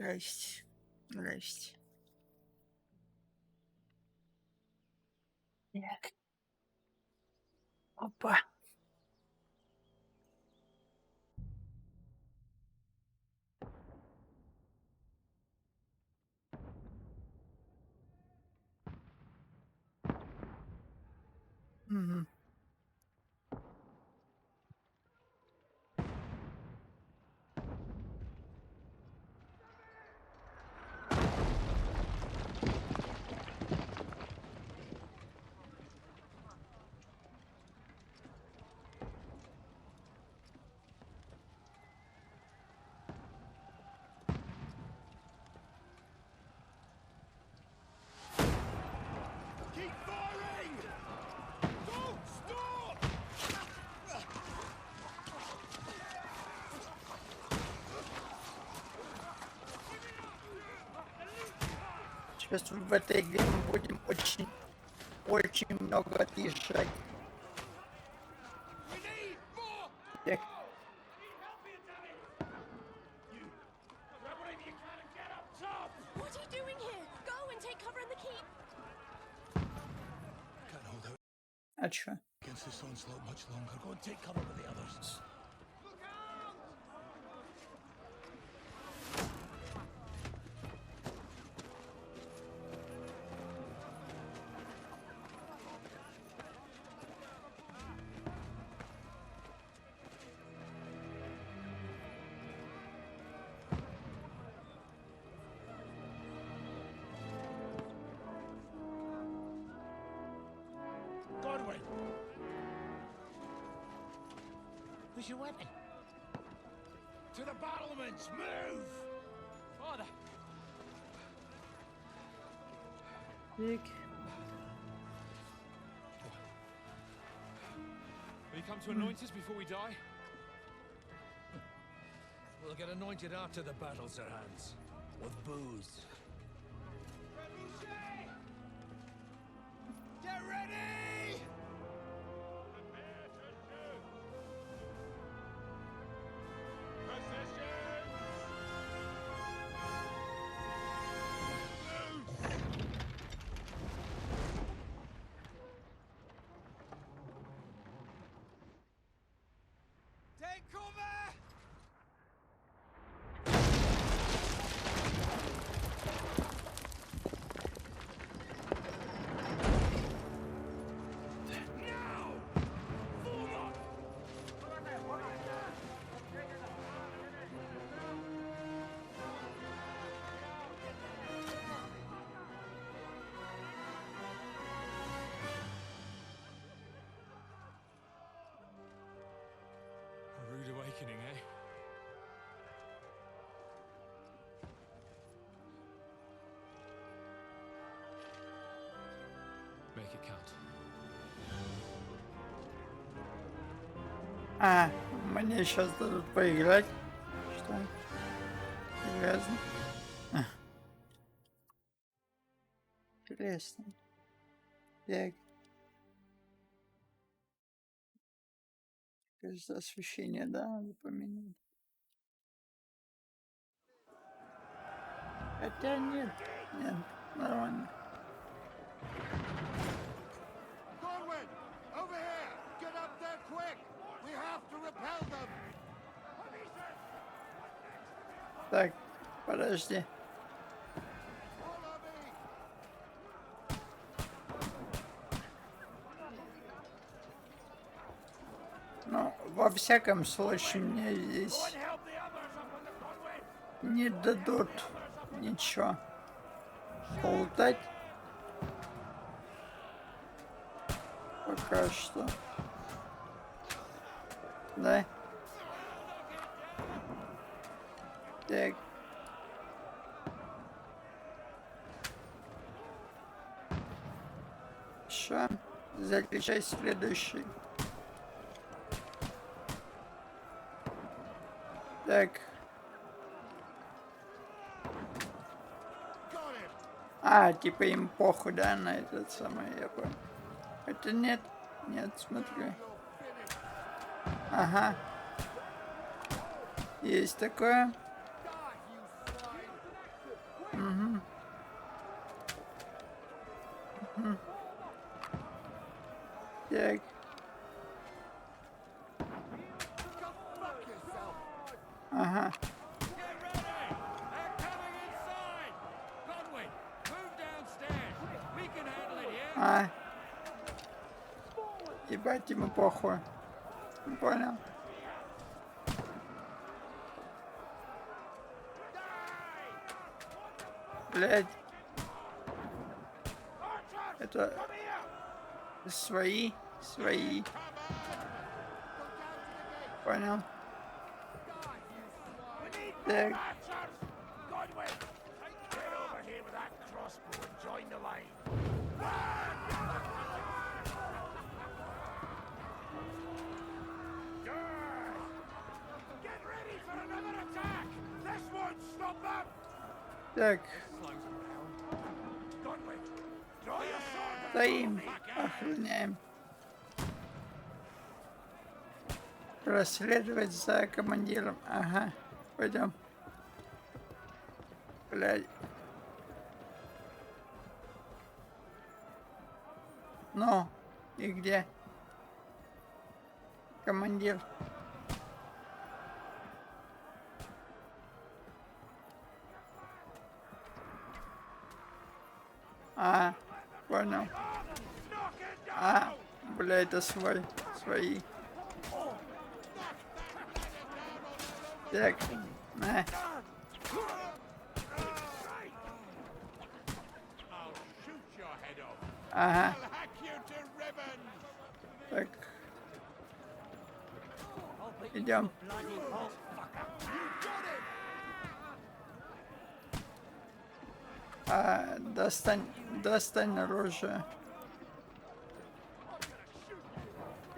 Здрасте. Здрасте. Так. Опа. Мгм. Keep firing! Don't stop! Сейчас в этой игре мы будем очень много отъезжать. We need more! Так. Help me, damn it! You grab whatever you can and get up top! What are you doing here? Go and take cover in the keep. Can't hold out А чё? against this onslaught much longer. Go and take cover with the others. Look out! Godwin! Where's your weapon? To the battlements! Move! Father! Так. Will you come to anoint us before we die? We'll get anointed after the battles are hands. With booze. Get ready! Prepare to shoot! Positions! Loose! Take cover! Now! Form up! A rude awakening, eh? Make it count. А, мне сейчас дадут поиграть. Что? Серьезно? А. Интересно. Так. Кажется, освещение, да, надо поменять. Хотя нет, нормально. Godwin! Over here! Get up there quick! We have to repel them! Так, подожди. Follow me! Ну, во всяком случае, мне здесь Help the others up on the Godwin! не дадут ничего полутать. Пока что. Да? Так. Все. Заключай следующий. Так. Got him! А, типа им похуй, да, на этот самый, я понял. Это нет. Нет, смотри. You're finished! Ага. Есть такое. Die, you swine! Так. Ага. Get ready! They're coming inside! Godwin, move downstairs. We can handle it here. А. Ебать, ему похуй. Не понял. Блять. Это свои. Понял. Так. Godwin, get over here with that crossbow and join the line. Get ready for another attack! This won't stop them! Так. Godwin, draw your sword and Стоим. back out! Охраняем. Проследовать за командиром. Ага. Пойдем. Блядь. Ну, и где? Командир. А, понял. А, бля, это свои. Так, на. I'll shoot your head off. Ага, I'll hack you to ribbons. так. Идем. А, достань оружие.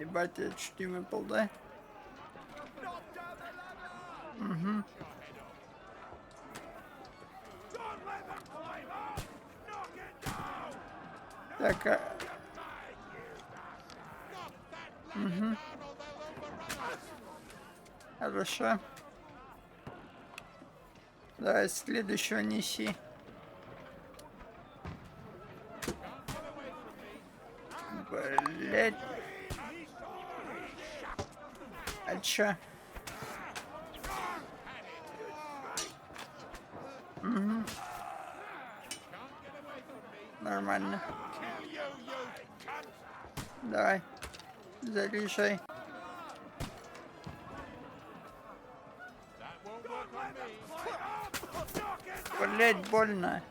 Ебать, я чуть не выпал, да? Угу. Don't let them climb up. Knock it down. Так, Knock that ladder down or they'll overrun us. хорошо. Давай следующего неси. Блять. А чё? Угу. Нормально. Kill you, you cunt. Давай. Заряжай. That won't work on me. Knock it Блять, больно.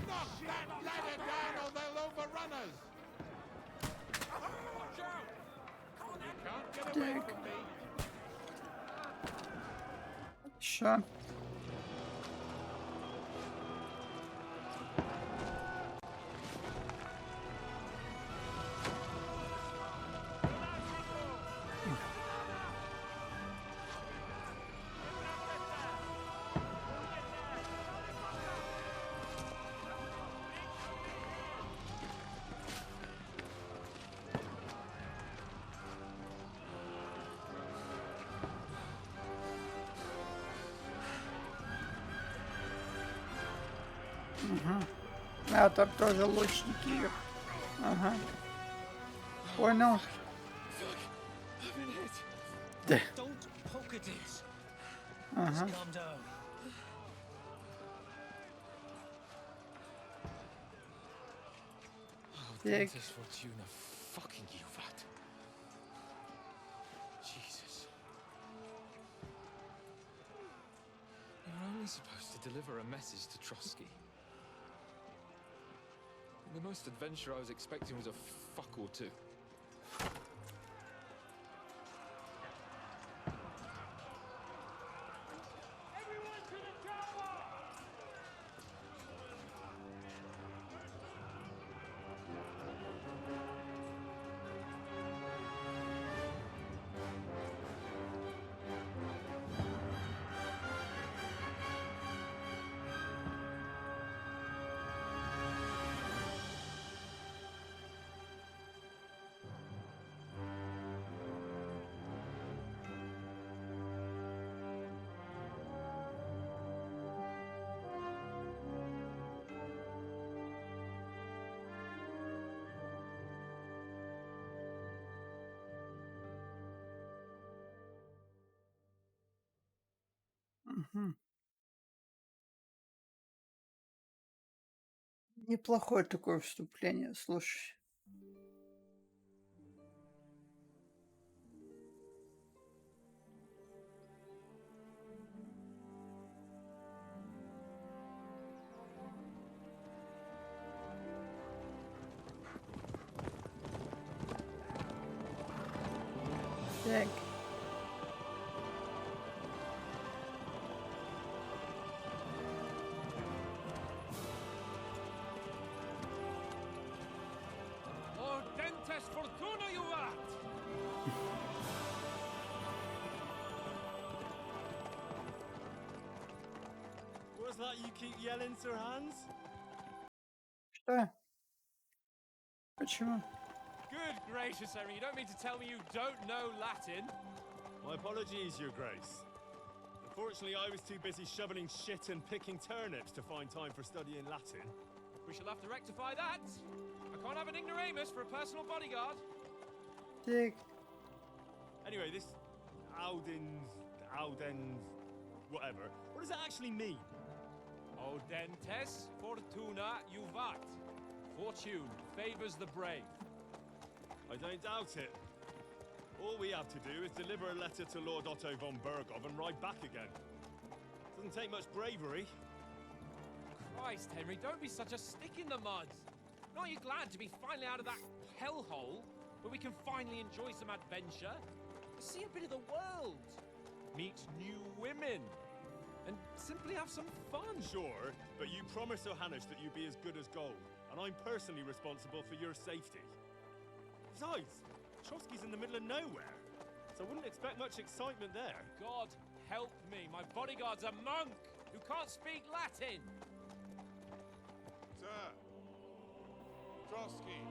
Knock that ladder down or they'll overrun us. Watch out. You can't get away Так. from me. Что? А, там тоже лучники. Ага. Понял. I've been hit. Да. Don't poke at it. Ага. Just calm down. Oh, Так. Dentist Fortuna, fucking you, vat. Jesus. You're only supposed to deliver a message to Trotsky. The most adventure I was expecting was a fuck or two. Неплохое такое вступление, слушай. Так. Ordentes fortuna juvat! What's that you keep yelling, Sir Hans? Что? Почему? Good gracious, Henry, you don't mean to tell me you don't know Latin? My apologies, Your Grace. Unfortunately, I was too busy shoveling shit and picking turnips to find time for studying Latin. We shall have to rectify that. I can't have an ignoramus for a personal bodyguard. Так. Anyway, this Audens, whatever. What does that actually mean? Audentes fortuna juvat. Fortune favors the brave. I don't doubt it. All we have to do is deliver a letter to Lord Otto von Bergov and ride back again. Doesn't take much bravery. Christ, Henry, don't be such a stick in the mud. Aren't you glad to be finally out of that hellhole where we can finally enjoy some adventure? See a bit of the world, meet new women, and simply have some fun. Sure, but you promised Johannes that you'd be as good as gold, and I'm personally responsible for your safety. Besides, Trotsky's in the middle of nowhere, so I wouldn't expect much excitement there. God help me, my bodyguard's a monk who can't speak Latin. Sir! Trotsky!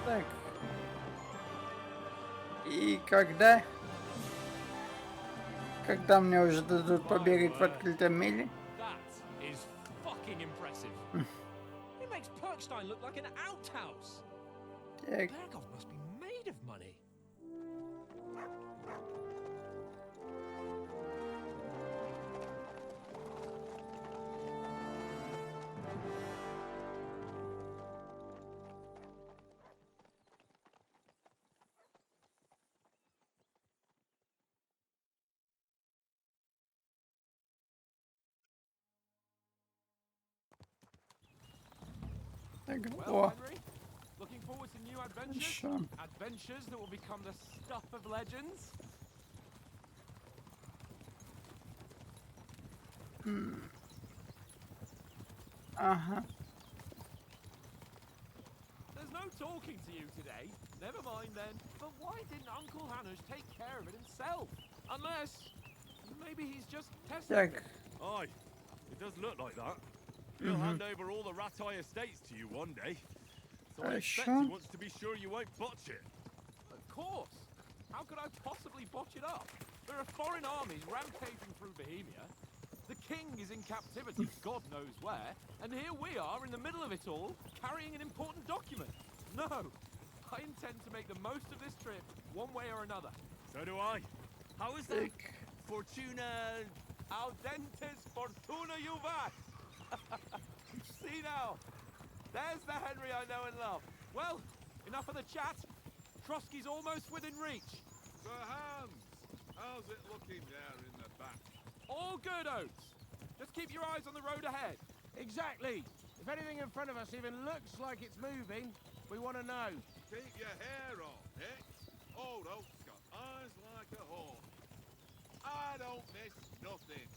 Так. И когда? Когда мне уже дадут побегать в открытом мире? That is fucking impressive. It makes Perkstein look like an outhouse. Так. Bergov must be made of money. Так. Well, О, Henry, looking forward to new adventures? хорошо. Adventures that will become the stuff of legends? Ага. There's no talking to you today. Never mind then. But why didn't Uncle Hanush take care of it himself? Unless, maybe he's just testing Так. it. Aye, it does look like that. He'll hand over all the Ratai estates to you one day. So I expect Хорошо. he wants to be sure you won't botch it. Of course. How could I possibly botch it up? There are foreign armies rampaging through Bohemia. The king is in captivity, God knows where, and here we are in the middle of it all, carrying an important document. No, I intend to make the most of this trip, one way or another. So do I. How is that? Так. Fortuna... Audentes fortuna juvat! See now, there's the Henry I know and love. Well, enough of the chat. Trotsky's almost within reach. Sir Hans, how's it looking there in the back? All good, Oates. Just keep your eyes on the road ahead. Exactly. If anything in front of us even looks like it's moving, we want to know. Keep your hair on, eh? Old Oak's got eyes like a hawk. I don't miss nothing.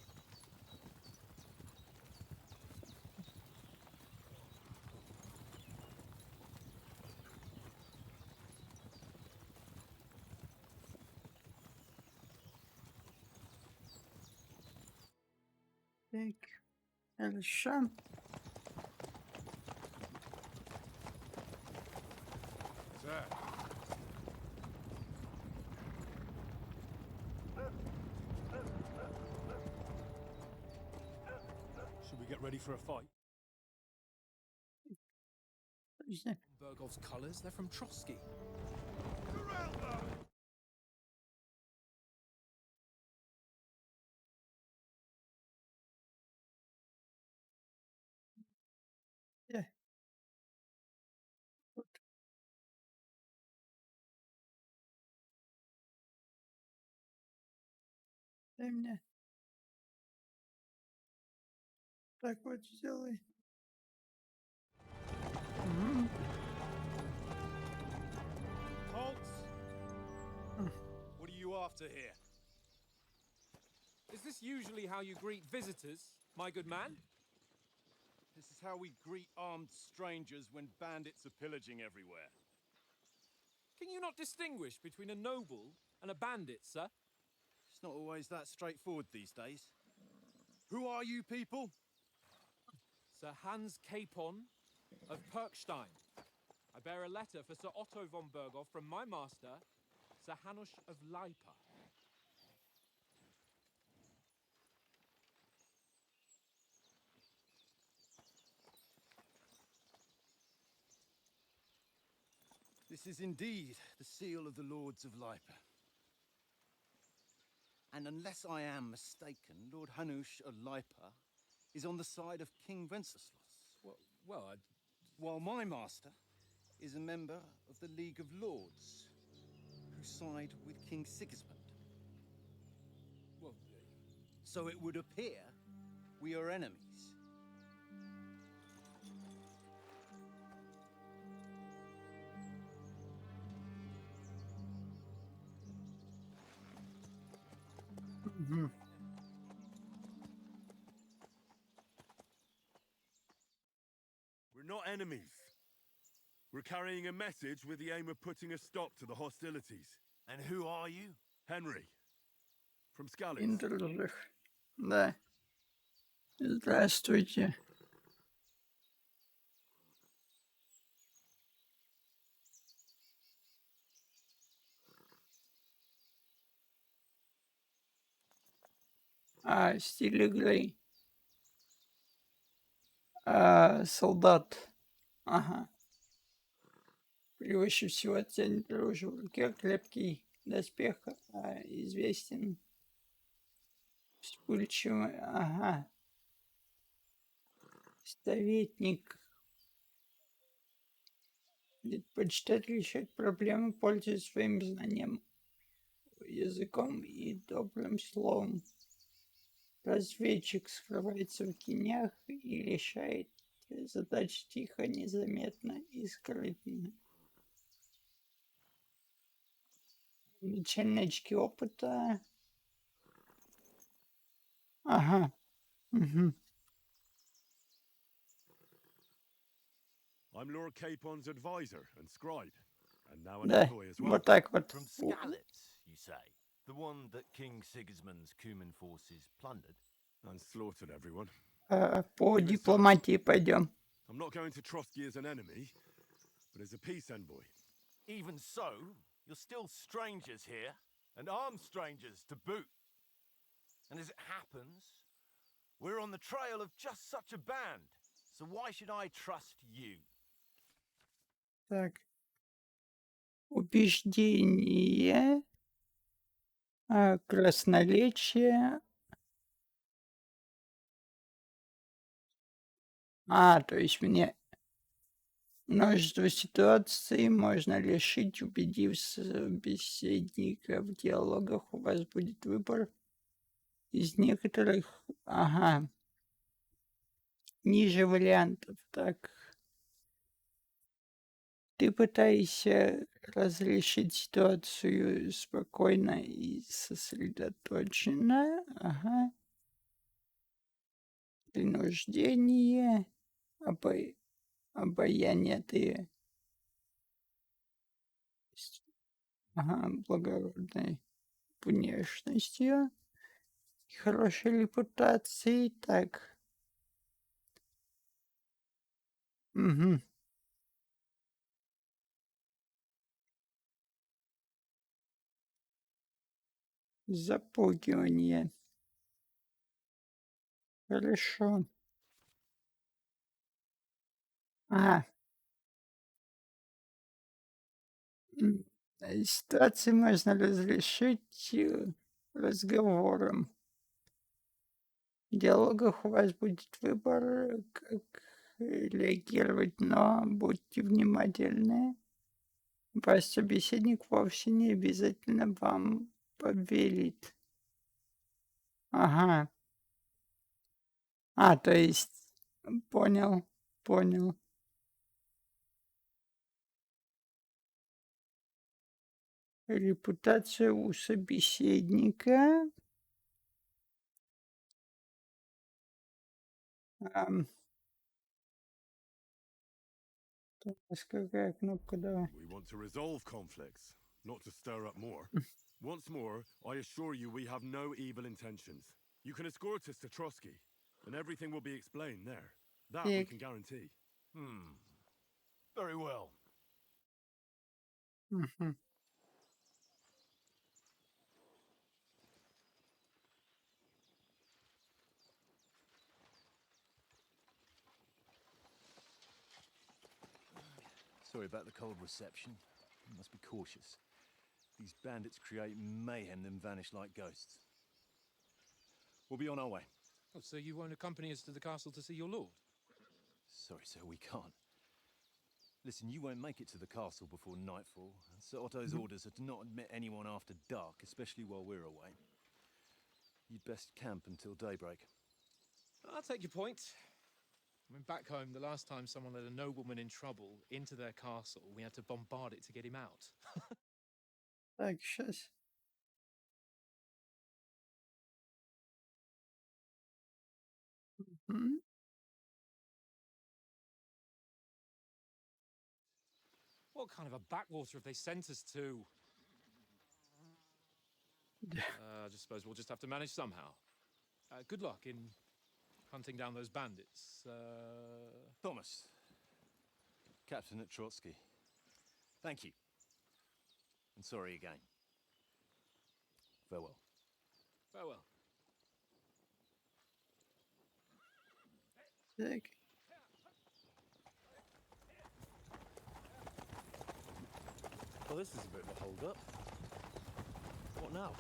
Так. Хорошо. Sir. Ready for a fight? Точно. Bergov's colours, they're from Trotsky. Surround them! Yeah. Вот. Дай мне. Так вот сделай. Мгм. Halt! Mm. What are you after here? Is this usually how you greet visitors, my good man? This is how we greet armed strangers when bandits are pillaging everywhere. Can you not distinguish between a noble and a bandit, sir? It's not always that straightforward these days. Who are you people? Sir Hans Capon of Perkstein. I bear a letter for Sir Otto von Berghoff from my master, Sir Hanush of Leipa. This is indeed the seal of the Lords of Lipa. And unless I am mistaken, Lord Hanush of Lipa is on the side of King Wenceslas, Well, while my master is a member of the League of Lords, who side with King Sigismund. well, So it would appear we are enemies. Мгм. We're not enemies. We're carrying a message with the aim of putting a stop to the hostilities. And who are you? Henry. From Scalise. Интрижих. Да. Здравствуйте. Стиль игры. Солдат. Ага. Превыше всего ценит оружие в руке, крепкий доспех, известен вспыльчивый. Ага. Советник. Предпочитает решать проблемы, пользуясь своим знанием, языком и добрым словом. Разведчик скрывается в тенях и решает задачи тихо, незаметно и скрытно. Начальные очки опыта. Ага. Угу. I'm Lord Capon's advisor and scribe, and now an Да, envoy as well. вот так вот. From Skalitz, you say? The one that King Sigismund's Cuman forces plundered? And slaughtered everyone. По дипломатии пойдем. I'm not going to Trotsky as an enemy, but as a peace envoy. Even so, you're still strangers here, and armed strangers to boot. And as it happens, we're on the trail of just such a band, so why should I trust you? Так. Убеждение. Красноречие. То есть мне множество ситуаций можно решить, убедив собеседника в диалогах. У вас будет выбор из некоторых. Ага. Ниже вариантов. Так. Ты пытаешься разрешить ситуацию спокойно и сосредоточенно. Ага. Принуждение. Обаяние ты. Ага, благородной внешностью. Хорошей репутацией. Так. Угу. Запугивание. Хорошо. А. Ситуации можно разрешить разговором. В диалогах у вас будет выбор, как реагировать, но будьте внимательны. Ваш собеседник вовсе не обязательно вам поверит. Ага. То есть, понял, понял. Репутация у собеседника. Ам. Какая кнопка, давай. We want to resolve conflicts, not to stir up more. Once more, I assure you we have no evil intentions. You can escort us to Trotsky, and everything will be explained there. That we Так. can guarantee. Very well. Мгм. Sorry about the cold reception. You must be cautious. These bandits create mayhem, then vanish like ghosts. We'll be on our way. Oh, so you won't accompany us to the castle to see your lord? Sorry, sir, we can't. Listen, you won't make it to the castle before nightfall. Sir Otto's orders are to not admit anyone after dark, especially while we're away. You'd best camp until daybreak. I'll take your point. I mean, back home, the last time someone let a nobleman in trouble into their castle, we had to bombard it to get him out. Так, сейчас. What kind of a backwater have they sent us to? I just suppose we'll just have to manage somehow. Good luck in hunting down those bandits. Thomas, captain at Trotsky. Thank you. And sorry again. Farewell. Farewell. Так. Well, this is a bit of a hold-up. What now?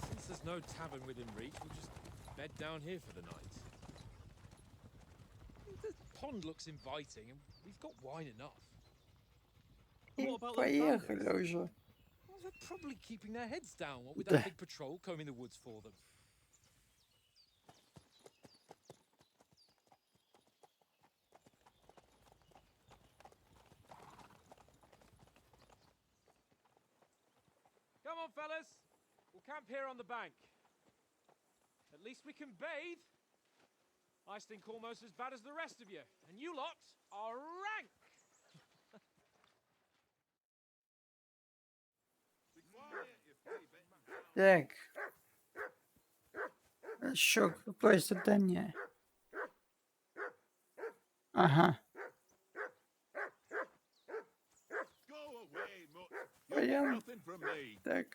Since there's no tavern within reach, we'll just bed down here for the night. The pond looks inviting, and we've got wine enough. И What about those поехали bandits? уже. Well, they're probably keeping their heads down, what with Да. that big patrol combing the woods for them. Come on, fellas. We'll camp here on the bank. At least we can bathe. I stink almost as bad as the rest of you, and you lot are rank. Так. Еще какое задание? Ага. Пойдем. Так.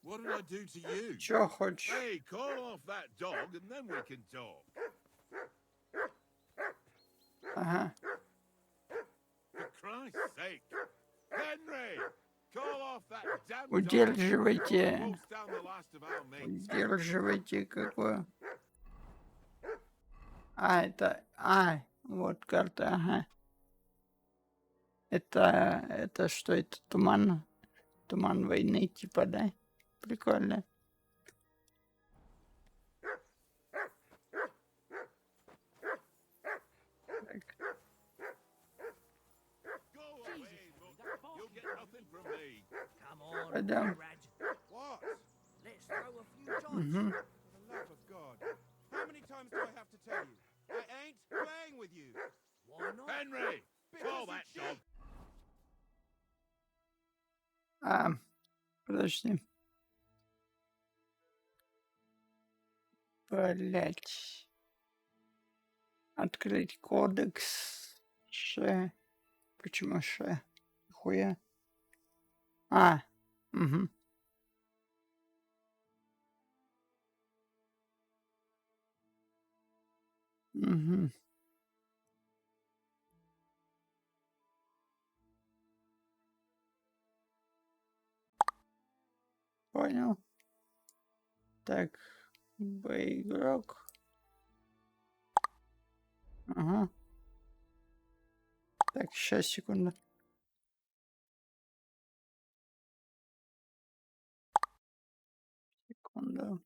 What did I do to you? Чё хочешь? Hey, call off that dog and then we can talk. Ага. For Christ's sake. Henry! Call off that damn dog. Удерживайте. Roast down the last of our mates. Удерживайте какое? Это... вот карта, ага. Это что это? Туман? Туман войны, типа, да? Прикольно. Так. Go away, mutt. You'll get nothing from me. Come on, Пойдем. Raj. What? Let's throw a few dice. Угу. For the love of God. How many times do I have to tell you? I ain't playing with you. Why not? Henry! Call Because that it's dog. cheap. Подожди. Блять. Открыть кодекс. Ше. Почему ше? Хуя. Угу. Угу. понял. Так, Б-игрок. Ага. Так, сейчас, секунду. Секунду.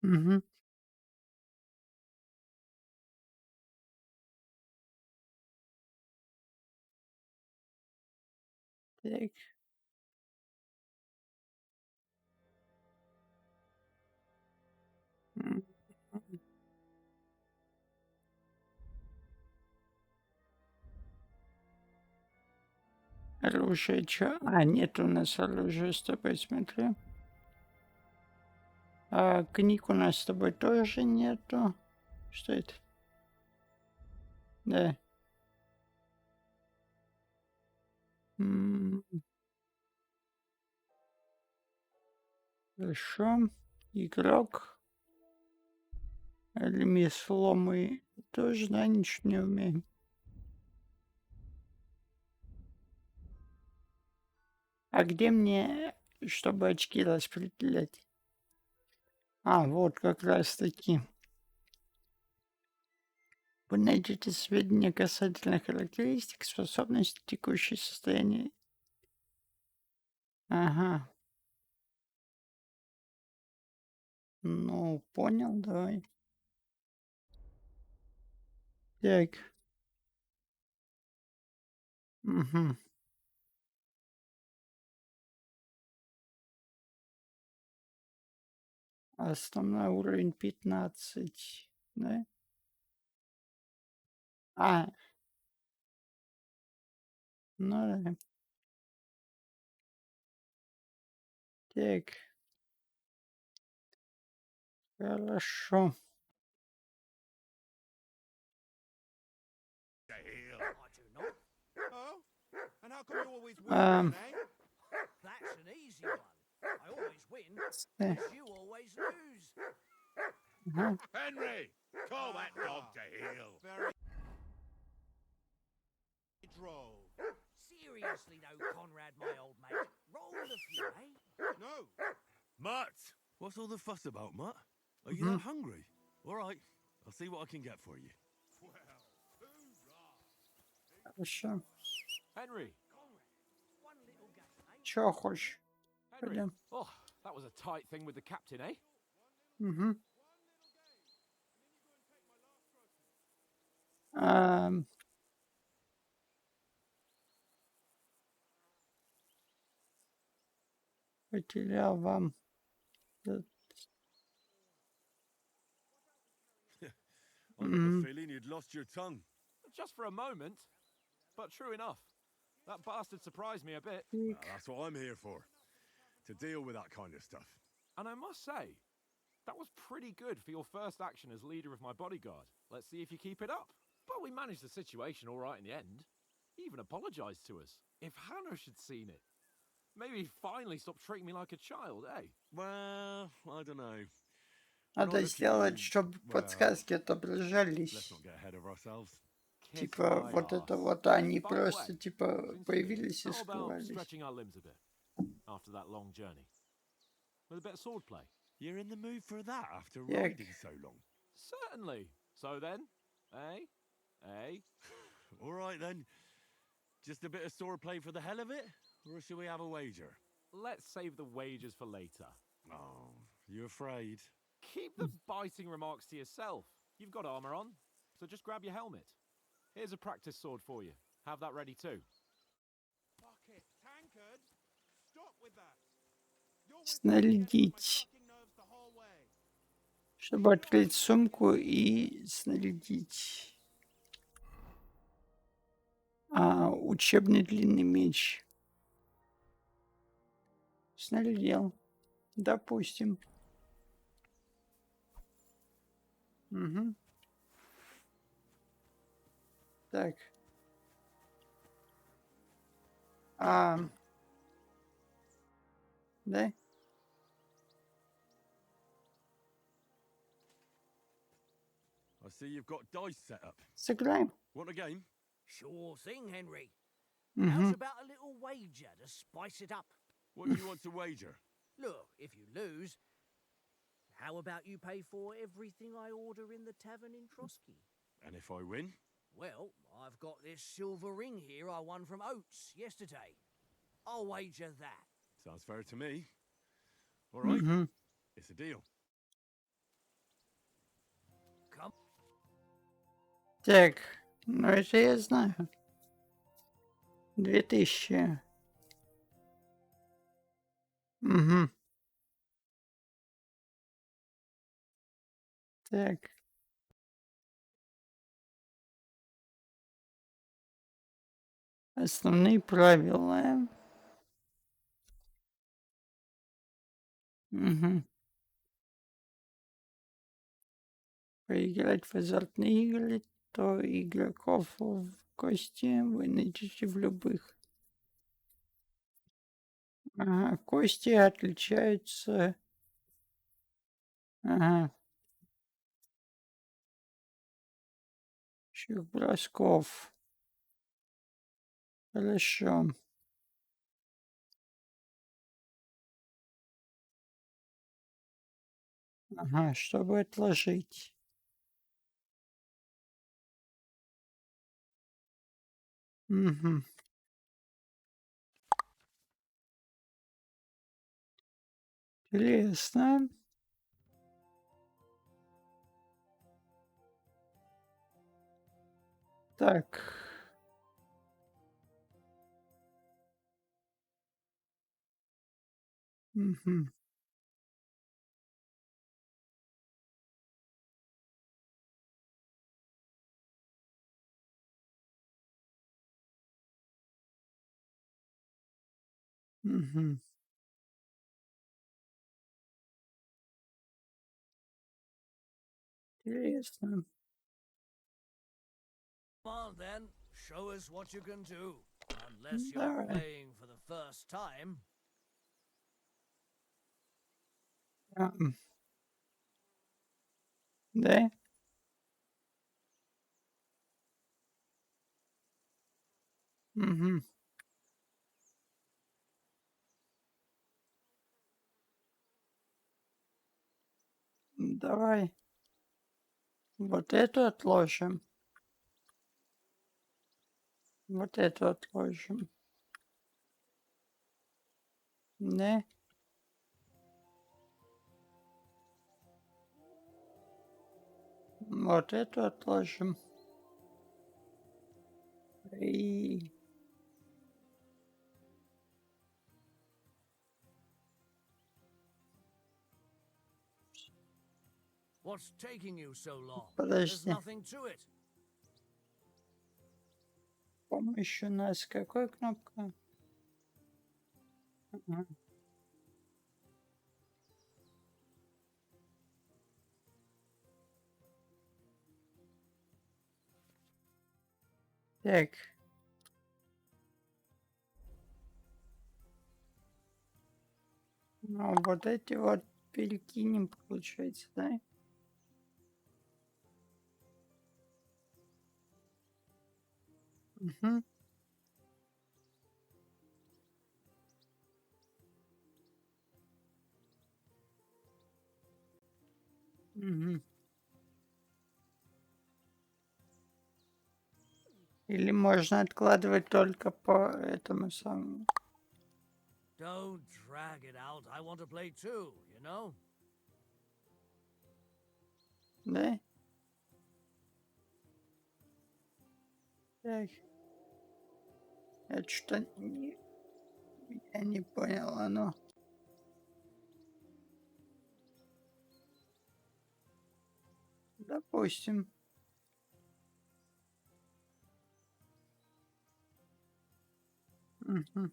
Угу. Так. М. Оружие, чё? А, нет у нас оружия с тобой, смотри. А книг у нас с тобой тоже нету. Что это? Да. М. Хорошо. Игрок. Ремесло мы тоже, да, ничего не умеем. А где мне, чтобы очки распределять? А, вот как раз таки. Вы найдете сведения касательно характеристик, способностей, текущее состояние. Ага. Ну, понял, давай. Так. Угу. Основной уровень 15, да? А, ну да. Так, хорошо. I do not. Oh? And how come you always win Um, then, eh? That's an easy one. I always win, Э, because you always lose. ага. Henry! Call that dog to heel! Very droll. Seriously though, Conrad, my old mate, roll the few, eh? No. Mutt! What's all the fuss about, Mutt? Are you Mhm. that hungry? All right, I'll see what I can get for you. Хорошо. Henry. One little game, eh? Чё хочешь? Henry. Пойдем. Oh, that was a tight thing with the captain, eh? Угу. Ам. Потерял вам. I got the feeling you'd lost your tongue. Just for a moment. But true enough. That bastard surprised me a bit. Well, that's what I'm here for. To deal with that kind of stuff. And I must say, that was pretty good for your first action as leader of my bodyguard. Let's see if you keep it up. But we managed the situation all right in the end. He even apologized to us. If Hanush had seen it, maybe he'd finally stop treating me like a child, eh? Well, I don't know. Надо сделать, чтобы Well, подсказки let's отображались. not get ahead of ourselves. Kiss Типа, my вот это arse. вот они By the way, просто, типа, since you're here, появились и how about скрывались. stretching our limbs a bit after that long journey? With a bit of swordplay? You're in the mood for that after Yeah. riding so long? Certainly. So then, eh? Eh? All right then. Just a bit of swordplay for the hell of it? Or should we have a wager? Let's save the wagers for later. Oh, you afraid? Keep the biting remarks to yourself. You've got armor on, so just grab your helmet. Here's a practice sword for you. Have that ready too. Bucket. Tankard. Stop with that. You're with me Снарядить. fucking nerves the whole way. Чтобы открыть сумку и снарядить. Учебный длинный меч. Снарядил. Допустим. Угу. Так. Да? I see you've got dice set up. Сыграем. Want a game? Sure thing, Henry. Угу. How's about a little wager to spice it up? What do you want to wager? Look, if you lose, how about you pay for everything I order in the tavern in Trotsky? And if I win? Well, I've got this silver ring here I won from Oates yesterday. I'll wager that. Sounds fair to me. All right, Угу. it's a deal. Come. Так, ну это я знаю. 2000. Угу. Так. Основные правила. Угу. Поиграть в азартные игры, то игроков в кости вы найдете в любых. Ага, кости отличаются. Ага. Щук бросков. Хорошо. Ага, чтобы отложить. Угу. Интересно. Так. Угу. Угу. Интересно. Come on then, show us what you can do. Unless you're Давай. playing for the first time. Да? Угу. Давай. Вот эту отложим. Вот эту отложим. Да? Вот эту отложим. И What's taking you so long? There's подожди. nothing to it. Помощь у нас какой кнопка? Ага. Так. Ну, вот эти вот перекинем, получается, да? Угу. Угу. Или можно откладывать только по этому самому. Don't drag it out. I want to play too, you know? Да? Так. Это что? Я не понял, оно. Допустим. Угу.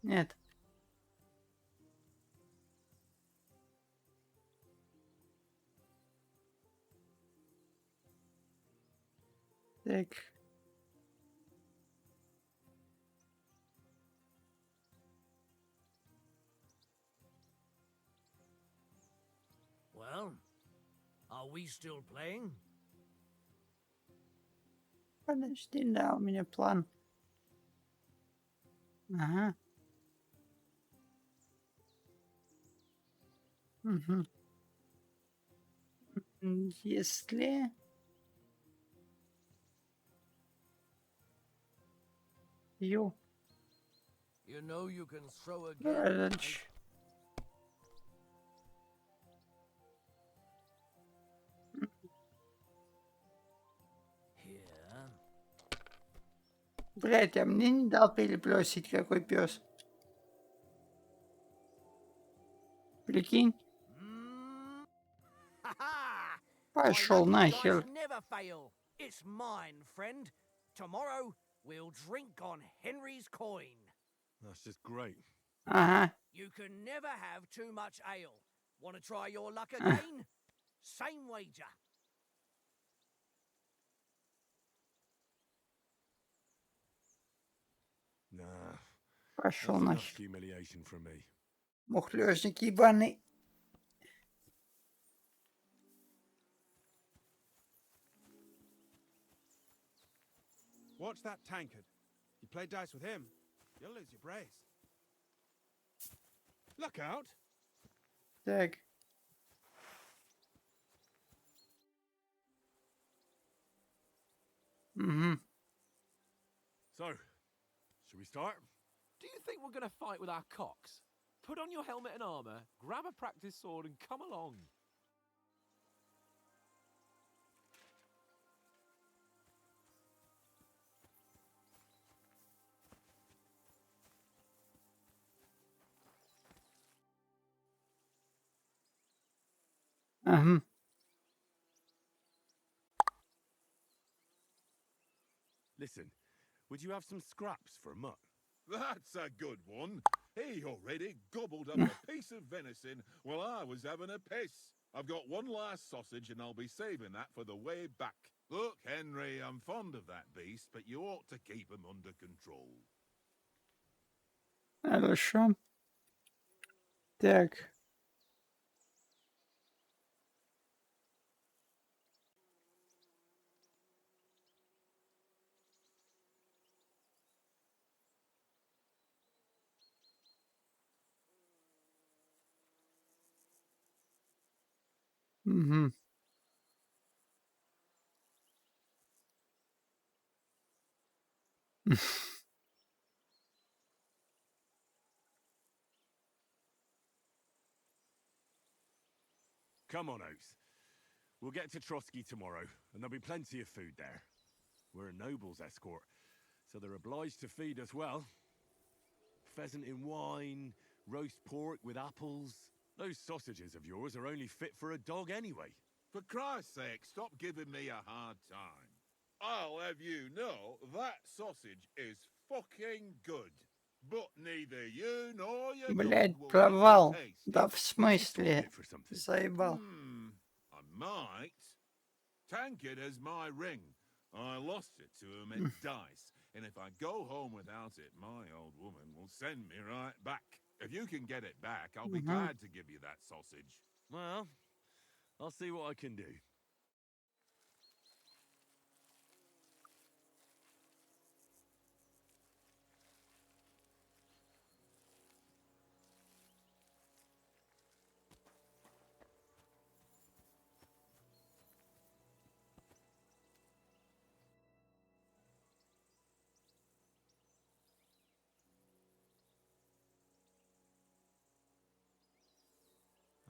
Нет. Так. Well, a Are we still playing? Подожди, да, у меня план. Ага. Угу. Если... Ю. You know you can throw again. Дальше. Here. Блять, а мне не дал перебросить, какой пес. Прикинь, Ha-ha! пошел My lucky dice нахер. never fail. It's mine, friend. Tomorrow we'll drink on Henry's coin. That's just great. Ага. You can never have too much ale. Want to try your luck again? Same wager. Nah, Пошел that's enough нахер. humiliation from me. Мухлёжник ебаный. Watch that tankard. You play dice with him, you'll lose your brace. Look out! Так. Угу. So, should we start? Do you think we're going to fight with our cocks? Put on your helmet and armor, grab a practice sword, and come along. Ага. Listen, would you have some scraps for a mutt? That's a good one. He already gobbled up a piece of venison while I was having a piss. I've got one last sausage and I'll be saving that for the way back. Look, Henry, I'm fond of that beast, but you ought to keep him under control. Хорошо. Так. Угу. Come on, Oates. We'll get to Trotsky tomorrow, and there'll be plenty of food there. We're a noble's escort, so they're obliged to feed us well. Pheasant in wine, roast pork with apples. Those sausages of yours are only fit for a dog anyway. For Christ's sake, stop giving me a hard time. I'll have you know that sausage is fucking good. But neither you nor your Блять, dog will провал. get to taste Да it. в смысле? It for something. Заебал. I might. Tankard has my ring. I lost it to him at dice, and if I go home without it, my old woman will send me right back. If you can get it back, I'll be glad to give you that sausage. Well, I'll see what I can do.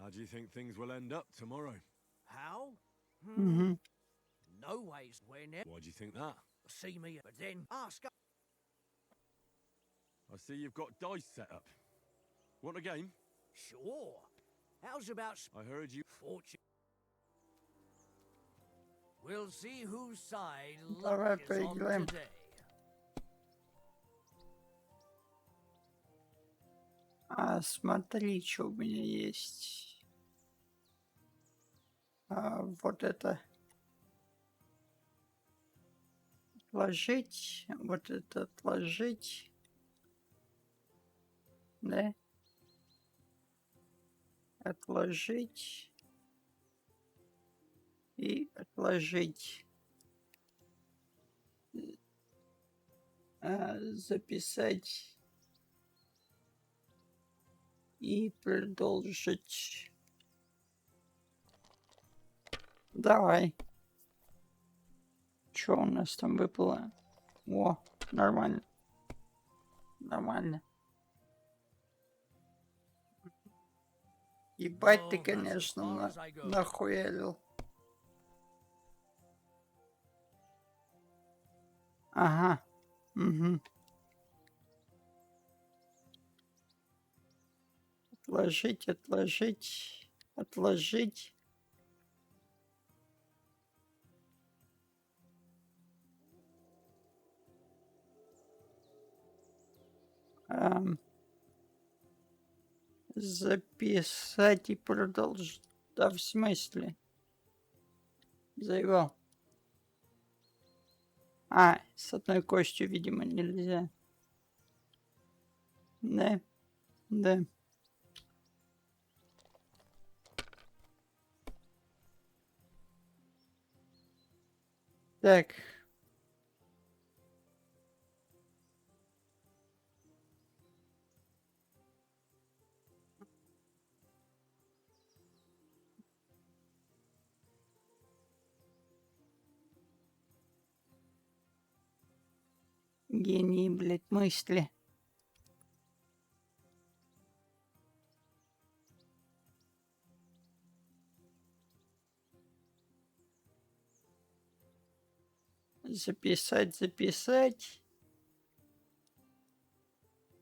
How do you think things will end up tomorrow? How? Угу. No ways. We're never Why do you think that? see me, but then ask. I see you've got dice set up. Want a game? Sure. How's about I heard you. fortune? We'll see whose side Давай luck is on поиграем. today. А, смотри, что у меня есть. Вот это. Отложить. Вот это отложить. Да? Отложить. И отложить. Записать. И продолжить. Давай. Что у нас там выпало? О, нормально. Нормально. Ебать ты, конечно, нахуярил. Ага. Угу. Отложить, отложить, отложить. Записать и продолжить. Да, в смысле? Заебал. С одной костью, видимо, нельзя. Да. Да. Так. Гений, блядь, мысли. Записать, записать.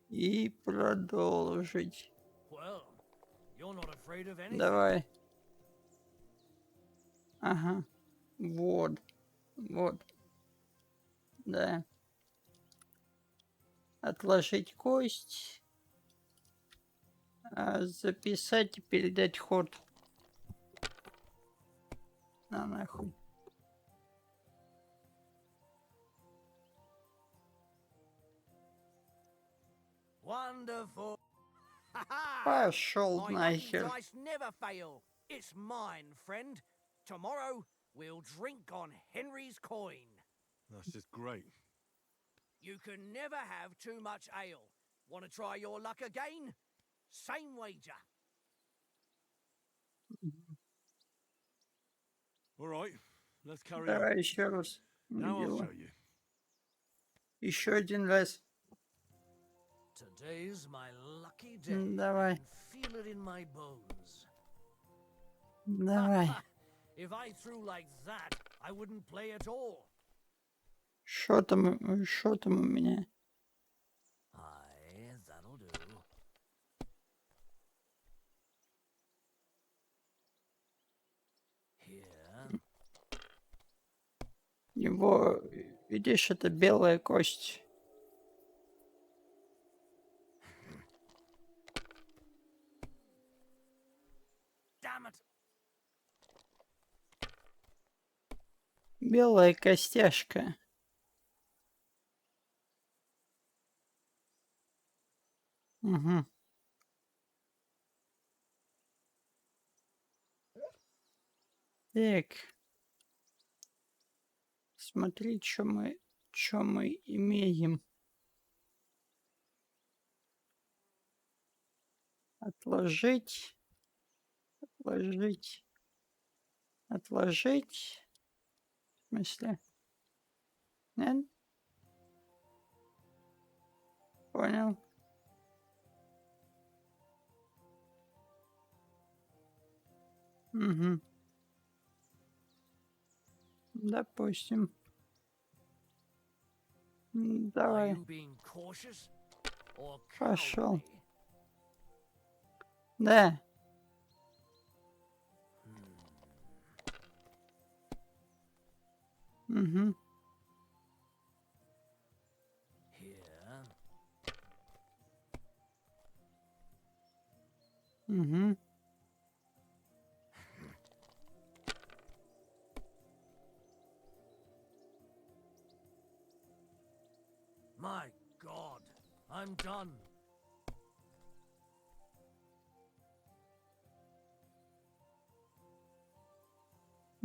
И продолжить. Давай. Ага. Вот. Вот. Да. Отложить кость. Записать и передать ход. Нахуй. Wonderful. Пошел нахер. Dice never fail. It's mine, friend. Tomorrow we'll drink on Henry's coin. That's just great. You can never have too much ale. Want to try your luck again? Same wager. All right, let's carry Давай on. еще раз. Now I'll show you. Еще один раз. Today's my lucky day. Давай. I can feel it in my bones. Давай. If I threw like that, I wouldn't play at all. Что там у меня? Aye, that'll do. Here. Его, видишь, это белая кость. Damn it. Белая костяшка. Угу. Так. Смотри, что мы имеем. Отложить. Отложить. Отложить. В смысле? Нет? Понял. Угу. Допустим. Давай. Пошел. Да. Угу. Угу. My God, I'm done.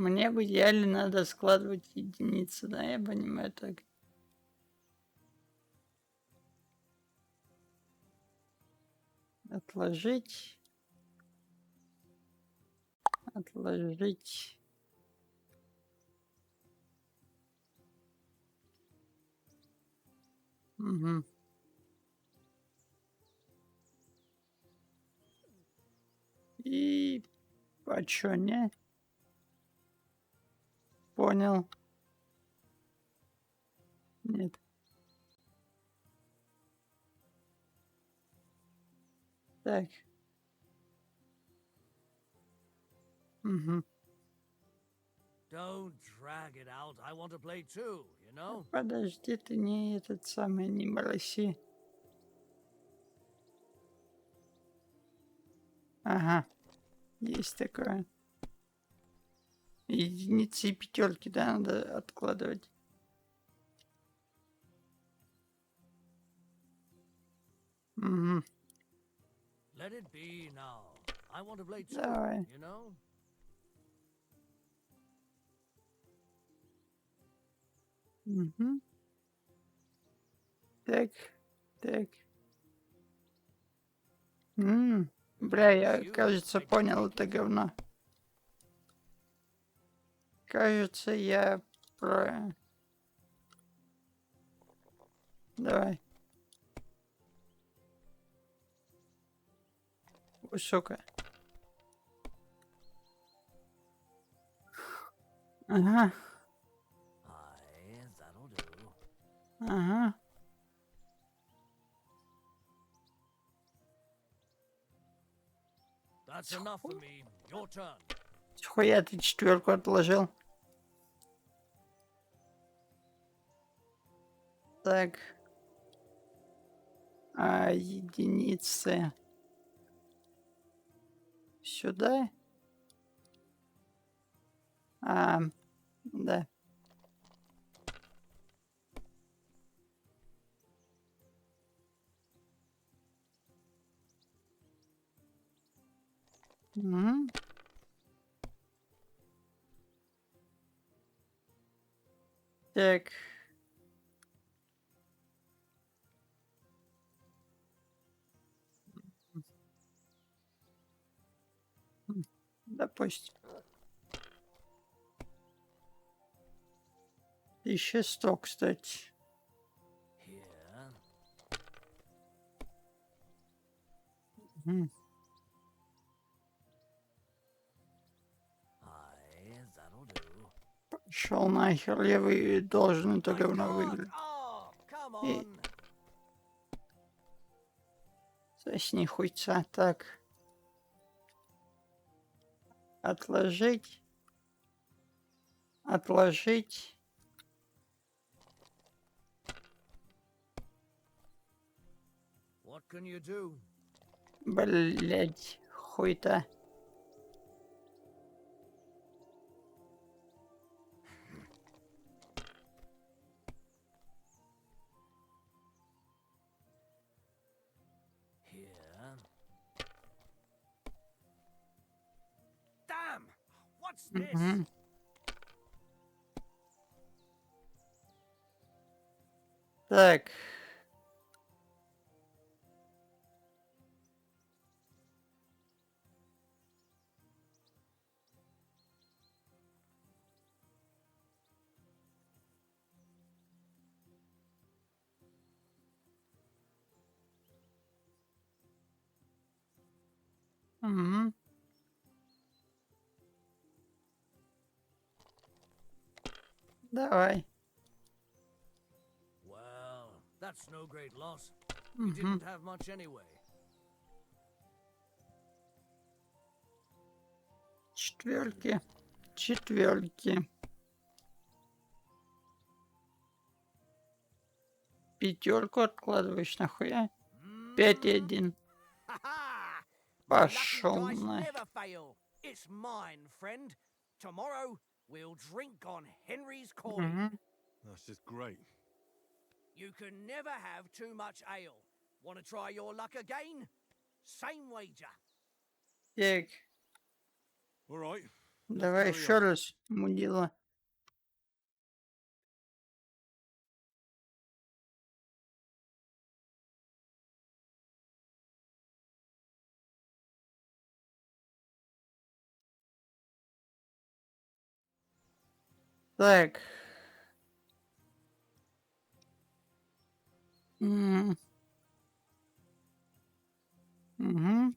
Мне в идеале надо складывать единицы, да, я понимаю так. Отложить. Отложить. Угу. И а чё, не? Понял. Нет. Так. Угу. Don't drag it out. I want to play too, you know? Подожди, ты не этот самый, не мороси. Ага. Есть такое. Единицы и пятерки, да, надо откладывать. Угу. Let it be now. I want to play too, Давай. you know? Угу. Так, так. Бля, я, кажется, понял это говно. Кажется, я про... Давай. Ой, сука. Ага, Aye, that'll do. ага. That's enough for me. Your turn. Схуя ты четверку отложил. Так. А единицы сюда. Да. Угу. Так. Допустим. 1100, кстати. Here. Мгм. Aye, that'll do. Шел нахер, я должен это I говно can't. выиграть. Oh, come И on. сосни хуйца. Так. Отложить. Отложить. What can you do? Блять, хуйта. Here. Damn! What's this? Мгм. Так. Мгм. Давай. Well, that's no great loss. We Мгм. didn't have much anyway. Четверки. Четверки. Пятерку откладываешь нахуя? 5-1. Ha-ha! My lucky Пошел dice на. never fail. It's mine, friend. Tomorrow, we'll drink on Henry's coin. Мгм. That's just great. You can never have too much ale. Want to try your luck again? Same wager. Так. All right. Давай еще раз, мудила. Так. Угу.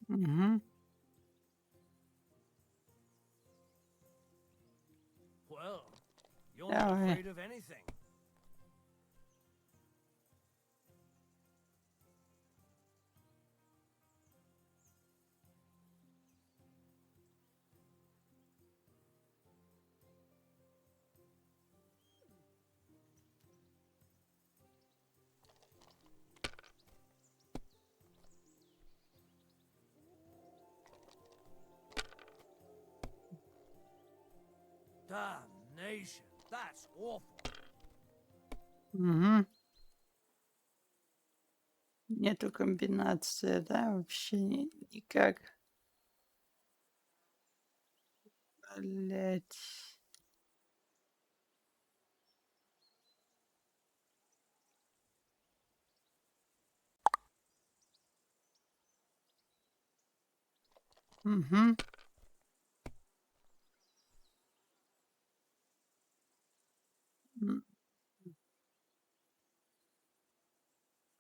Угу. Well, you're not Давай. afraid of anything. Damnation, that's awful. Угу. Нету комбинации, да, вообще никак. Блять. Угу.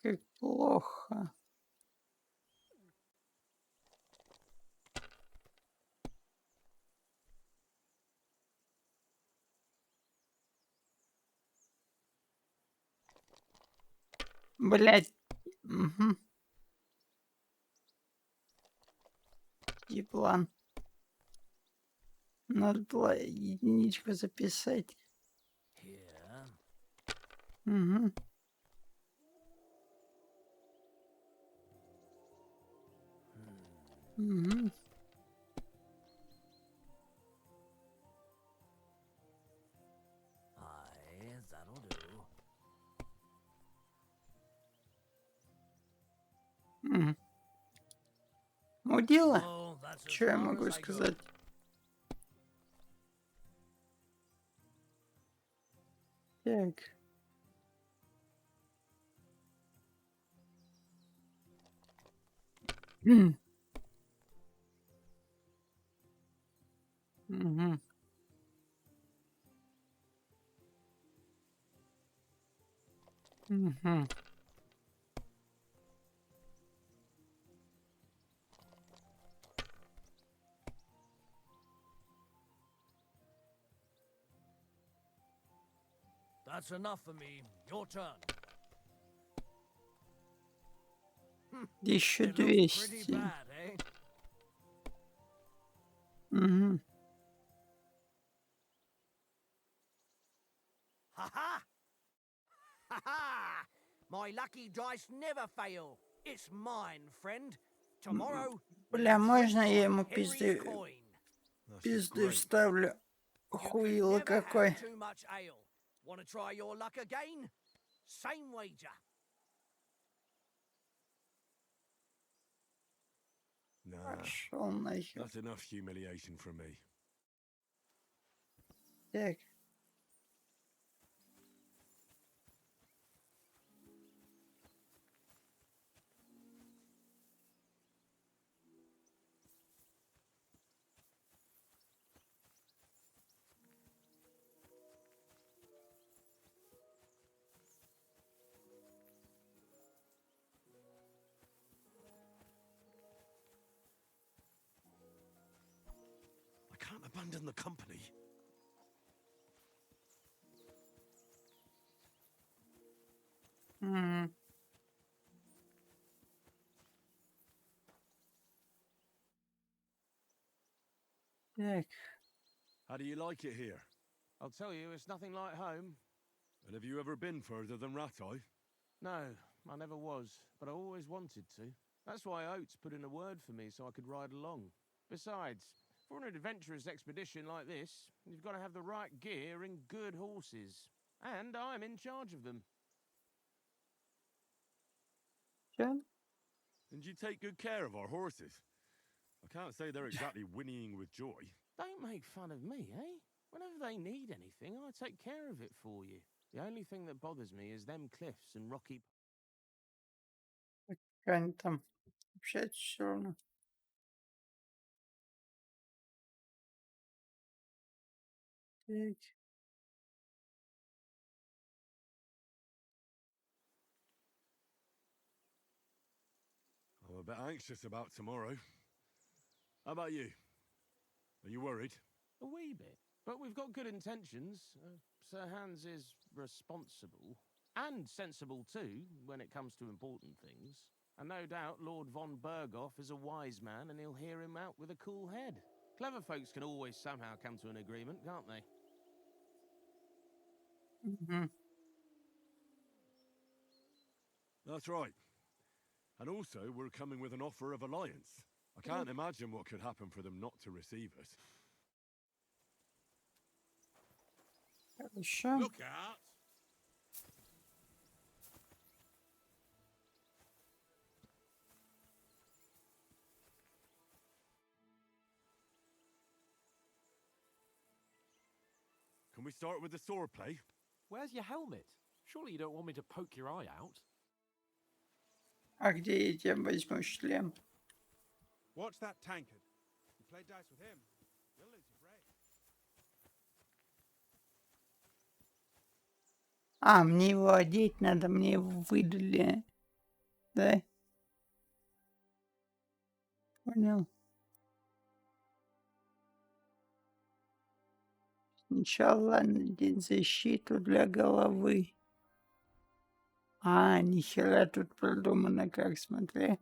Как плохо. Блять. Угу. И план. Надо было единичку записать. Here. Угу. Угу. Aye, that'll do. Угу. Мудила? Well, that's as Что я far могу as I go. сказать? Так. Угу. Угу. That's enough for me. Your turn. 1200. Bad, eh? Угу. Ha ha! Ha ha! My lucky dice never fail. It's mine, friend. Tomorrow. Бля, можно я ему Henry's пизды coin. Great. вставлю? You can Хуило never какой. have too much ale. Want to try your luck again? Same wager. Nah, Пошел нахер. that's enough humiliation from me. Так. I can't abandon the company. Угу. Так. How do you like it here? I'll tell you, it's nothing like home. And have you ever been further than Ratai? No, I never was, but I always wanted to. That's why Oates put in a word for me so I could ride along. Besides, for an adventurous expedition like this, you've got to have the right gear and good horses. and I'm in charge of them. Чё? And you take good care of our horses. I can't say they're exactly whinnying with joy. Don't make fun of me, eh? Whenever they need anything, I take care of it for you. The only thing that bothers me is them cliffs and rocky... Как они там общаются все равно. Так. I'm a bit anxious about tomorrow. How about you? Are you worried? A wee bit. But we've got good intentions. Sir Hans is responsible. And sensible too, when it comes to important things. And no doubt Lord von Berghoff is a wise man and he'll hear him out with a cool head. Clever folks can always somehow come to an agreement, can't they? Мгм. That's right. And also, we're coming with an offer of alliance. I can't imagine what could happen for them not to receive us. Хорошо. Look out! Can we start with the swordplay? Where's your helmet? Surely you don't want me to poke your eye out? А где я тебе возьму шлем? Watch that tankard. You play dice with him, you'll lose your brain. А, мне его одеть надо, мне его выдали. Да? Понял. Сначала надеть защиту для головы. А, нихера тут продумано, как, смотри.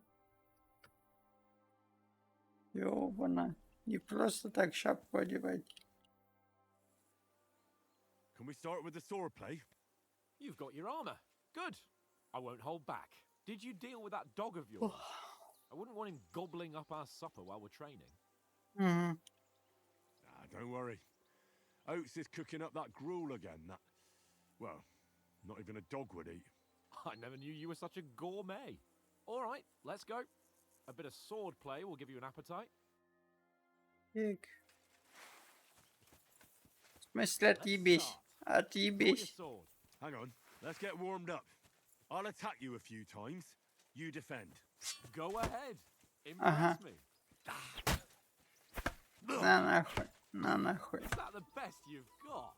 Ёбана. Не просто так шапку одевать. Can we start with the swordplay? You've got your armor. Good. I won't hold back. Did you deal with that dog of yours? I wouldn't want him gobbling up our supper while we're training. Мгм. Don't worry. Oates is cooking up that gruel again. That, well, not even a dog would eat. I never knew you were such a gourmet. All right, let's go. A bit of sword play will give you an appetite. Так. В смысле, Let's отъебись. start. Draw your Отъебись. sword. Hang on, let's get warmed up. I'll attack you a few times. You defend. Go ahead. Ага. Impress me. На нахуй. На нахуй. Is that the best you've got?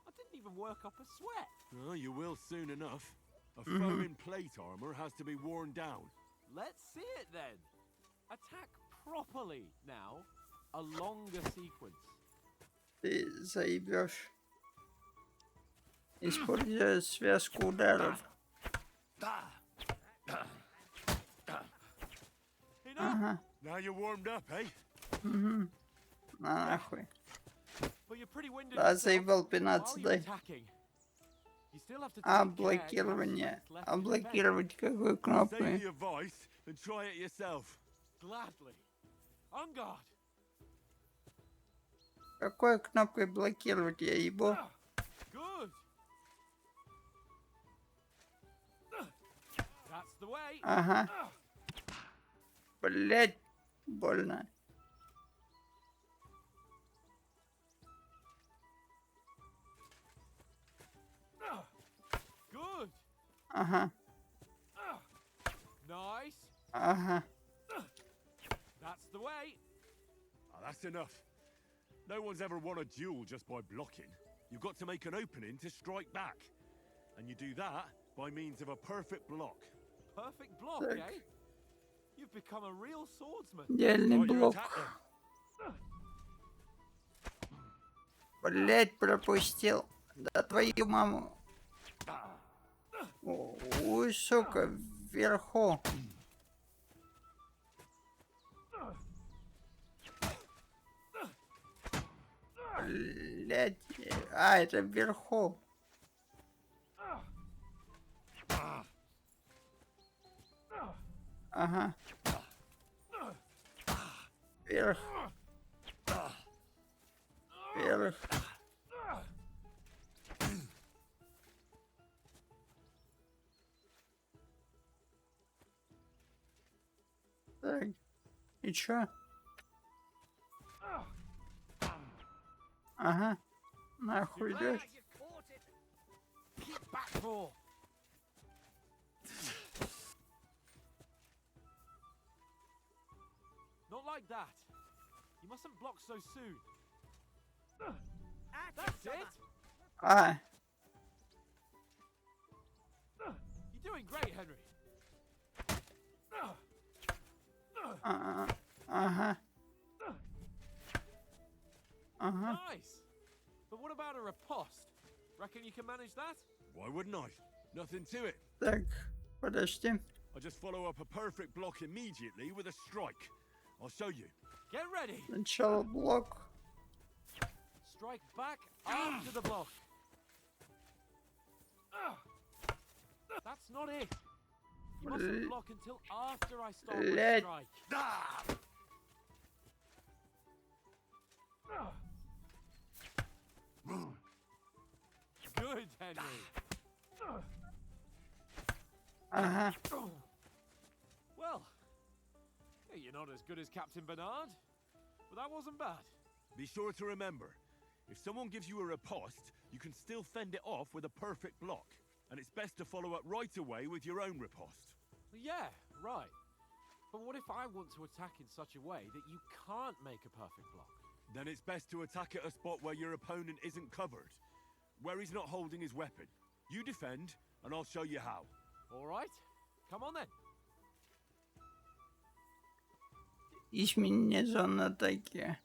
I didn't even work up a sweat. Oh, you will soon enough. A foe in plate armor has to be worn down. Let's see it then. Attack properly now. A longer sequence. Ты заебешь. Используя связку ударов. Enough. Ага. Now you're warmed up, eh? Угу. На нахуй. But you're pretty winded Да, yourself. заебал While пинаться, you're дай. attacking, you still have to А, take care you have блокирование. strength left А to defend. блокировать какой Save кнопкой? the advice and try it yourself. Gladly. On guard. Какой кнопкой блокировать, я ебу? Good. That's the way. Ага. Блять, больно. Good. Ага. Nice. Ага. That's the way. Oh, that's enough. No one's ever won a duel just by blocking. You've got to make an opening to strike back. And you do that by means of a perfect block. Perfect block, Так. eh? You've become a real swordsman. Идеальный Start your блок. attack then. Блять, пропустил. Да твою маму. Ой, сука, вверху. Блять. А, это вверху. Ага. Вверх. Вверх. И чё? Ага. Нахуй идёшь? You caught it. Keep back, Thor. Not like that. You mustn't block so soon. That's it. А, You're doing great, Henry. ага. Ага. Nice. But what about a riposte? Reckon you can manage that? Why wouldn't I? Nothing to it. Так, подожди. I just follow up a perfect block immediately with a strike. I'll show you. Get ready. Сначала блок. Strike back after the block. That's not it. You mustn't block until after I start my Let- strike. Good, Henry. Ага. Well, you're not as good as Captain Bernard, but that wasn't bad. Be sure to remember, if someone gives you a riposte, you can still fend it off with a perfect block. And it's best to follow up right away with your own riposte. Yeah, right. But what if I want to attack in such a way that you can't make a perfect block? Then it's best to attack at a spot where your opponent isn't covered, where he's not holding his weapon. You defend, and I'll show you how. All right, come on then. Изменение зоны атаки.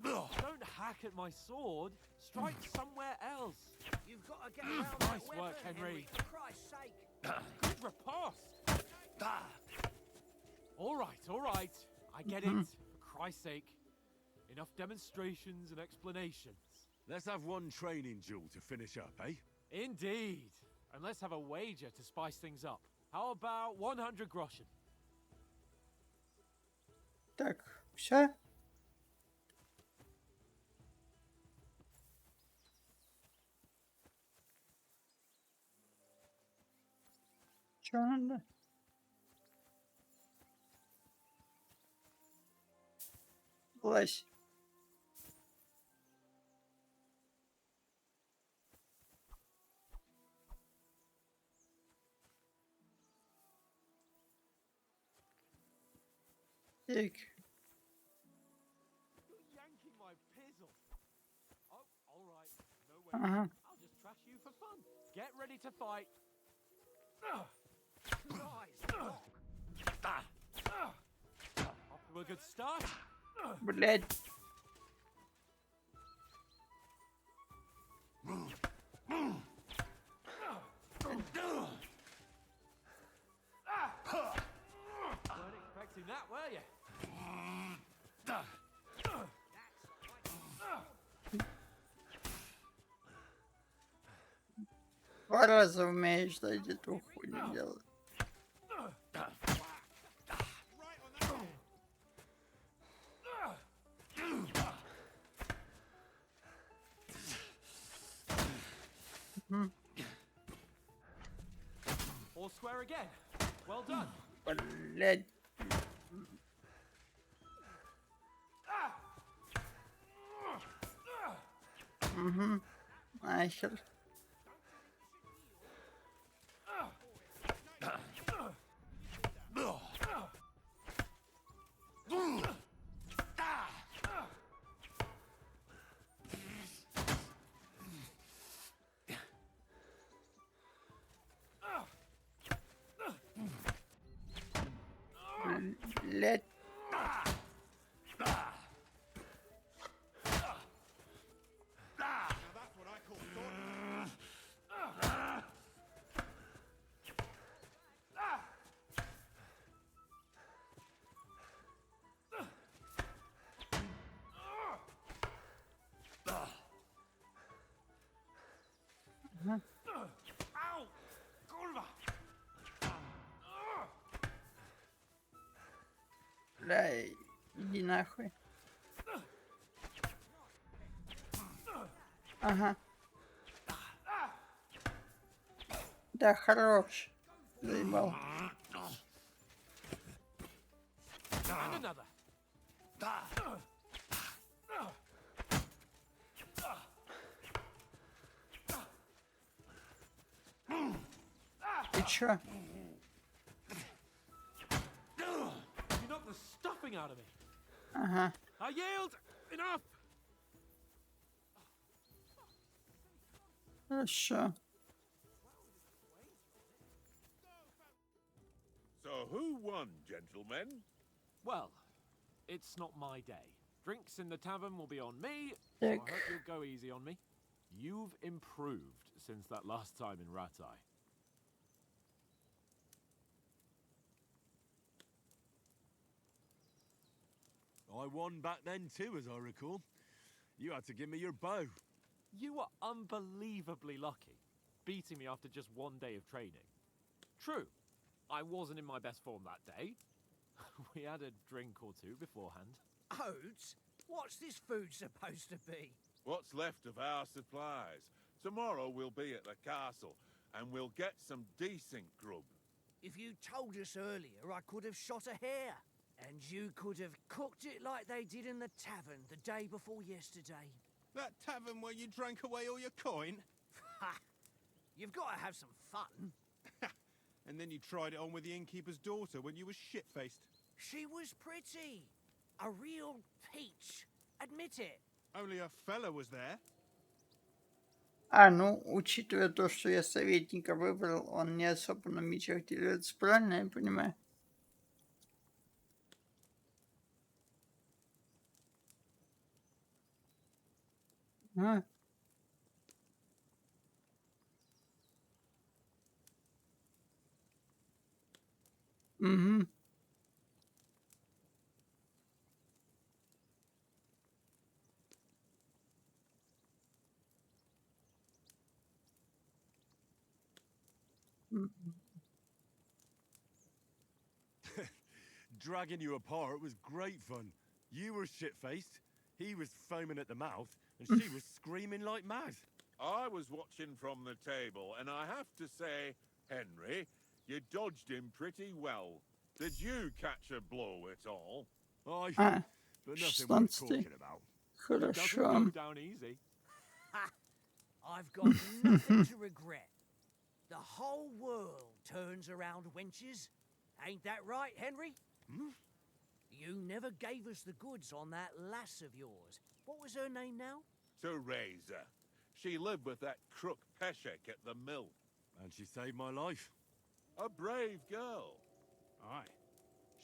Don't hack at my sword. Strike somewhere else. You've got to get around that Nice work, weapon, Henry. For Christ's sake. Good riposte. All right. I get it. For Christ's sake. Enough demonstrations and explanations. Let's have one training duel to finish up, eh? Indeed. And let's have a wager to spice things up. How about 100 groschen? Так, все? Чё надо? Влазь. Так. You're yanking my pizzle. Oh, all right. No way. Ага. I'll just trash you for fun. Get ready to fight. Off to a good start. Блядь. Weren't expecting that, were you? Два раза умеешь, дать эту хуйню делать. All square again. Well done. Блядь. Угу. Нахер. Блядь. Ow! Kurwa! Бля, иди нахуй. Ага. Да, хорош. Заебал. And another. Ты чё? You knocked the stuffing out of me. Ага. I yield. Enough. Хорошо. So who won, gentlemen? Well, it's not my day. Drinks in the tavern will be on me, so I Так. hope you'll go easy on me. You've improved since that last time in Rıçari. I won back then too, as I recall. You had to give me your bow. You were unbelievably lucky, beating me after just one day of training. True, I wasn't in my best form that day. We had a drink or two beforehand. Oats? What's this food supposed to be? What's left of our supplies. Tomorrow we'll be at the castle, and we'll get some decent grub. If you told us earlier, I could have shot a hare. And you could have cooked it like they did in the tavern the day before yesterday. That tavern where you drank away all your coin? Ha! You've got to have some fun. And then you tried it on with the innkeeper's daughter when you were shit-faced. She was pretty. A real peach. Admit it. Only a fella was there. А, ну, учитывая то, что я советника выбрал, он не особо на мечах дерется, правильно я понимаю? А? Угу. Dragging you apart was great fun. You were shit-faced, he was foaming at the mouth, and she was screaming like mad. I was watching from the table, and I have to say, Henry, you dodged him pretty well. Did you catch a blow at all? I, А, but nothing worth 16. talking about. Doesn't Хорошо. go down easy. Ha! I've got nothing to regret. The whole world turns around wenches. Ain't that right, Henry? Hmm? You never gave us the goods on that lass of yours. What was her name now? Teresa. She lived with that crook Peshek at the mill. And she saved my life. A brave girl. Aye.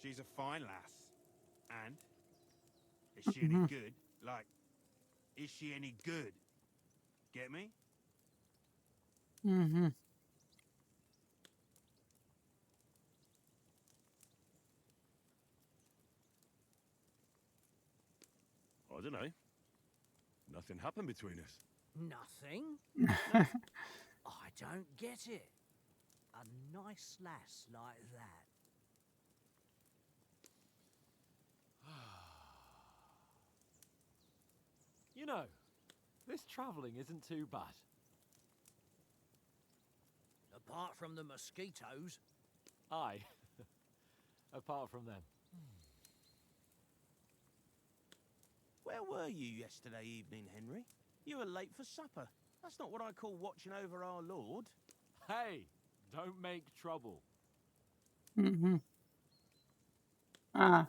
She's a fine lass. And? Is she any good? Like, is she any good? Get me? Угу. I don't know. Nothing happened between us. Nothing? I don't get it. A nice lass like that. You know, this travelling isn't too bad. Apart from the mosquitoes. Aye. Apart from them. Where were you yesterday evening, Henry? You were late for supper. That's not what I call watching over our lord. Hey, don't make trouble. Угу. А.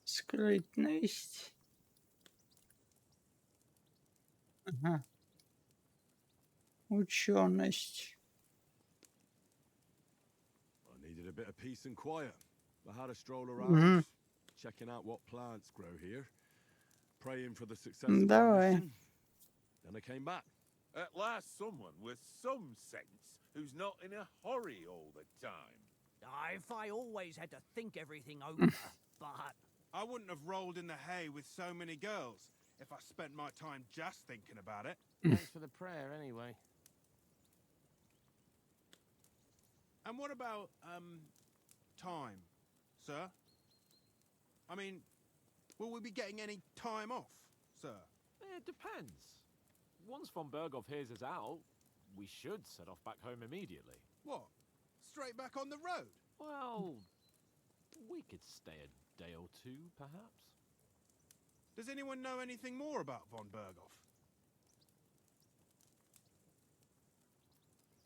Скрытность. Ага. Ученость. I needed a bit of peace and quiet. I had a stroll around, checking out what plants grow here, praying for the success of our Давай. mission. Then I came back. At last someone with some sense who's not in a hurry all the time. If I always had to think everything over, but... I wouldn't have rolled in the hay with so many girls if I spent my time just thinking about it. Thanks for the prayer, anyway. And what about, time, sir? I mean, will we be getting any time off, sir? It depends. Once von Berghoff hears us out, we should set off back home immediately. What? Straight back on the road? Well, we could stay a day or two, perhaps. Does anyone know anything more about von Berghoff?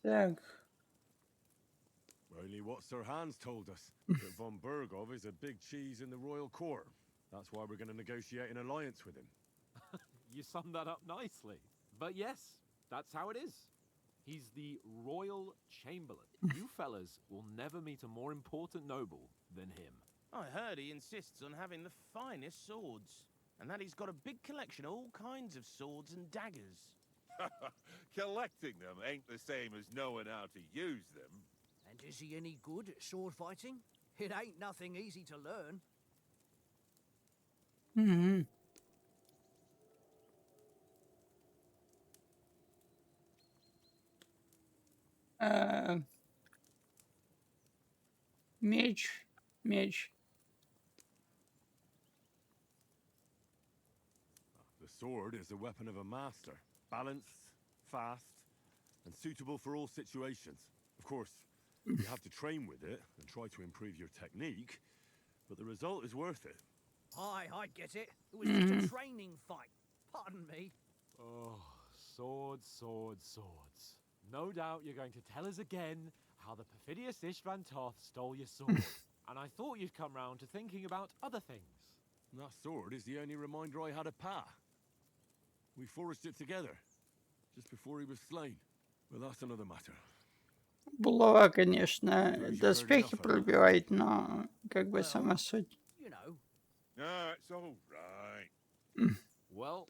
Так. Only what Sir Hans told us, that von Berghoff is a big cheese in the royal court. That's why we're going to negotiate an alliance with him. You summed that up nicely. But yes, that's how it is. He's the royal chamberlain. You fellas will never meet a more important noble than him. I heard he insists on having the finest swords, and that he's got a big collection of all kinds of swords and daggers. Collecting them ain't the same as knowing how to use them. And is he any good at sword fighting? It ain't nothing easy to learn. Мгм. Э, Меч. Меч. The sword is the weapon of a master. Balanced, fast, and suitable for all situations. Of course, you have to train with it and try to improve your technique, but the result is worth it. Aye, I get it. It was just a training fight. Pardon me. Oh, swords, swords, swords. No doubt you're going to tell us again how the perfidious Istvan Toth stole your sword. And I thought you'd come round to thinking about other things. That sword is the only reminder I had of Pa. We forged it together, just before he was slain. But that's another matter. Булава, конечно, доспехи пробивает, но как бы Well, сама суть. you know. Ah, it's all right. Well,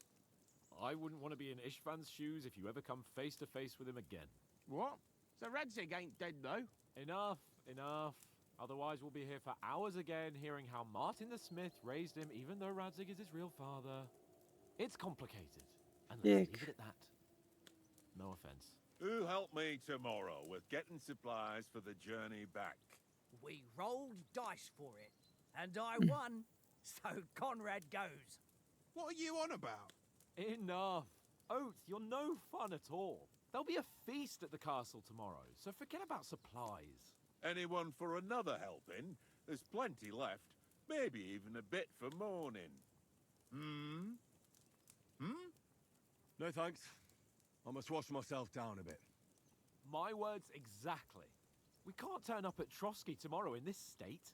I wouldn't want to be in Istvan's shoes if you ever come face to face with him again. What? So Radzig ain't dead, though? Enough, enough. Otherwise we'll be here for hours again hearing how Martin the Smith raised him even though Radzig is his real father. It's complicated. And let's leave it at that. No offense. Who'll help me tomorrow with getting supplies for the journey back? We rolled dice for it, and I won, so Conrad goes. What are you on about? Enough. Oath, you're no fun at all. There'll be a feast at the castle tomorrow, so forget about supplies. Anyone for another helping? There's plenty left. Maybe even a bit for morning. Hmm? No thanks. I must wash myself down a bit. My words exactly. We can't turn up at Trotsky tomorrow in this state.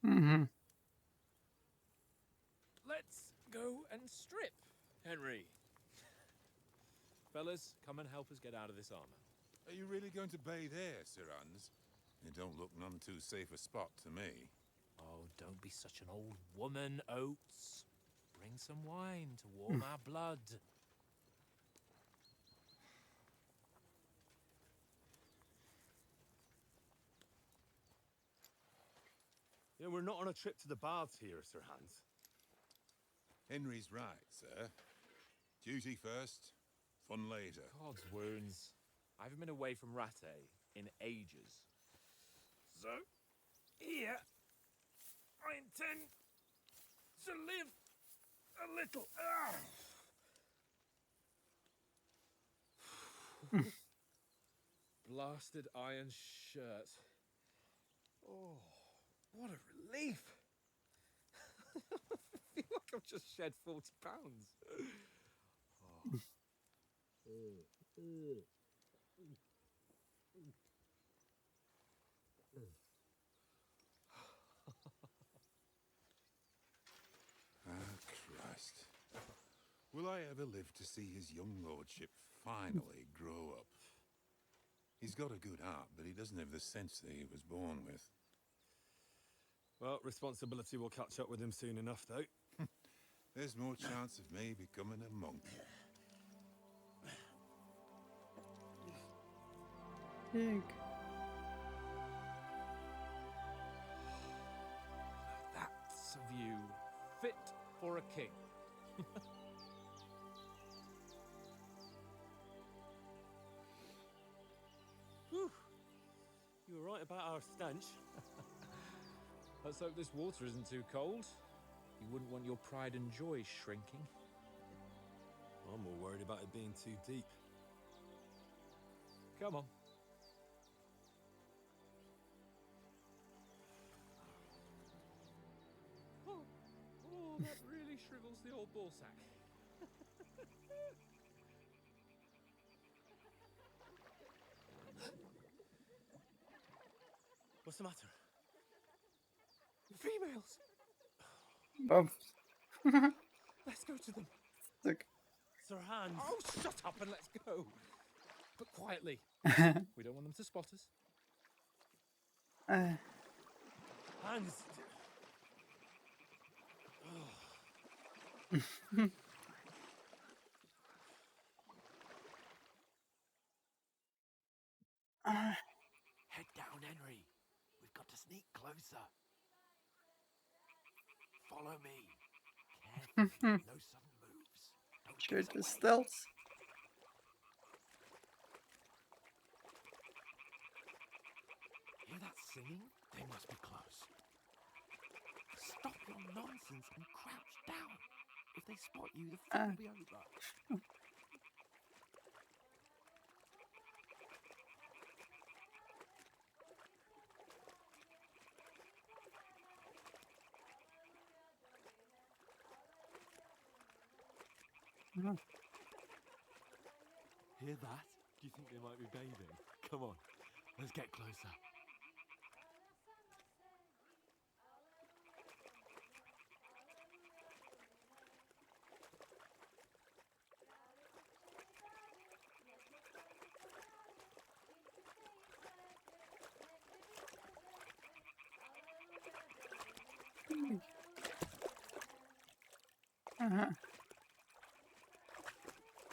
Мгм. Let's go and strip, Henry. Fellas, come and help us get out of this armor. Are you really going to bathe here, Sir Hans? It don't look none too safe a spot to me. Oh, don't be such an old woman, Oates. Bring some wine to warm our blood. Yeah, we're not on a trip to the baths here, Sir Hans. Henry's right, sir. Duty first, fun later. God's wounds. I haven't been away from Rattay in ages. So, here, I intend to live a little. Blasted iron shirt. Oh, what a relief. I feel like I've just shed 40 pounds. Christ. Will I ever live to see his young lordship finally grow up? He's got a good heart, but he doesn't have the sense that he was born with. Well, responsibility will catch up with him soon enough, though. There's more chance of me becoming a monk. Так. That's a view fit for a king. Whew. You were right about our stench. Let's hope this water isn't too cold. You wouldn't want your pride and joy shrinking. I'm more worried about it being too deep. Come on. Oh, that really shrivels the old ball sack. What's the matter? Females! Bum. Let's go to them. Look. Sir Hans! Oh, shut up and let's go. But quietly. We don't want them to spot us. Hans! Head down, Henry. We've got to sneak closer. Follow me. Carefully, no sudden moves. Don't Sure give us to away. stealth. Hear that singing? They must be close. Stop your nonsense and crouch down. If they spot you, the fun will be over. Hear that? Do you think they might be bathing? Come on, let's get closer.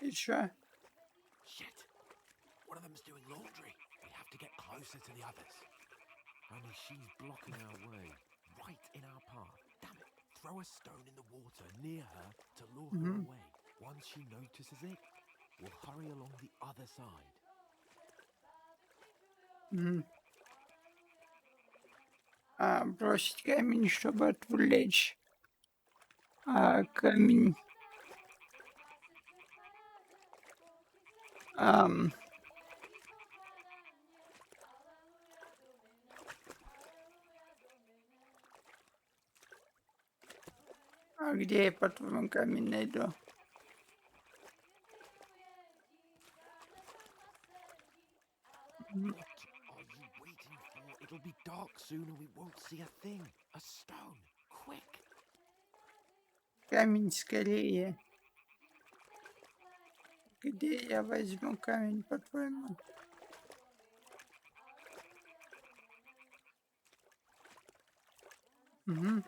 You sure? Shit! One of them's doing laundry. We have to get closer to the others. Only she's blocking our way, right in our path. Damn it! Throw a stone in the water near her to lure her away. Once she notices it, we'll hurry along the other side. Бросить камень, чтобы отвлечь. Камень. Где я, по-твоему, камень найду? What are you waiting for? It'll be dark soon and we won't see a thing. A stone. Quick. Камень скорее. Где я возьму камень, по-твоему? Угу.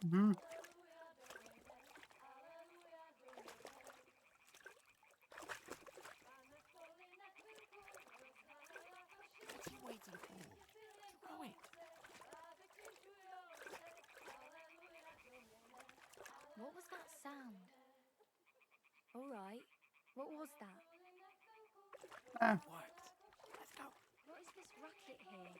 Угу. What are you waiting for? Throw it. What was that sound? All right. What was that? Worked. Let's go. What is this racket here?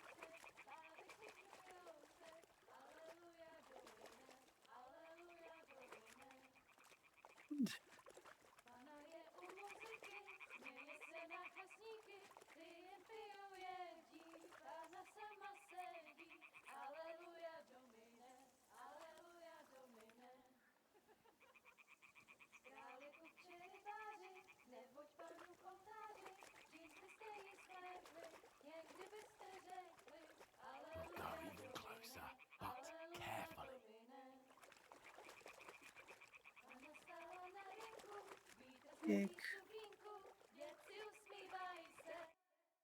We'll go even closer, but carefully. Так.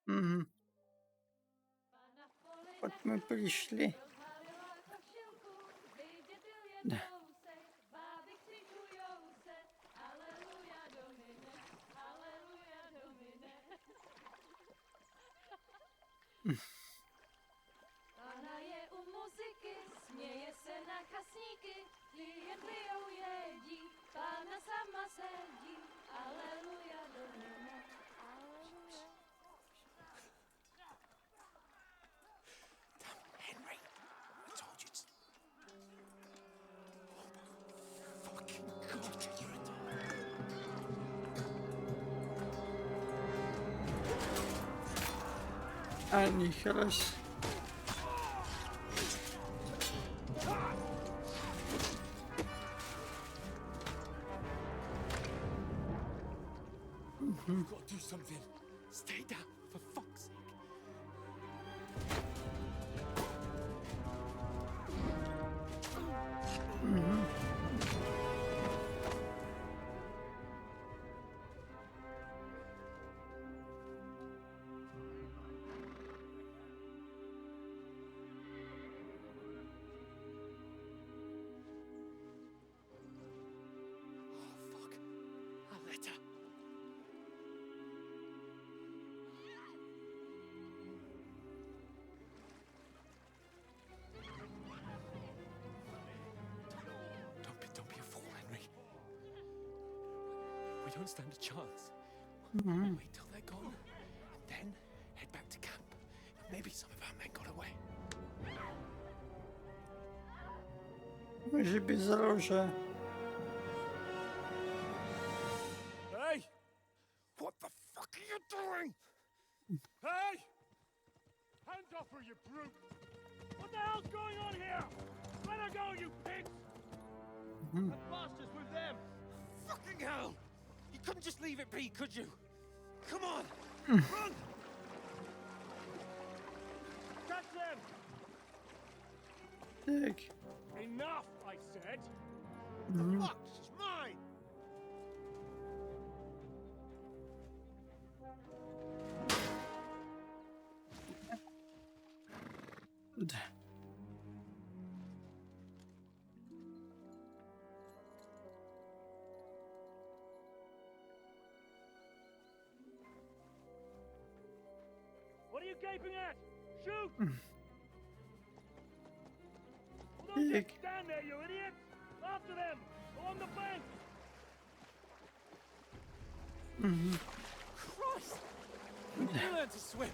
Угу. Вот мы пришли. Да. Pana je u muzyky, směje se na chasníky, klient jedí, Pana sama sedí, aleluja domine, А, нихера себе. You've got to do something. Stay down, for fuck's sake. Oh, fuck. A letter. Don't be a fool, Henry. We don't stand a chance. Wait till they're gone, and then head back to camp. Maybe some of our men got away. Мы же без оружия. Hey! What the fuck are you doing? Hey! Hands off her, you brute! What the hell's going on here? Let her go, you pigs! That bastard's with them. Fucking hell! You couldn't just leave it be, could you? Come on! Run! Catch them. Так. Enough, I said. Fuck, she's mine! Да. What are you gaping at? Shoot! Well, don't Так. just stand there, you idiot! After them! Along the bank! Christ! When did you learn to swim?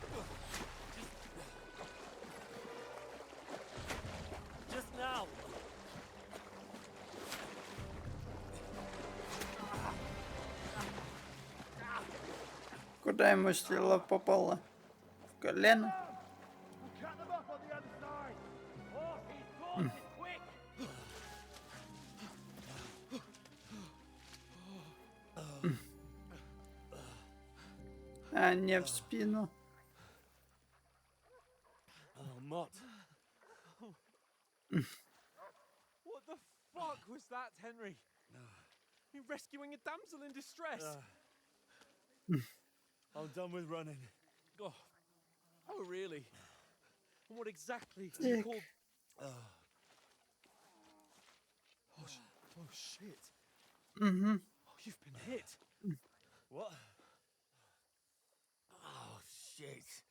Just now. Куда ему стрела попала? В колено? We'll cut them off on the other side! Oh, he's gone! Quick! А, не в спину. Oh, Mott. What the fuck was that, Henry? You rescuing a damsel in distress? I'm done with running. Oh, really? And what exactly do you Так. call... Oh, shit. Угу. Oh, you've been hit. What? Oh, shit.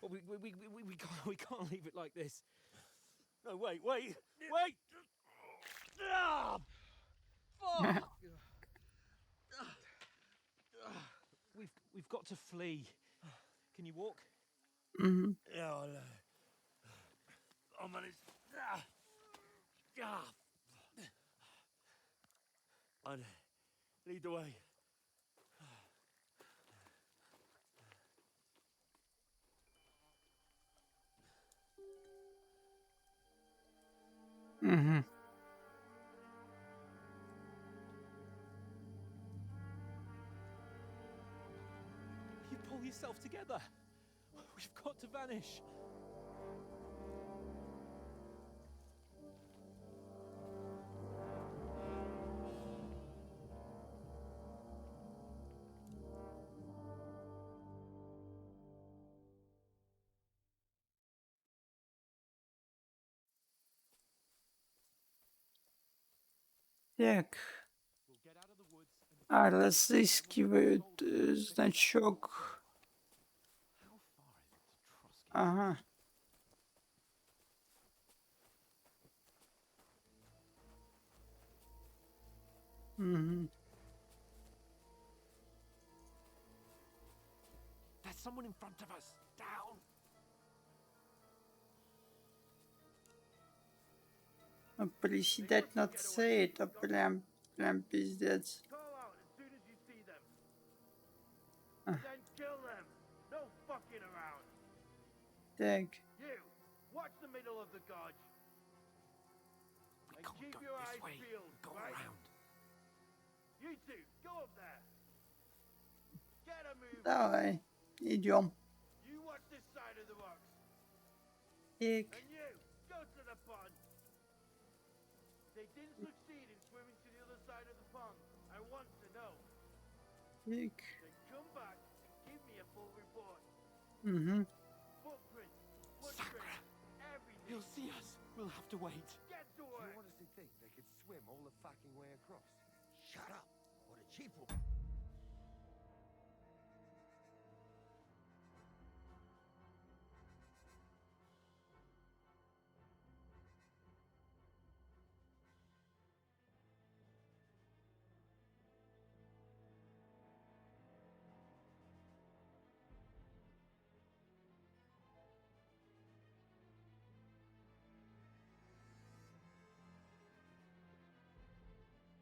Well, we can't leave it like this. No, wait! Wait! Ah! Fuck! We've got to flee. Can you walk? Угу. Yeah, I'll manage. I'd lead the way. Угу. You pull yourself together. We've got to vanish. Так. We'll get out of the woods and А, разыскивают значок. how far is it to Trusky? Ага. Угу. There's someone in front of us. Down. Приседать на С, это прям пиздец. Call out as soon as you see them. Ah. Then kill them. No Так. You, watch the middle of the gorge. We And can't keep go your this eyes way. peeled, Go right? around. You two, go up there. Get a move. Давай. Идем. You watch this side of the rocks. Так. And you, go to the pond. If they didn't succeed in swimming to the other side of the pond, I want to know. Так. Then come back and give me a full report. Угу. Footprints, Sakura, footprints, everything. he'll see us. We'll have to wait. Get to work. honestly think they could swim all the fucking way across? Shut up, or the chief will...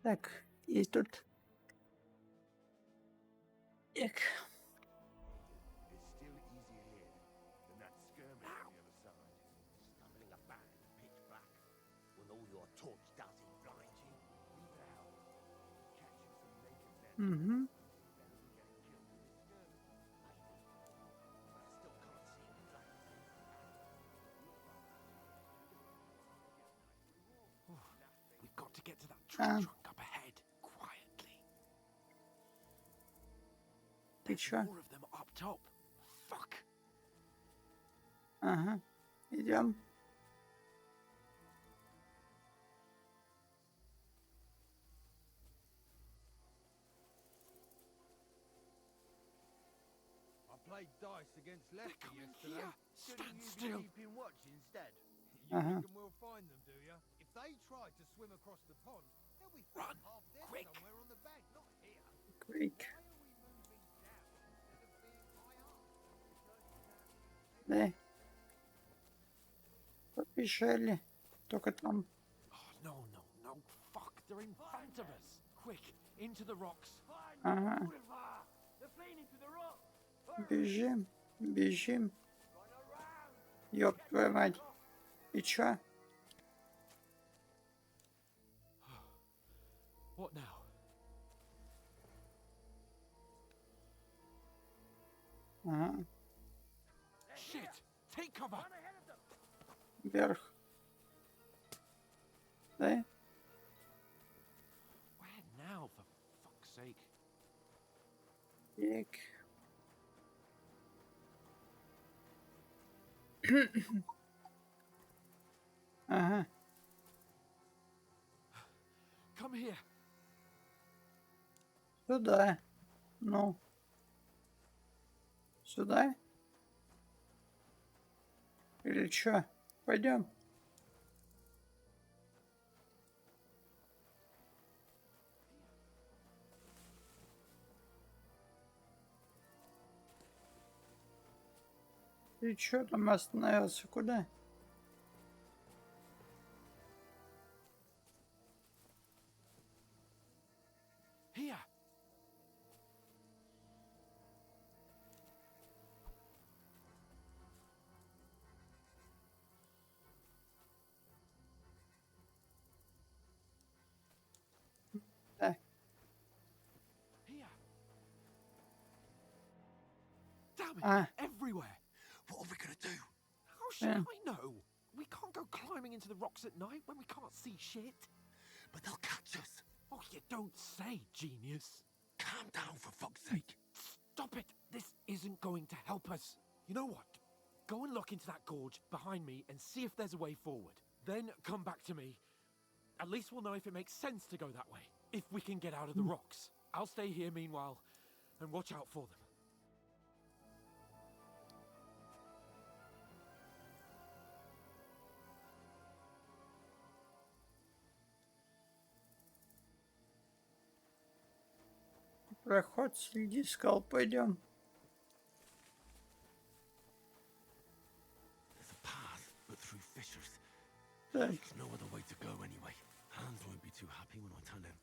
Так. Есть тут. Так. It's still easier here than that skirmish on the other side. Stumbling about in the pitch black, when all your torch does is blind you. Leave it out. Catch you some naked men. Угу. Better than getting killed in this skirmish. Maybe, but I still can't see the flames. We've got to get to that tree Um. trunk up ahead, quietly. Ты There's чё? more of them up top. Fuck. Ага. Идем. I played dice against They're Lefty coming yesterday. here. Shouldn't Stand you still. be keeping watch instead? You Uh-huh. reckon we'll find them, do you? If they try to swim across the pond, they'll be Run, half dead quick. somewhere on the bank, not here. Quick. Why are we moving down instead of being high up? Да. Побежали. Только там. Oh, no, no, no. Fuck. They're in front of us. Quick, into the rocks. Ага. They're fleeing into the rock. Бежим. Бежим. Ёб твою мать. И чё? What now? Ага. Shit! Take cover! Вверх. Да? Where now, for fuck's sake? Так. Ага. Come here. Сюда. Ну. Сюда? Или чё? Пойдем. Ты чё там остановился? Куда? Here. Да. Here. Damn it! Ah. Everywhere. What are we gonna do? How should Yeah. I know? We can't go climbing into the rocks at night when we can't see shit. But they'll catch us. Oh, you don't say, genius. Calm down, for fuck's sake. Stop it. This isn't going to help us. You know what? Go and look into that gorge behind me and see if there's a way forward. Then come back to me. At least we'll know if it makes sense to go that way. If we can get out of the rocks. I'll stay here meanwhile and watch out for them. Проход среди скал. Пойдем. There's a path, but through fissures. Так. There's no other way to go anyway. Hans won't be too happy when I tell him.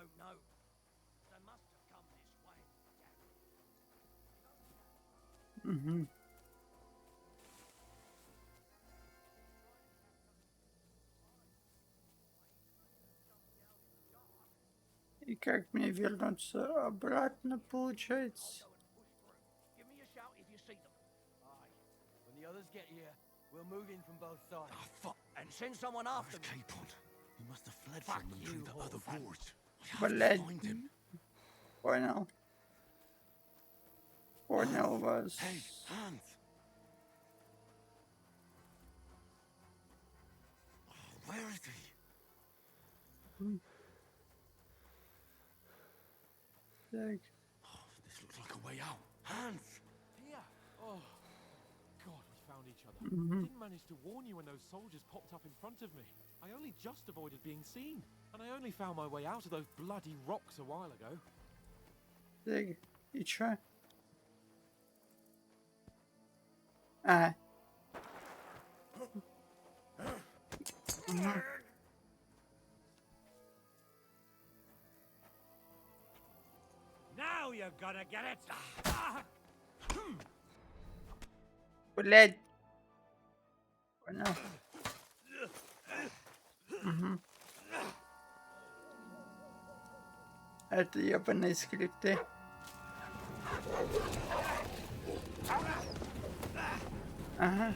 don't know. They must have come this way. Mhm. И как мне вернуться обратно, получается? Give me a shout if you see them. Aye. When the others get here, we'll move in from both sides. Oh, fuck. And send someone after me. Capon. He must have fled Fuck from them you, through the other Orphan. gorge. I have Блядь. to find him. Понял. Понял вас. Hey, Hans. Oh, where is he? Так. Oh, this looks like a way out. Hans! Here. Oh, God, we found each other. I didn't manage to warn you when those soldiers popped up in front of me. I only just avoided being seen. And I only found my way out of those bloody rocks a while ago. Так. И чё? А. Now you're gonna get it. Блядь. Понял. Это ебаные скрипты. Ага.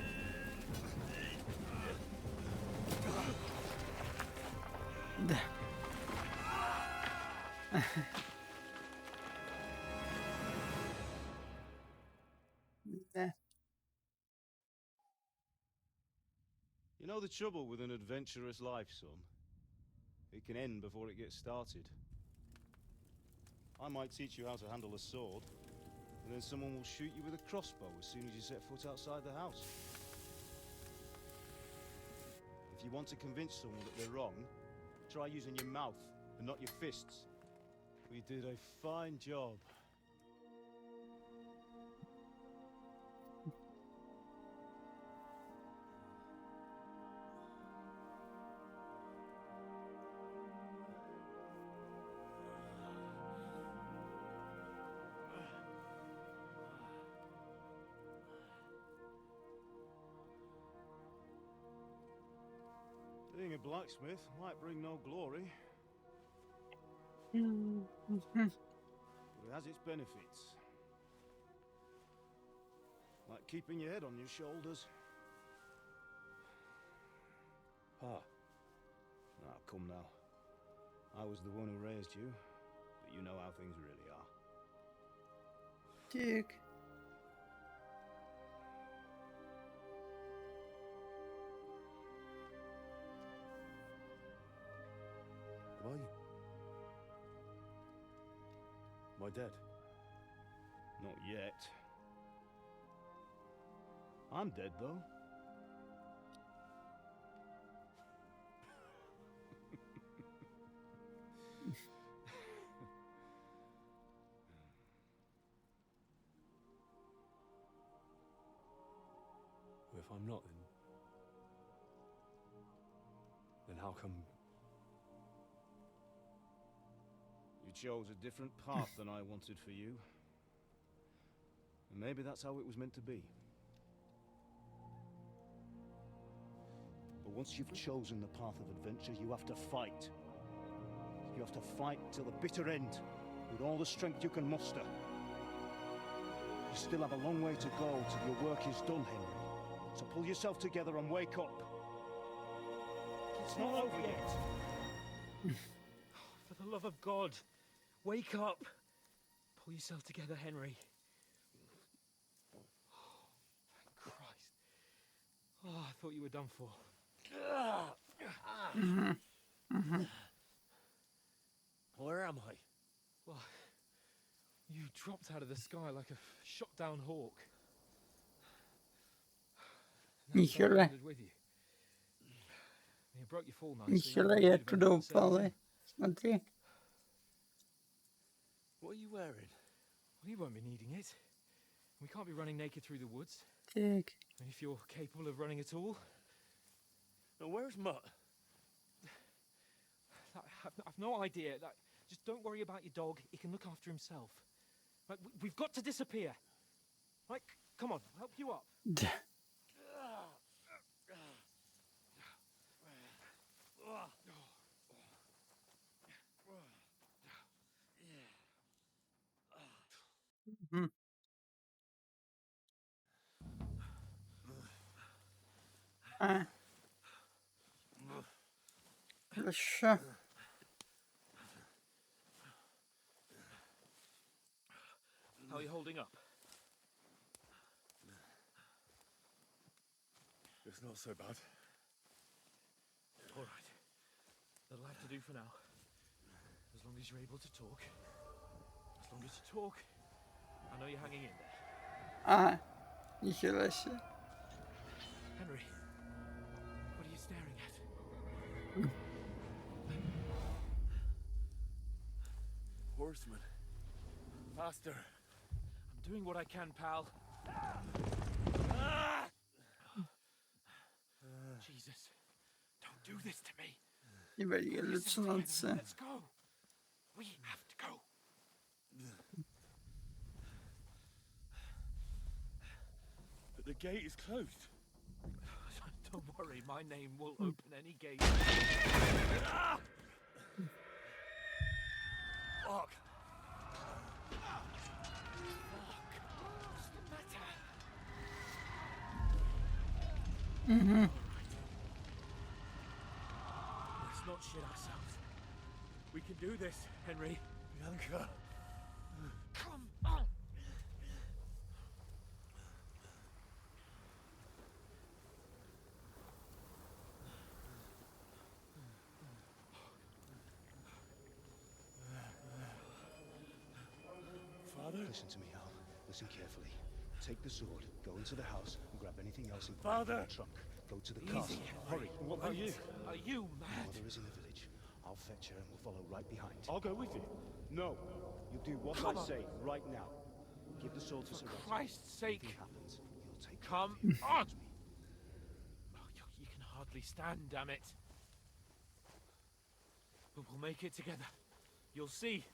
Да. Да. You know the trouble with an adventurous life, son? It can end before it gets started. I might teach you how to handle a sword, and then someone will shoot you with a crossbow as soon as you set foot outside the house. If you want to convince someone that they're wrong, try using your mouth and not your fists. We did a fine job. Being a blacksmith might bring no glory, but it has its benefits. Like keeping your head on your shoulders. Pa, Now, come now. I was the one who raised you, but you know how things really are. Так. Am I dead? Not yet. I'm dead, though. if I'm not, then how come? You chose a different path than I wanted for you. And maybe that's how it was meant to be. But once you've chosen the path of adventure, you have to fight. You have to fight till the bitter end, with all the strength you can muster. You still have a long way to go till your work is done, Henry. So pull yourself together and wake up. It's not over yet. For the love of God, wake up. Pull yourself together, Henry. Thank Christ. Oh, I thought you were done for. Where am I? Well, you dropped out of the sky like a shot down hawk. And that's how I Нихера. landed with you. You broke your fall nicely. Нихера я оттуда упал, Смотри. What are you wearing? Well, you won't be needing it. We can't be running naked through the woods. Так. And if you're capable of running at all, Now, where's Mutt? I've no idea. Just don't worry about your dog. He can look after himself. Right, we've got to disappear. Right, come on, I'll help you up. Mhm. Хорошо. How are you holding up? It's not so bad. All right. That'll have to do for now. As long as you're able to talk. As long as you talk. I know you're hanging in there. Нихера себе. Henry, what are you staring at? Horseman. Faster. I'm doing what I can, pal. Jesus, don't do this to me. Ебать, Pull yourself together and галлюцинация. let's go. We have to go. But the gate is closed. Don't worry, my name will open any gate. Fuck. What's the matter? Let's not shit ourselves. We can do this, Henry. Bianca. Come on. Father? Listen to me, Al. Listen carefully. Take the sword, go into the house, and grab anything else important Father! in the trunk. Go to the Easy, castle. Henry. Hurry. What about you? Are you My mad? mother is in the village. I'll fetch her and we'll follow right behind. I'll go with you. No. You do what Come I on. say right now. Give the sword to For Sorrento. Christ's sake. If anything happens, he'll take care Come of you. on. Trust me. Oh, you can hardly stand, damn it. But we'll make it together. You'll see.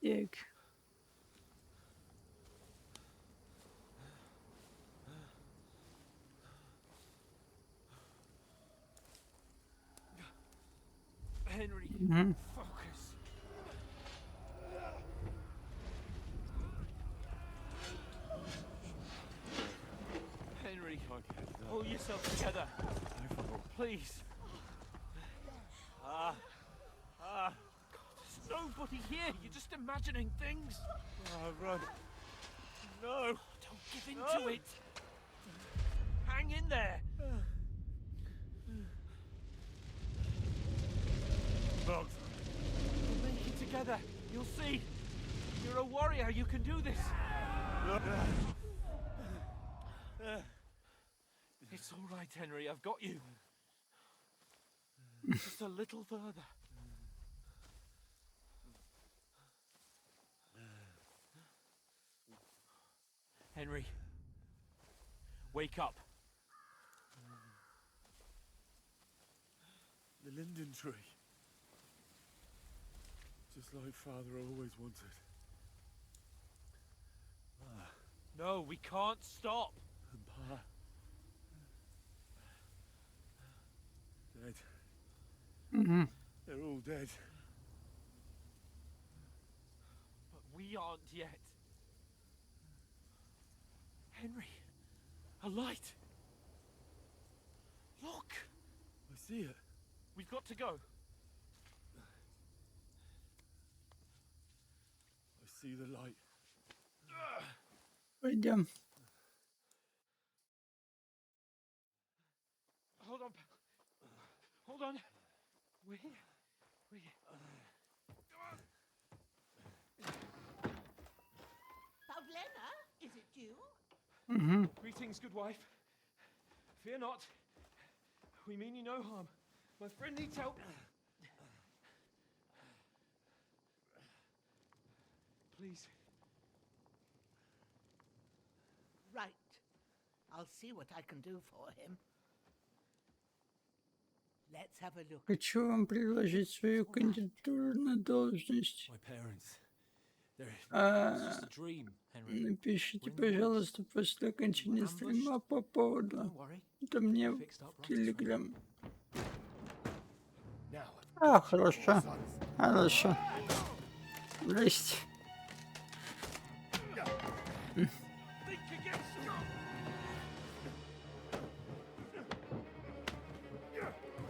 Як? Henry, focus. Henry, pull yourself together. Please. God, there's nobody here. You're just imagining things. Run. No. Don't give in to it. Hang in there. Bugs. We'll make it together. You'll see. You're a warrior. You can do this. It's all right, Henry. I've got you. Just a little further. Henry, wake up. The linden tree. Just like Father always wanted. No, we can't stop. And Pa. Dead. They're all dead. But we aren't yet. Henry, a light. Look, I see it. we've got to go. I see the light. Пойдем. Hold on, pal. Hold on. We're here. We're here. Pavlena, is it you? Greetings, good wife. Fear not. We mean you no harm. My friend needs help. Please. Right. I'll see what I can do for him. Let's have a look. Хочу вам предложить свою кандидатуру на должность. My parents. It's А, just a dream, Henry. напишите, We're in the woods. пожалуйста, после окончания стрима по поводу. Don't worry. Это мне We'll в fix it up right as Телеграм. Now, А, хорошо. Хорошо. Здрасте.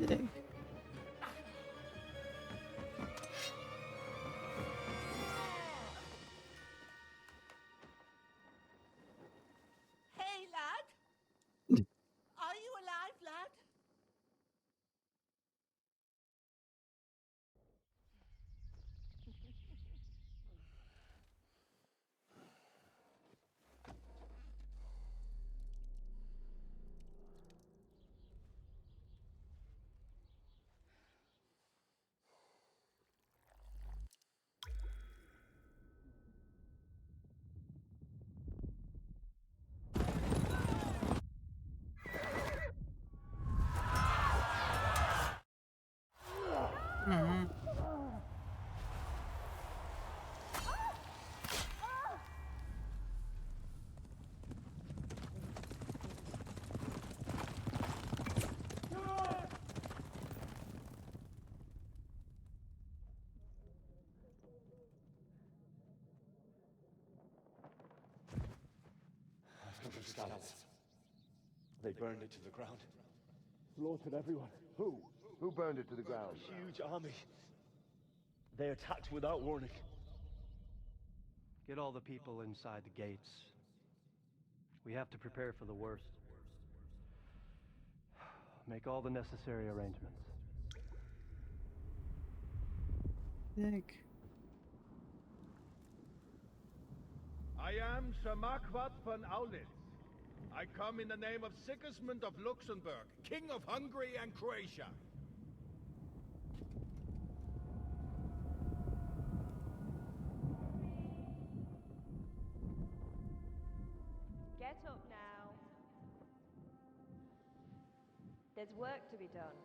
Так. Hey, lad. Are you alive, lad? Угу. Scallops. They burned it to the ground. Slaughtered everyone. Who? Who burned it to the ground? A huge army. They attacked without warning. Get all the people inside the gates. We have to prepare for the worst. Make all the necessary arrangements. Так. I am Sir Marquardt von Aulitz. I come in the name of Sigismund of Luxembourg, King of Hungary and Croatia. Get up now. There's work to be done.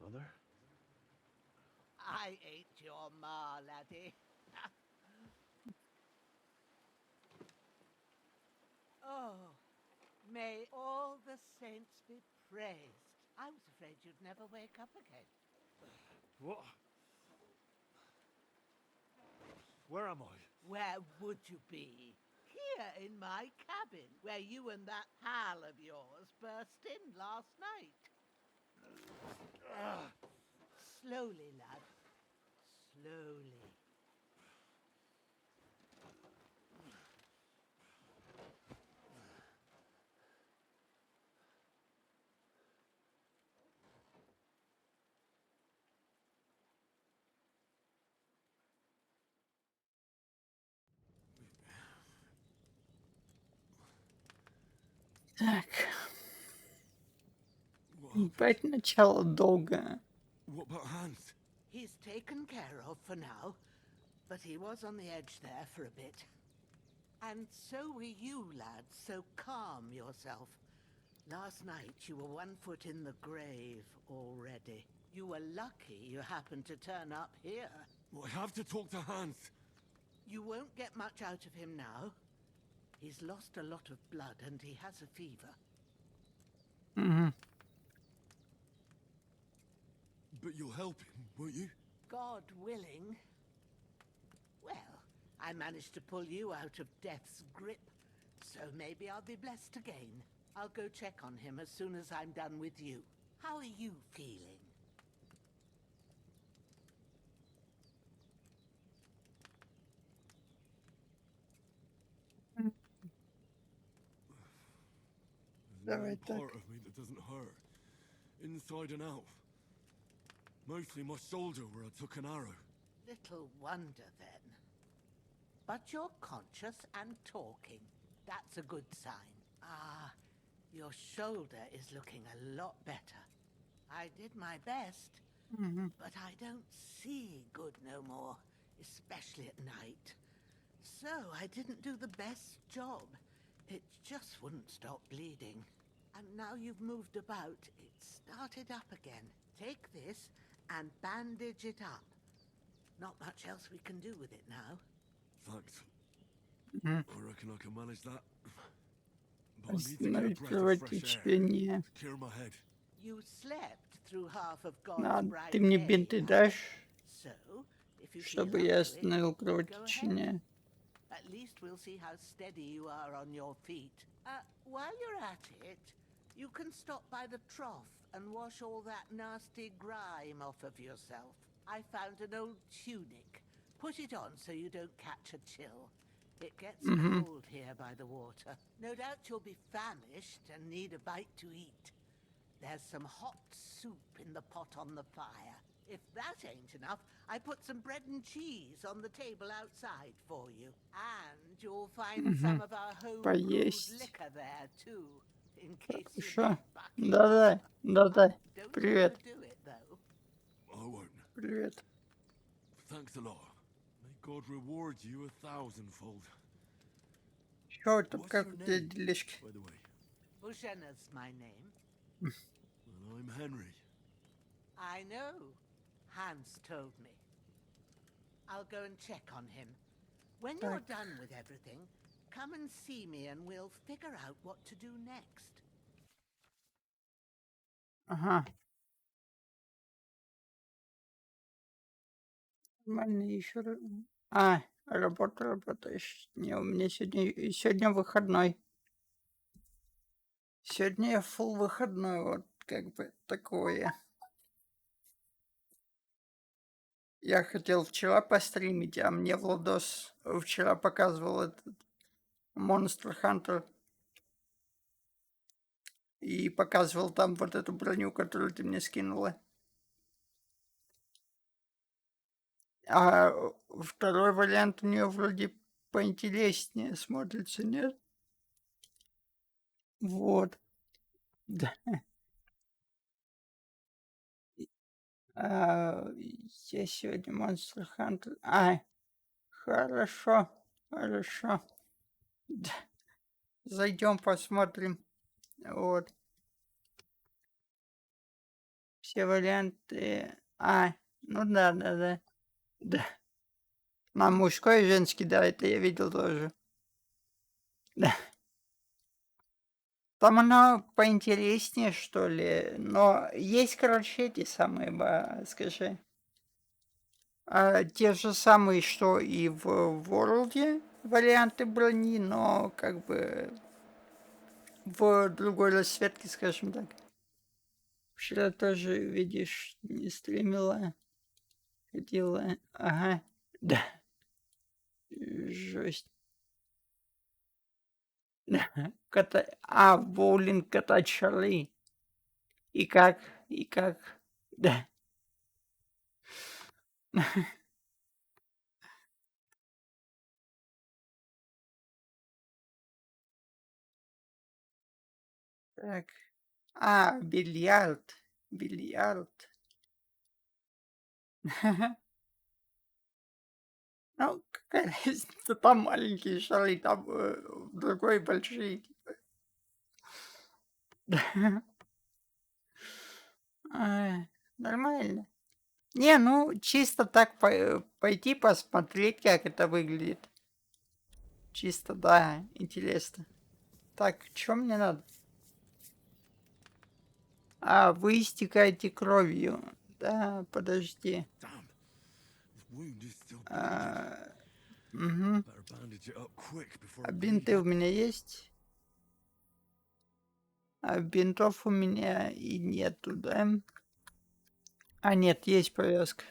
Mother? I ain't your ma, laddie. Oh, may all the saints be praised. I was afraid you'd never wake up again. What? Where am I? Where would you be? Here in my cabin, where you and that pal of yours burst in last night. Slowly, lad. Slowly. Так. Ебать, начало долгое. What about Hans? He's taken care of for now, but he was on the edge there for a bit. And so were you, lad, so calm yourself. Last night you were 1 foot in the grave already. You were lucky you happened to turn up here. Well, I have to talk to Hans. You won't get much out of him now. He's lost a lot of blood and he has a fever. Угу. But you'll help him, won't you? God willing. Well, I managed to pull you out of death's grip, so maybe I'll be blessed again. I'll go check on him as soon as I'm done with you. How are you feeling? There's Давай no так. part of me that doesn't hurt. Inside and out. Mostly my shoulder where I took an arrow. Little wonder then. But you're conscious and talking. That's a good sign. Ah, your shoulder is looking a lot better. I did my best, but I don't see good no more, especially at night. So I didn't do the best job. It just wouldn't stop bleeding. And now you've moved about, it started up again. Take this and bandage it up. Not much else we can do with it now. Thanks. Мгм. I reckon I can manage that. But I need to get a Остановить breath of fresh air кровотечение. to clear my head. You slept through half of God's Ладно, bright ты мне day, бинты lad. дашь, So, if you feel чтобы up я to it, остановил go ahead. кровотечение. At least we'll see how steady you are on your feet. While you're at it, you can stop by the trough and wash all that nasty grime off of yourself. I found an old tunic. Put it on so you don't catch a chill. It gets Мгм. cold here by the water. No doubt you'll be famished and need a bite to eat. There's some hot soup in the pot on the fire. If that ain't enough, I put some bread and cheese on the table outside for you. And you'll find some Мгм. of our home-brewed Поесть. liquor there, too, in case you Хорошо. need bucking Да-да, up. да-да. Don't Привет. overdo it, though. I won't. Привет. Thanks a lot. May God reward you 1,000-fold. Чё там, What's как your у тебя name, делишки? by the way? Bushena's my name. And I'm Henry. I know. Hans told me. I'll go and check on him. When you're Так. done with everything, come and see me and we'll figure out what to do next. Ага. Нормально еще. Работаешь. Не, у меня сегодня выходной. Сегодня я фул выходной, вот как бы такое. Я хотел вчера постримить, а мне Владос вчера показывал этот Monster Hunter и показывал там вот эту броню, которую ты мне скинула. А второй вариант у нее вроде поинтереснее смотрится, нет? Вот. Да. Я сегодня Monster Hunter. Хорошо, хорошо. Да. Зайдем, посмотрим. Вот. Все варианты. Ну да. Да. На мужской и женский, да, это я видел тоже. Да. Там оно поинтереснее, что ли. Но есть, короче, эти самые, скажи. Те же самые, что и в Ворлде варианты брони, но как бы в другой расцветке, скажем так. Вчера тоже, видишь, не стримила. Ходила. Ага. Да. Жесть. В боулинг катать шары. И как? Да. Так. Бильярд. Ну, какая разница, там маленькие шары, там другой большие. Да. Нормально. Не, ну, чисто так пойти посмотреть, как это выглядит. Чисто, да, интересно. Так, что мне надо? Вы истекаете кровью. Да, подожди. Damn. This wound is still bleeding. Угу. Better bandage it up quick before А it бинты bleeds у меня есть? Бинтов у меня и нету, да? Нет, есть повязка.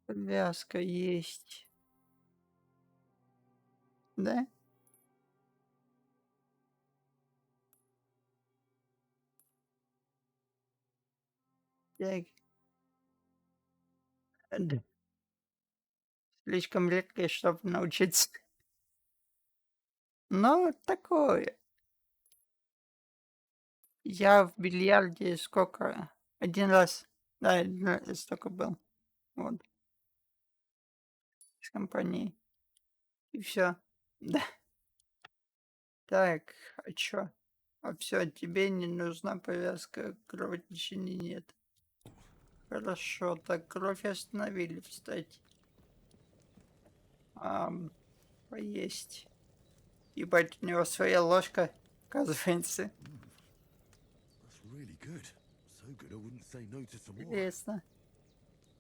Повязка есть. Да? Так. Да. Слишком редкое, чтобы научиться. Ну, такое. Я в бильярде сколько? Один раз. Да, один раз только был. Вот. С компанией. И все. Да. Так, а чё? А все, тебе не нужна повязка, кровотечения нет. Хорошо, так кровь остановили, встать. Поесть. Ебать, у него своя ложка, оказывается. That's really good. So good I wouldn't say no to some more. Интересно.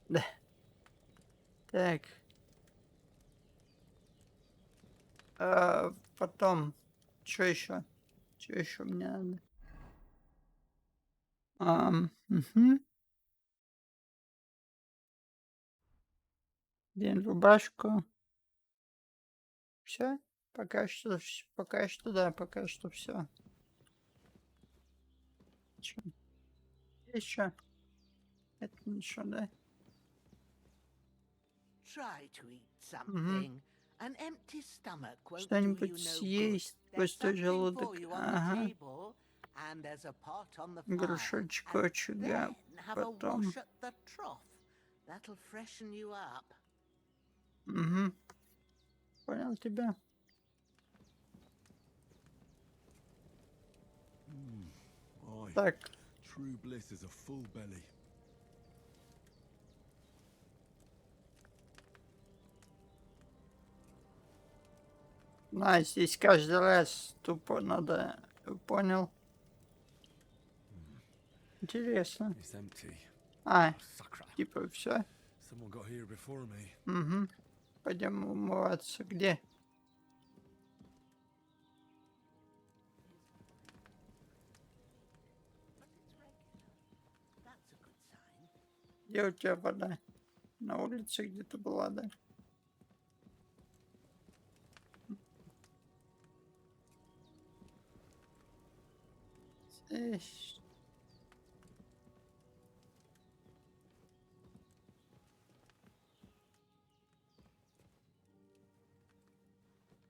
Да. Так. Потом. Что еще? Что еще мне надо? Угу. День рубашку. Все? Пока что да, пока что все. Еще. Это ничего, да? Try to eat something. An empty stomach won't do you Что-нибудь no good. съесть, There's пустой something желудок. for you on the Ага. table, and there's a pot on the fire. Горшочек у And очага. then have a Потом. wash at the trough. That'll freshen you up. Угу. Понял тебя. Aye. Так. True bliss is a full belly. Здесь каждый раз тупо надо. Понял. Интересно. It's empty. Типа все. Someone got here before me. Угу. Пойдем умываться. Где? Где у тебя вода? На улице где-то была, да? Здесь.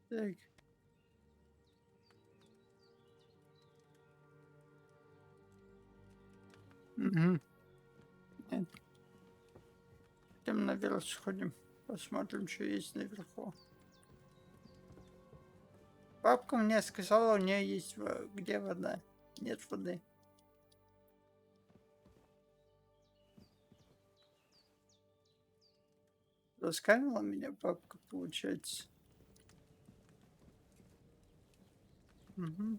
Так. Угу. Нет. Идем наверх сходим. Посмотрим, что есть наверху. Бабка мне сказала, у нее есть где вода. Нет воды. Заскамила меня бабка, получается. Угу.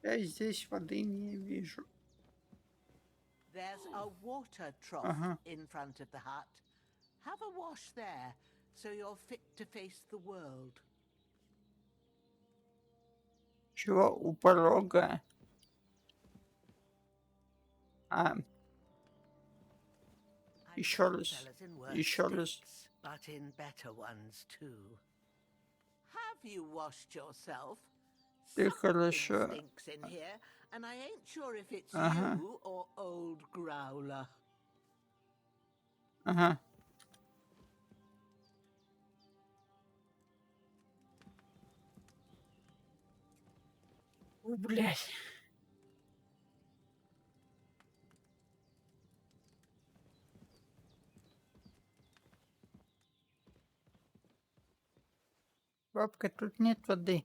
Я здесь воды не вижу. There's a water trough in front of the hut. Have a wash there, so you're fit to face the world. Чего у порога? Еще раз. Еще раз. But in better ones too. Have you washed yourself? Ты хорошо. Stinks in here, and I ain't sure if it's you or old Growler. Ага. Ой, блядь. Бабка, тут нет воды.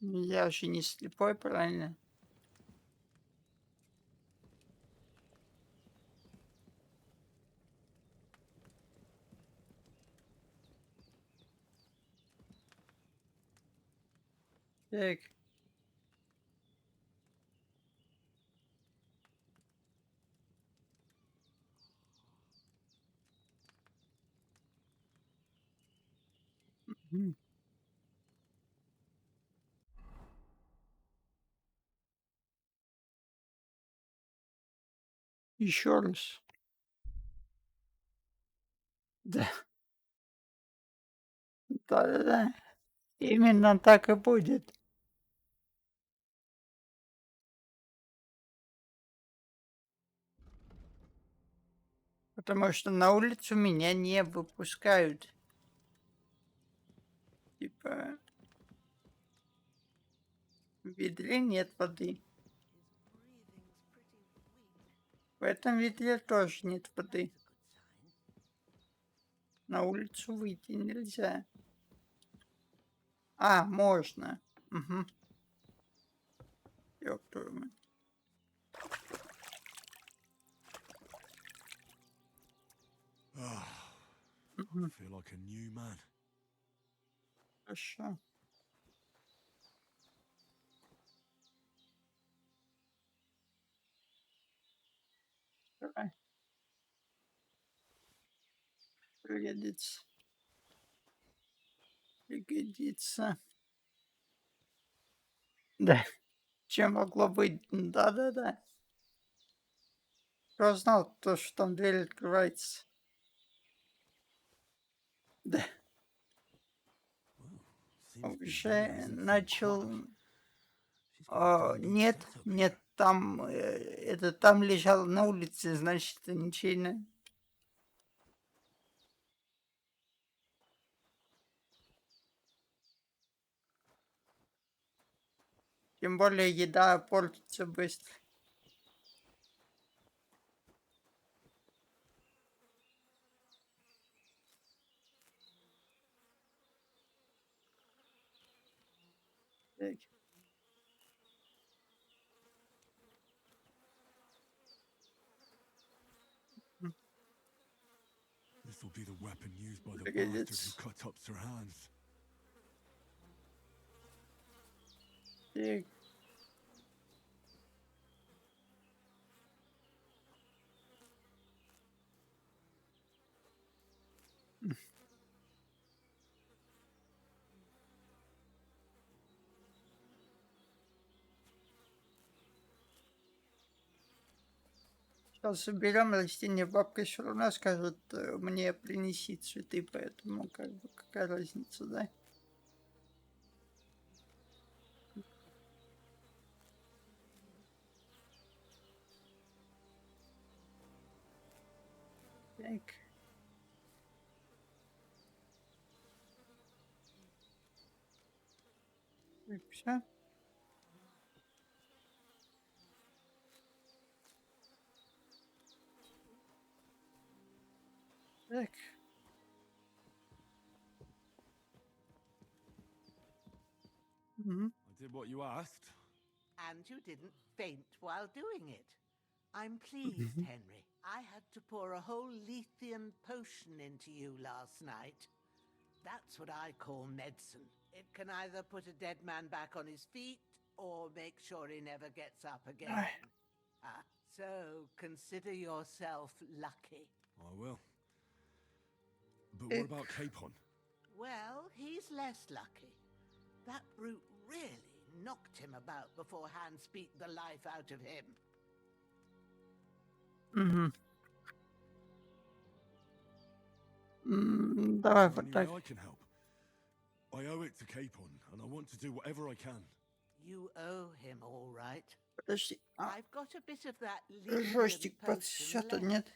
Я же не слепой, правильно? Так. Еще раз. Да. Да-да-да. Именно так и будет. Потому что на улицу меня не выпускают. Типа... В ведре нет воды. В этом ведре тоже нет воды. На улицу выйти нельзя. А, можно. Угу. Ёб твою мать. I feel like a new man. Хорошо. Давай. Пригодится. Пригодится. Да. Чем могло быть? Да-да-да. Кто знал, то, что там дверь открывается? Да. Уже начал... нет, нет, там... это там лежал на улице, значит, это ничейно. Тем более еда портится быстро. Так. This will be the weapon used by the bastard Пригодится. who cut up Sir Hans. Так. Сейчас уберем растение, бабка все равно скажет мне принеси цветы, поэтому как бы какая разница, да? Так. Так, все. Так. I did what you asked. And you didn't faint while doing it. I'm pleased, Henry. I had to pour a whole Lethean potion into you last night. That's what I call medicine. It can either put a dead man back on his feet or make sure he never gets up again. So consider yourself lucky. I will. But what about Capon? Well, he's less lucky. That brute really knocked him about before Hans beat the life out of him. Давай Is вот there any так. way I can help? I owe it to Capon, and I want to do whatever I can. You owe him, all right. Подожди. I've got a bit of that Lethean Жестик potion подсчета left. нет?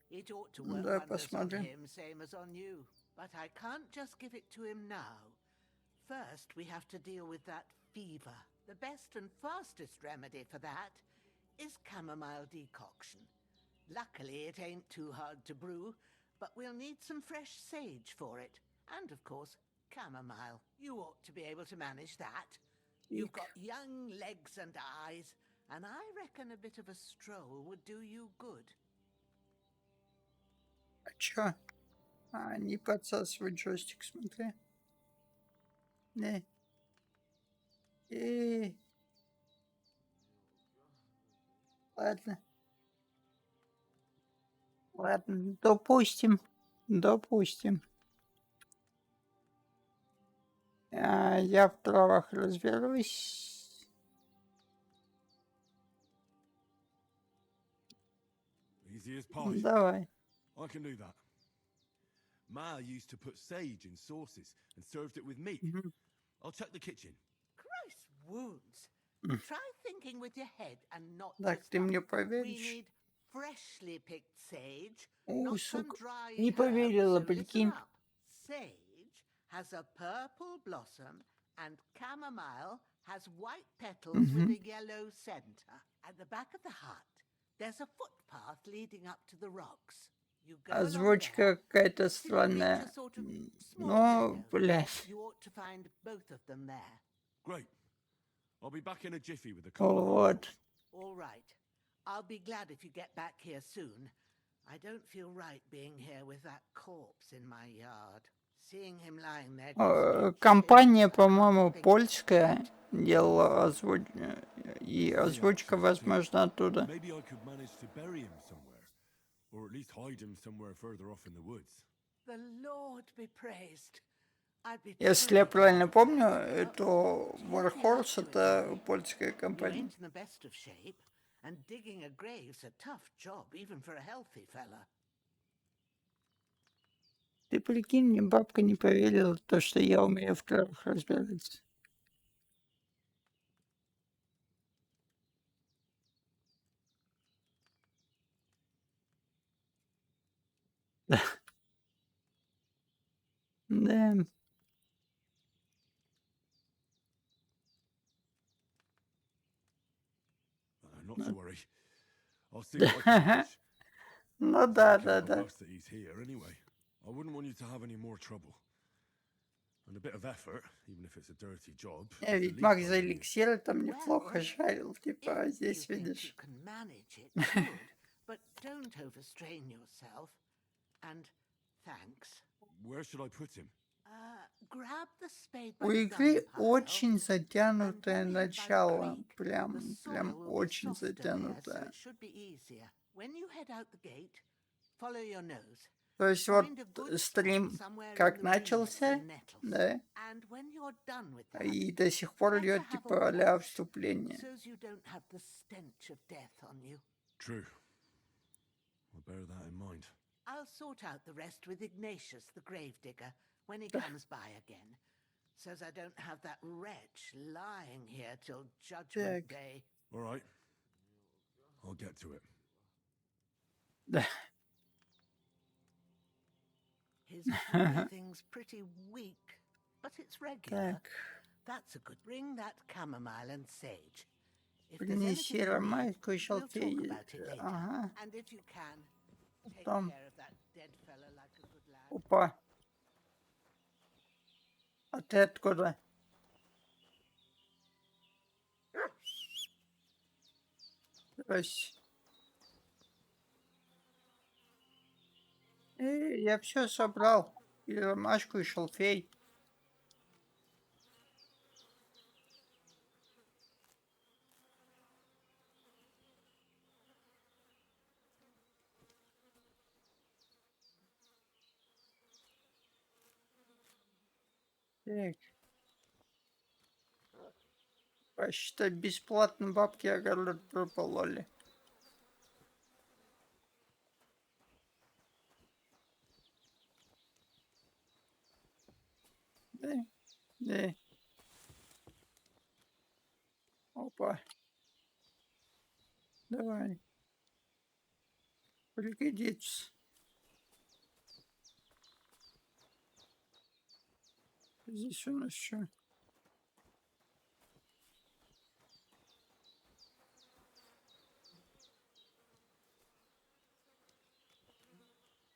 It ought to work Давай wonders on посмотрим. him, same as on you. But I can't just give it to him now. First, we have to deal with that fever. The best and fastest remedy for that is chamomile decoction. Luckily, it ain't too hard to brew, but we'll need some fresh sage for it. And, of course, chamomile. You ought to be able to manage that. You've got young legs and eyes, and I reckon a bit of a stroll would do you good. А чё? Не подсасывать джойстик, смотри. Не. Ладно. Ладно, допустим. Допустим. Я в травах разберусь. Easy as pie. Давай. I can do that. Ma used to put sage in sauces and served it with meat. I'll check the kitchen. Christ wounds. Try thinking with your head and not Так, your ты мне stomach. We поверишь? need freshly picked sage, О, not some сука. dry Не herb, поверила, so listen прикинь. up. Sage has a purple blossom and chamomile has white petals with a yellow center. At the back of the hut, there's a footpath leading up to the rocks. You go along Озвучка there, какая-то till you reach a странная. sort of small Но, meadow. блядь. You ought to find both of them there. Great. I'll be back in a jiffy with a couple of Вот. All right. I'll be glad if you get back here soon. I don't feel right being here with that corpse in my yard. Seeing him lying there gives me Компания, chills. по-моему, польская делала и озвучка, возможно, оттуда. Maybe I could manage to bury him somewhere, or at least hide him somewhere further off in the woods. The Lord be praised. I'd be Если я правильно помню, Well, то Warhorse это польская you компания. ain't in the best of shape, and digging a grave's a tough job, even for a healthy fella. Ты прикинь, мне бабка не поверила, то, что я умею в травах разбираться. Да. Not to worry. I'll see what I can manage. Ну да, Can't да, help да. us that he's here anyway. I wouldn't want you to have any more trouble. And a bit of effort, even if it's a dirty job. is the least Ведьмак I за can do. эликсиры там неплохо жарил, типа, а здесь, видишь. You can manage it, good, but don't overstrain yourself. And thanks. Where should I put him? Grab the spade У by the игры gun pile очень and затянутое bury him by the начало. creek. Прям The soil will be очень softer there, so затянутое. it should be easier. When you head out the gate, follow your nose. То есть вот Find a good стрим spot somewhere in как the reeds начался, and nettles. да, And when you're done with that, и до сих пор better идет have a типа а-ля watch, вступление. so as you don't have the stench of death on you. True. I'll bear that in mind. I'll sort out the rest with Ignatius, the gravedigger, when he comes by again, so as I don't have that wretch lying here till Judgment Day. All right. I'll get to it. His breathing's pretty weak, but it's regular. Так, That's a good. Bring that chamomile and sage. If there's принеси anything you need, ромашку и we'll talk шалфей. about it later. Ага, And if you can, take там. care of that dead fella like a good lad. Опа. А ты откуда? Здрасте. Я все собрал. И ромашку, и шалфей. Так. Почти бесплатно бабки огород пропололи. Да, да. Опа. Давай. Пригодится. Здесь у нас что?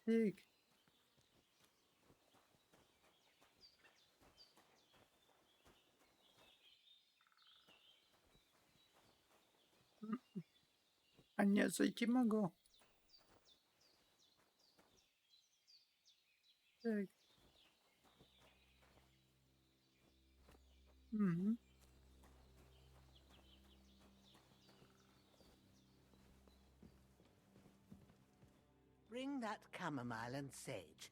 Так. А нет, зайти могу. Так. Угу. Bring that chamomile and sage.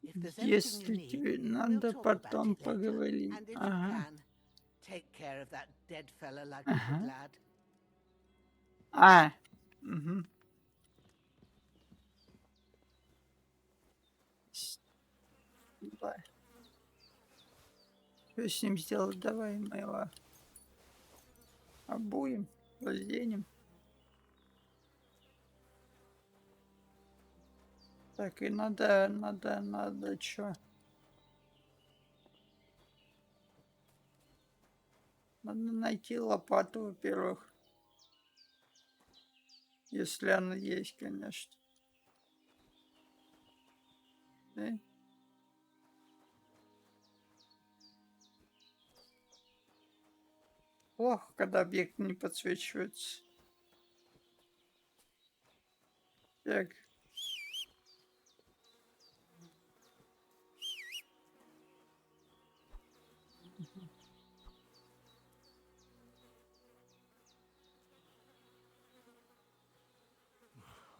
If there's Если anything you тебе need, надо, we'll talk about потом it later. поговорим. And if you Ага. can, take care of that dead fella like a good Ага. lad. А. Угу. Да. Что с ним сделать? Давай мы его обуем, разденем. Так, и надо чё? Надо найти лопату, во-первых. Если она есть, конечно. Да? Плохо, когда объект не подсвечивается. Так.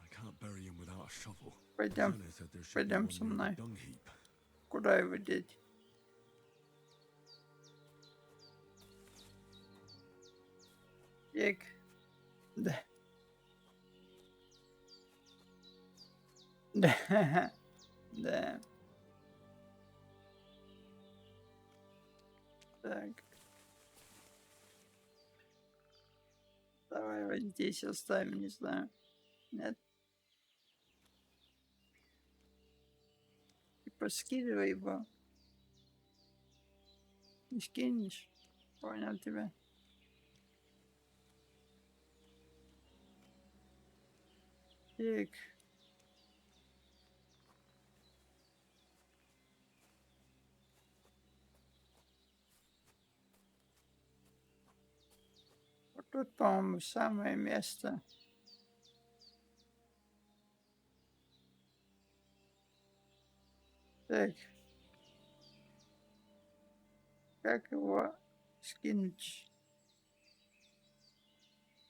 I can't bury him without a shovel. Пойдем. Fiona said there should be Пойдем one со near the мной. dung heap. Куда его деть? Так. Да. Да. Да. Так. Давай вот здесь оставим, не знаю. Нет. Типа скидывай его. Не скинешь? Понял тебя. Так. Вот тут, по-моему, самое место. Так. Как его скинуть?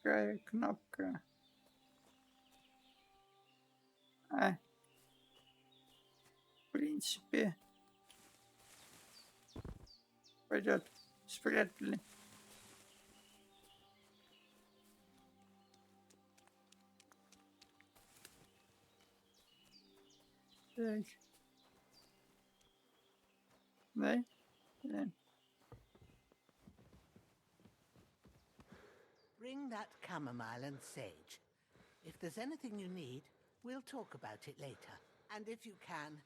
Какая кнопка? В принципе, пойдет. Спрятали. Так. Да? Да. Bring that chamomile and sage. If there's anything you need, we'll talk about it later. And if you can,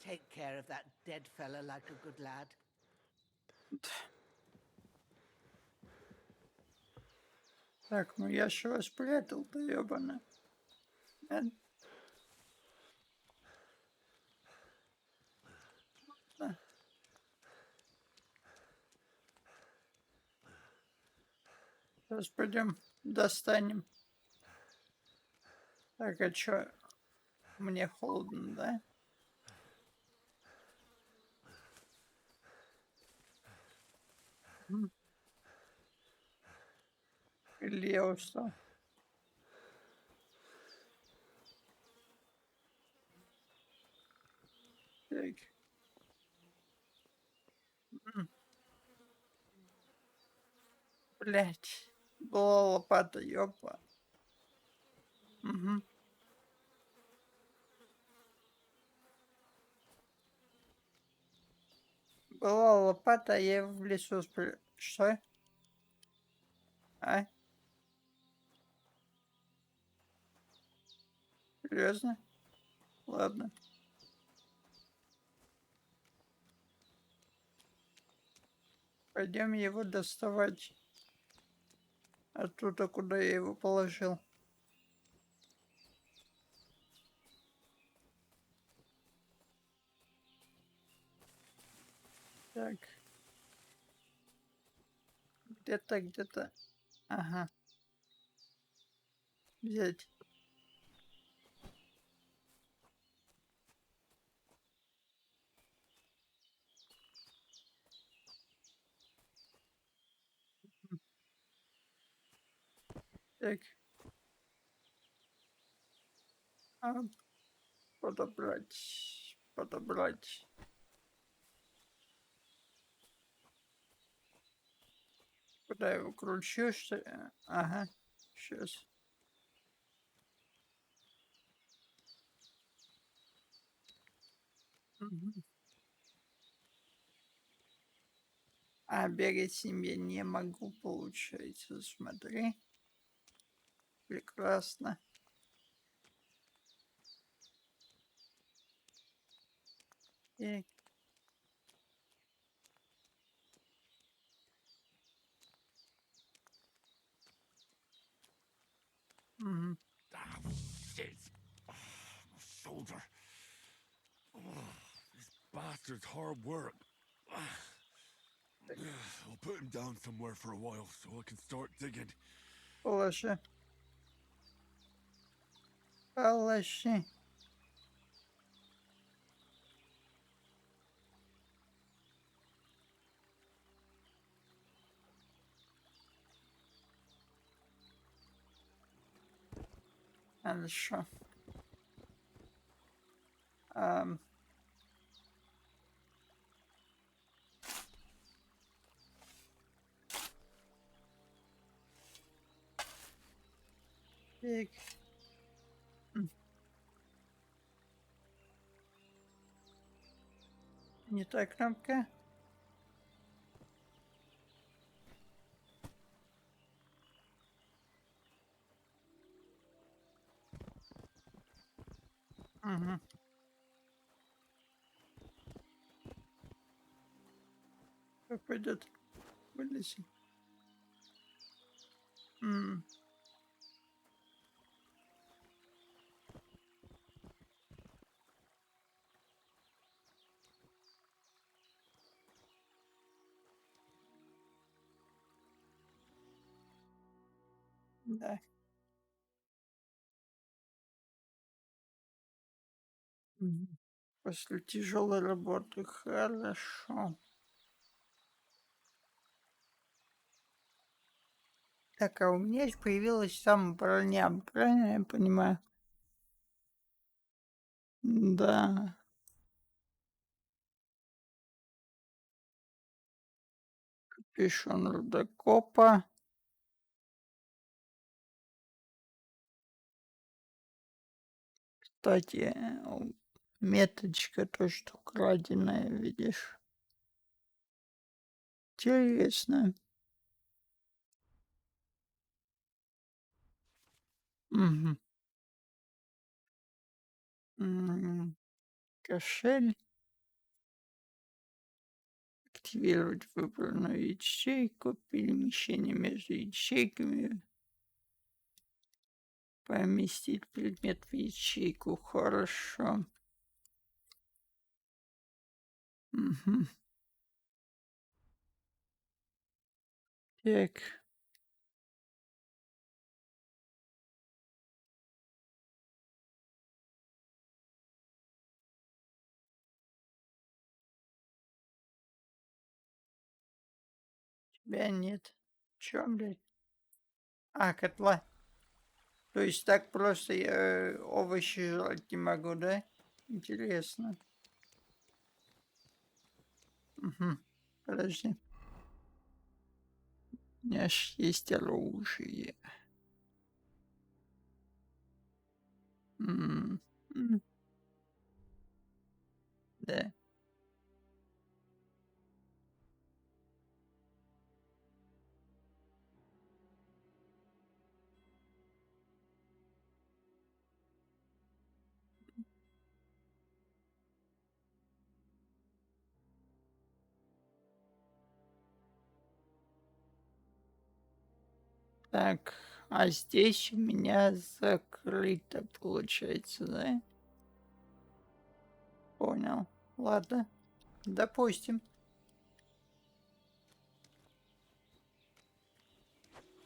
take care of that dead fella like a good lad. Так, ну я ж его спрятал-то, ёбана. Нет? Да. Сейчас пойдем достанем. Так, а чё? Мне холодно, да? Или я устал? Так. Блять. Была лопата, ёпа. Угу. Была лопата, а я его в лесу Что? А? Серьезно? Ладно. Пойдем его доставать. Оттуда, куда я его положил. Так. Где-то. Ага. Взять. Так. Подобрать. Подобрать. Куда я его кручу, что ли? Ага. Сейчас. Угу. А бегать себе не могу, получается. Смотри. Прекрасно. Так. Мгм. Ah, shit. Oh, my shoulder. Oh, this bastard's hard work. I'll put him down somewhere for a while so I can start digging. Положи. Положи. Хорошо. Ам. Так. Не та кнопка. Мгм. Как пойдет? Вылези. Да. Мгм. После тяжелой работы. Хорошо. Так, а у меня появилась там броня. Правильно я понимаю? Да. Капюшон рудокопа. Кстати, меточка тоже что украденная, видишь? Интересно. Мгм. Кошель. Активировать выбранную ячейку. Перемещение между ячейками. Поместить предмет в ячейку. Хорошо. Мгм. Так. Тебя нет. Чё, блядь? А, котла. То есть так просто я овощи жрать не могу, да? Интересно. Мгм. Подожди. У меня ж есть оружие. М, м. Да. Так, а здесь у меня закрыто, получается, да? Понял. Ладно. Допустим.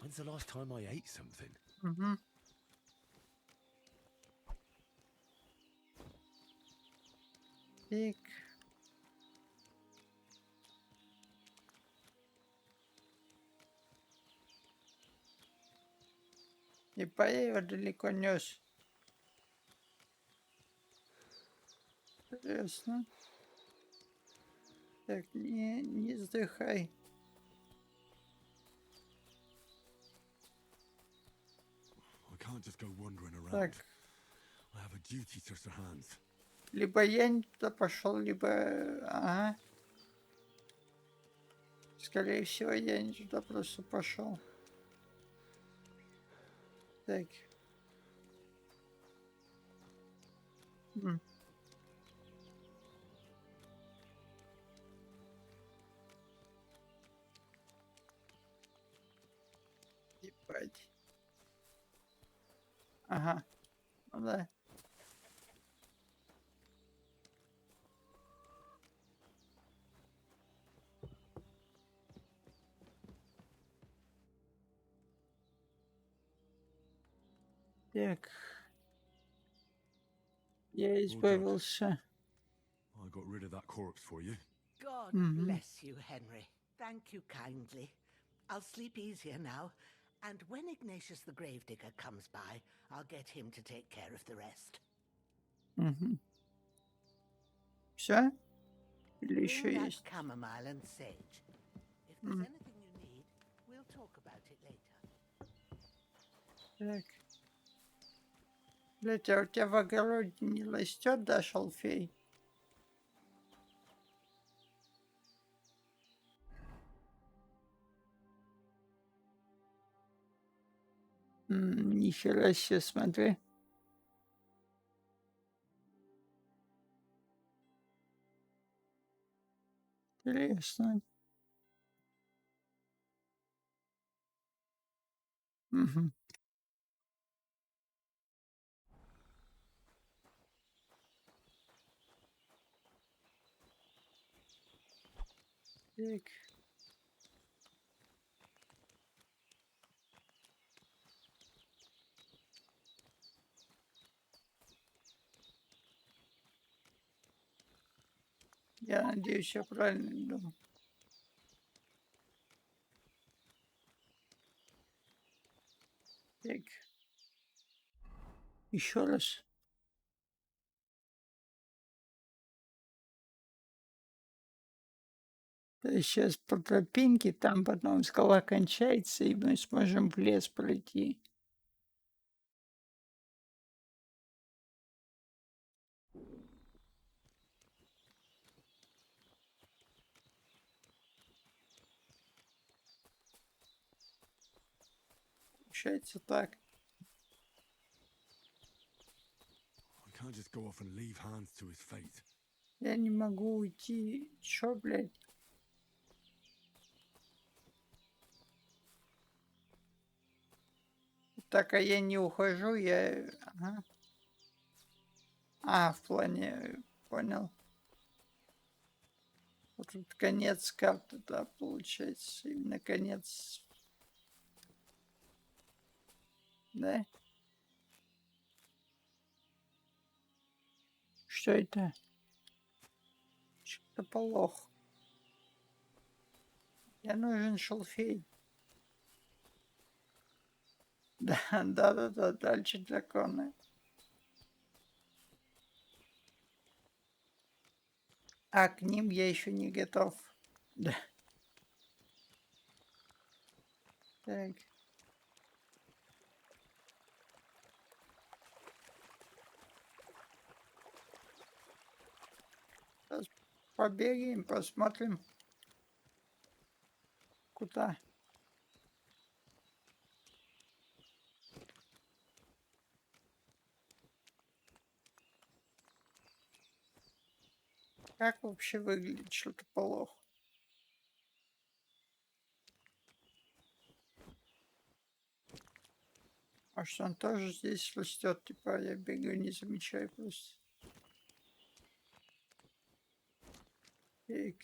When's the last time I ate something? Мгм. Так. И я его далеко нес. Интересно. Так, не вздыхай. I can't just go wandering around. Так. I have a duty to the hands. Либо я не туда пошел, либо... Ага. Скорее всего, я не туда просто пошел. Так. М. убивать. Ага. Ну да. Так. Я избавился. I got rid of that corpse for you. God Mhm. bless you, Henry. Thank you kindly. I'll sleep easier now, and when Ignatius the Gravedigger comes by, I'll get him to take care of the rest. Угу. Все? Или еще Bring that есть? chamomile and sage. If there's anything you need, we'll talk about it later. Так. Блять, а у тебя в огороде не растет, да, шалфей? Нихера себе, смотри. Интересно. Угу. Так. Я надеюсь, я правильно иду. Так. Еще раз. То есть сейчас по тропинке, там потом скала кончается, и мы сможем в лес пройти. Получается так. I can't just go off and leave Hans to his fate. Я не могу уйти. Чё, блядь? Так, а я не ухожу, я... Ага. А, в плане... Понял. Вот тут конец карты, да, получается. Именно конец. Да? Что это? Что-то полох. Я нужен шалфей. Да, да-да-да, дальше драконы. А к ним я еще не готов. Да. Так. Сейчас побегаем, посмотрим. Куда? Как вообще выглядит что-то полох? А что он тоже здесь растет? Типа я бегаю, не замечаю просто. Так.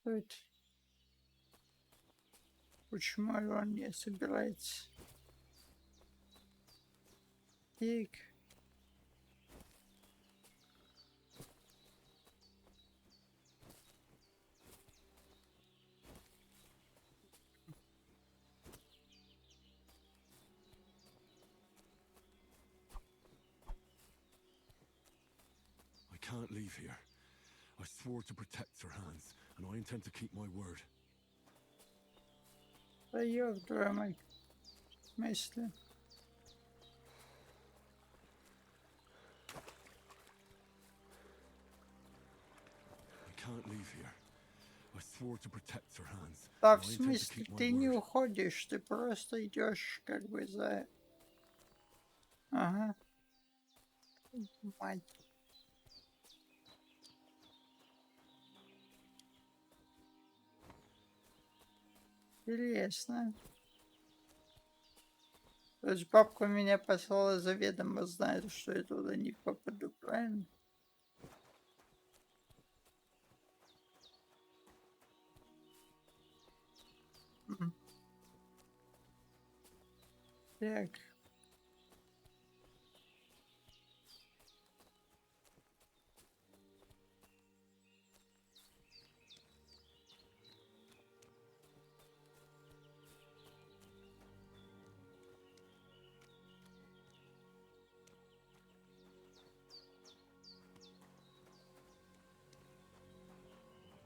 Что это? Почему он не собирается? Так. I can't leave here. I swore to protect Sir Hans, and I intend to keep my word. Да ёб твою мать. В смысле? I can't leave here. I swore to protect Sir Hans. Да, and в I intend to смысле, keep my ты не word. уходишь, ты просто идешь как бы за... Ага. Мать. Интересно. То есть бабка меня послала заведомо, знает, что я туда не попаду, правильно? Мгм. Так.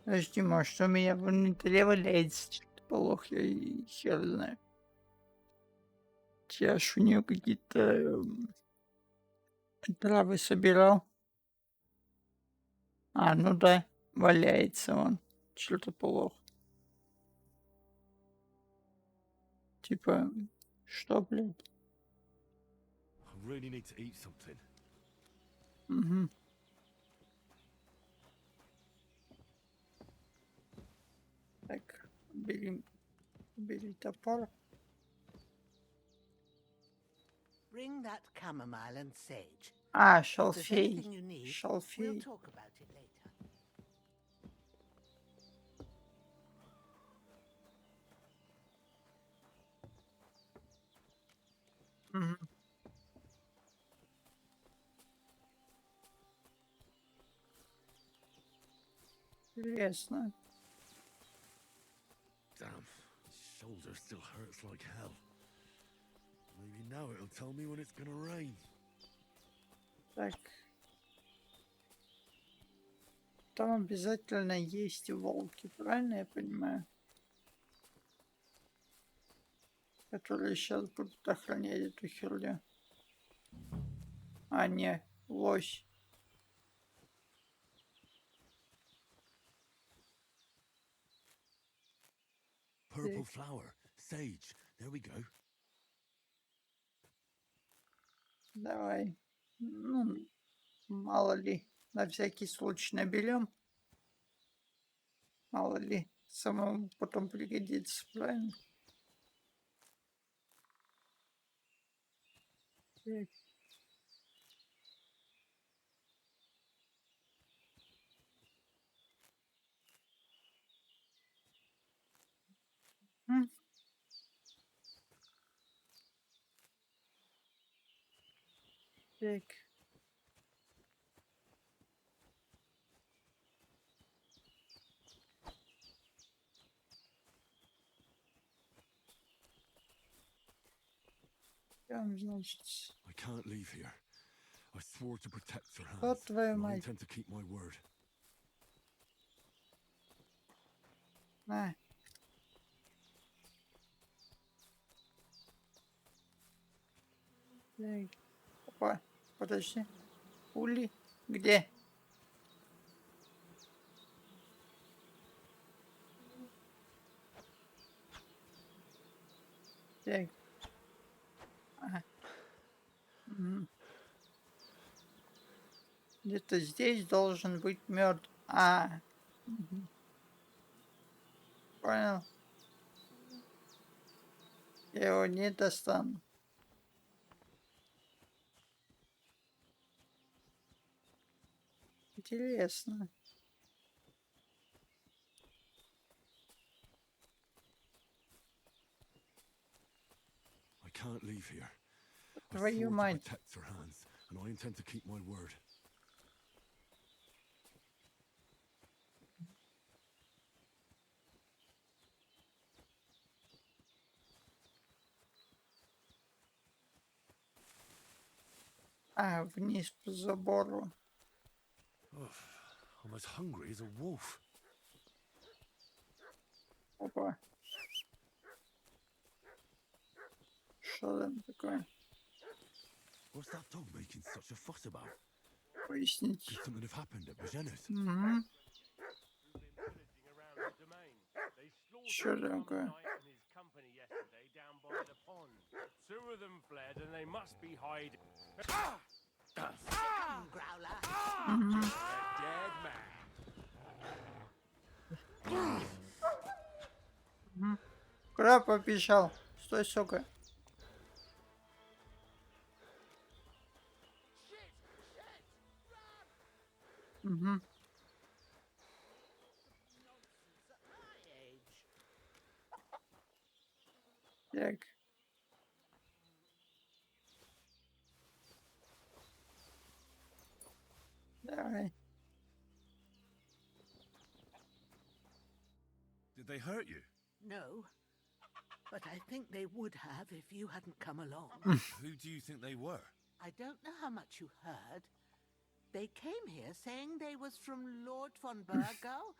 Подожди, может, у меня в инвентаре валяется что-то плохо, я и хер знаю. Я ж у нее какие-то травы собирал. А, ну да, валяется он. Что-то плохо. Типа, что, блядь? I really need to eat something. Угу. Так, бери топор. Bring that chamomile and sage. А, If there's шалфей. anything you need, we'll Шалфей. talk about it later. Мгм. Интересно. Damn, his shoulder still hurts like hell. Maybe now it'll tell me when it's gonna rain. Так. Там обязательно есть волки, правильно я понимаю? Которые сейчас будут охранять эту херню. А, не, лось. Purple flower, sage. There we go. Давай. Ну, мало ли. На всякий случай наберем. Мало ли. Самому потом пригодится, правильно? Так. М. Так. Там, значит, I can't leave here. I swore to protect Sir Hans. вот твою and I мать. intend to keep my word. На. Так. Опа. Подожди. Ули. Где? Так. Ага. Мгм. Где-то здесь должен быть мед. А. Мгм. Понял. Я его не достану. Интересно. I can't leave here. I Твою swore to мать. protect Sir Hans, and I intend to keep my word. А, вниз по забору. I'm as hungry as a wolf. Опа. Что там такое? What's that dog making such a fuss about? Пояснить. Could something have happened at Bajena's? Угу. Who've been pillaging around the domain. Что такое? and his company yesterday down by the pond. Two of them fled, and they must be hiding. Growler. A dead man. Куда побежал? Стой, сука. Угу. Так. Давай. Did they hurt you? No, but I think they would have if you hadn't come along. Who do you think they were? I don't know how much you heard. They came here saying they was from Lord von Burgo,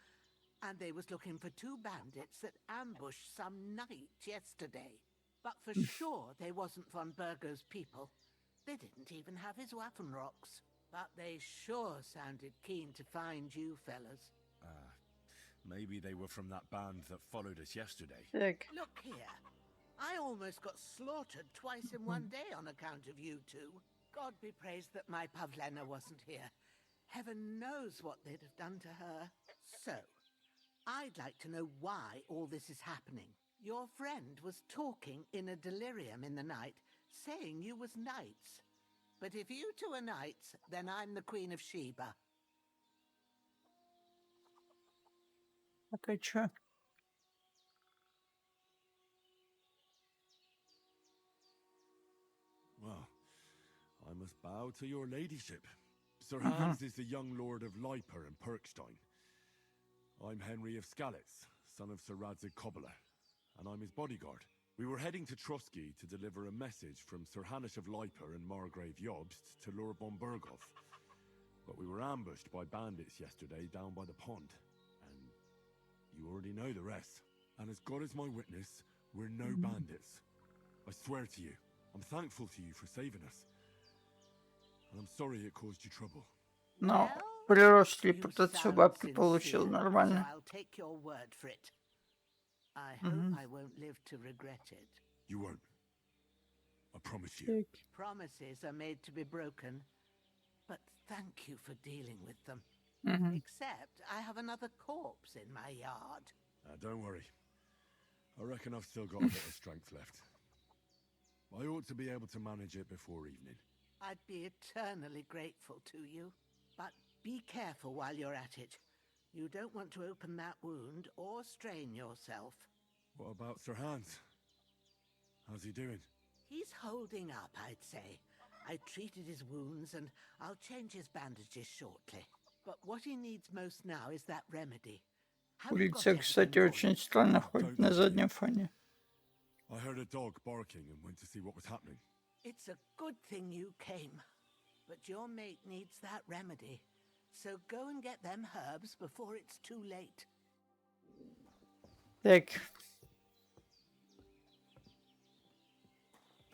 and they was looking for two bandits that ambushed some knight yesterday. But for sure they wasn't von Burgo's people. They didn't even have his Waffenrocks. But they sure sounded keen to find you fellas. Maybe they were from that band that followed us yesterday. Так. Look here. I almost got slaughtered twice in one day on account of you two. God be praised that my Pavlena wasn't here. Heaven knows what they'd have done to her. So, I'd like to know why all this is happening. Your friend was talking in a delirium in the night, saying you was knights. But if you two are knights, then I'm the Queen of Sheba. Так, а чё? Well, I must bow to your ladyship. Sir Hans is the young lord of Leiper and Perkstein. I'm Henry of Skalitz, son of Sir Radzig Kobbler, and I'm his bodyguard. We were heading to Trotsky to deliver a message from Sir Hanish of Leiper and Margrave Jobst to Lord von Berghoff. But we were ambushed by bandits yesterday down by the pond. And you already know the rest. And as God is my witness, we're no bandits. I swear to you, I'm thankful to you for saving us. And I'm sorry it caused you trouble. Но прирост You репутацию sound бабки получил sincere, so нормально. I'll take your word for it. I hope I won't live to regret it. You won't. I promise you. Так. Promises are made to be broken, but thank you for dealing with them. Except I have another corpse in my yard. Don't worry. I reckon I've still got a bit of strength left. I ought to be able to manage it before evening. I'd be eternally grateful to you. But be careful while you're at it. You don't want to open that wound or strain yourself. What about Sir Hans? How's he doing? He's holding up, I'd say. I treated his wounds and I'll change his bandages shortly. But what he needs most now is that remedy. Have you got Улица, кстати, everything for очень it? странно ходит на заднем фоне. I heard a dog barking and went to see what was happening. It's a good thing you came. But your mate needs that remedy. So go and get them herbs before it's too late. Так.